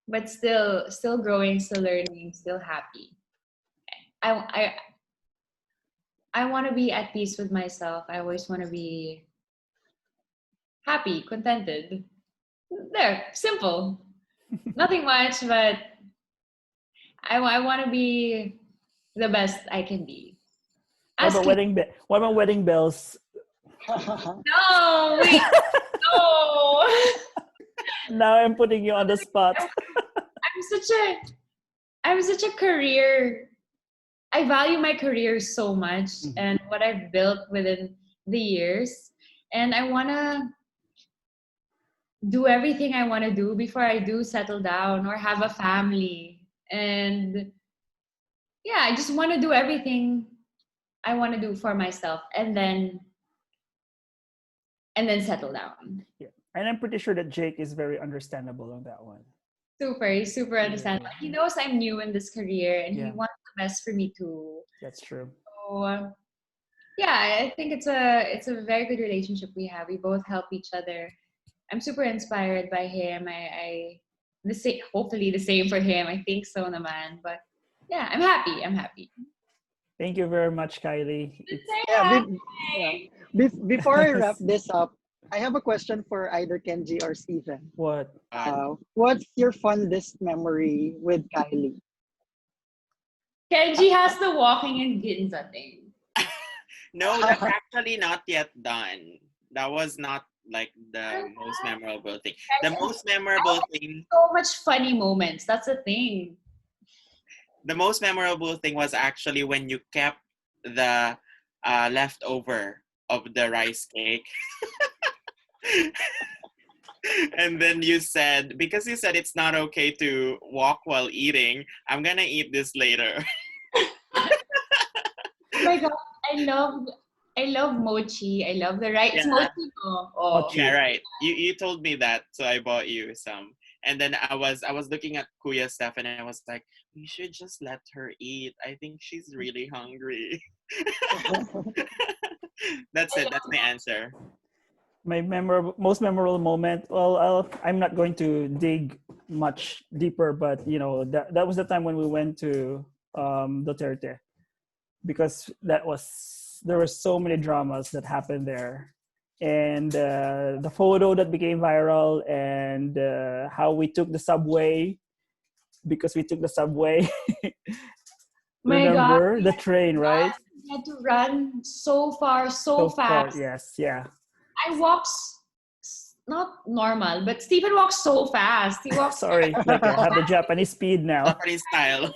but still growing, still learning, still happy. I want to be at peace with myself. I always want to be happy, contented. There, simple. Nothing much, but I want to be the best I can be. What about wedding bells? No, wait, no. Now I'm putting you on the spot. I'm such a career. I value my career so much and what I've built within the years, and I wanna do everything I want to do before I do settle down or have a family. And yeah, I just want to do everything I want to do for myself and then settle down. Yeah. And I'm pretty sure that Jake is very understandable on that one. Super understandable. He knows I'm new in this career and he wants the best for me too. That's true. So yeah, I think it's a very good relationship we have. We both help each other. I'm super inspired by him. Hopefully the same for him. I think so naman. But yeah, I'm happy. Thank you very much, Kylie. Before I wrap this up, I have a question for either Kenji or Steven. What? What's your fondest memory with Kylie? Kenji has the walking in Ginza thing. No, that's actually not yet done. That was not like the most memorable thing. The most memorable thing. So much funny moments. That's the thing. The most memorable thing was actually when you kept the leftover of the rice cake. And then you said, because you said it's not okay to walk while eating, I'm gonna eat this later. Oh my god, I love mochi. I love the rice. It's Yeah. mochi. Oh. Yeah, right. You told me that, so I bought you some. And then I was looking at Kuya stuff, and I was like, we should just let her eat. I think she's really hungry. That's it. That's my answer. My most memorable moment. Well, I'm not going to dig much deeper, but that was the time when we went to Duterte, because there were so many dramas that happened there, and the photo that became viral, and how we took the subway, because we took the subway. My god, Remember the train, right? we had to run so far, so Far, fast. yes, yeah. I walk not normal, but Stephen walks so fast. He walks Sorry, like I have the Japanese speed now. Japanese style.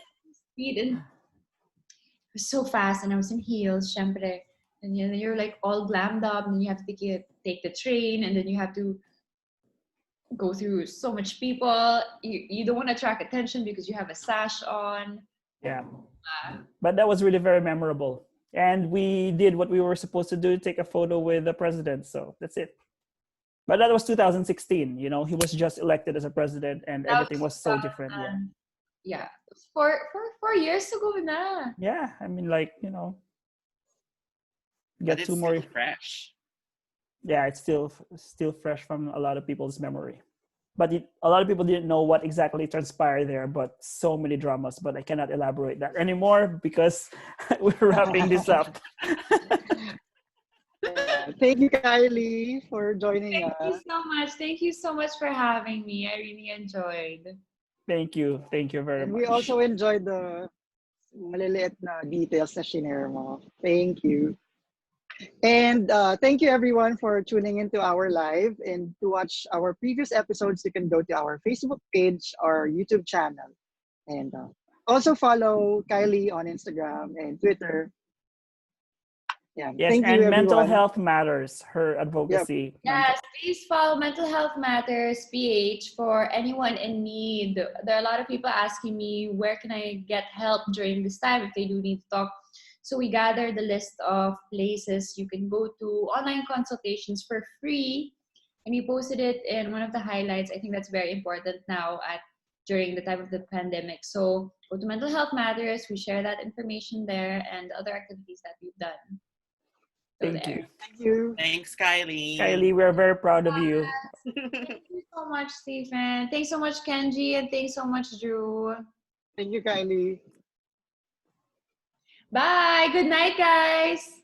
speed and it was so fast, and I was in heels, syempre. And you're like all glammed up, and you have to take the train, and then you have to go through so much people. You don't want to attract attention because you have a sash on. Yeah, but that was really very memorable, and we did what we were supposed to do: take a photo with the president. So that's it. But that was 2016. He was just elected as a president, and everything was so different. Yeah, 4 years ago na. Yeah, I mean, like, But get it's two more. still fresh. Yeah, it's still fresh from a lot of people's memory. But a lot of people didn't know what exactly transpired there, but so many dramas. But I cannot elaborate that anymore because we're wrapping this up. Thank you, Kylie, for joining Thank you us. so much. Thank you so much for having me. I really enjoyed. Thank you very And much. we also enjoyed the maliliit na details na shinare mo. Thank you. And thank you everyone for tuning into our live. And to watch our previous episodes, you can go to our Facebook page or YouTube channel. And also follow Kylie on Instagram and Twitter. Yeah. Yes, Thank you and mental everyone. health matters. Her advocacy. Yes, please follow Mental Health Matters PH for anyone in need. There are a lot of people asking me, where can I get help during this time if they do need to talk? So we gathered the list of places you can go to, online consultations for free, and we posted it in one of the highlights. I think that's very important now during the time of the pandemic. So go to Mental Health Matters. We share that information there and other activities that we've done. Thank you. Thank you. Thanks, Kylie. Kylie, we're very proud of you. Thank you so much, Stephen. Thanks so much, Kenji, and thanks so much, Drew. Thank you, Kylie. Bye. Good night, guys.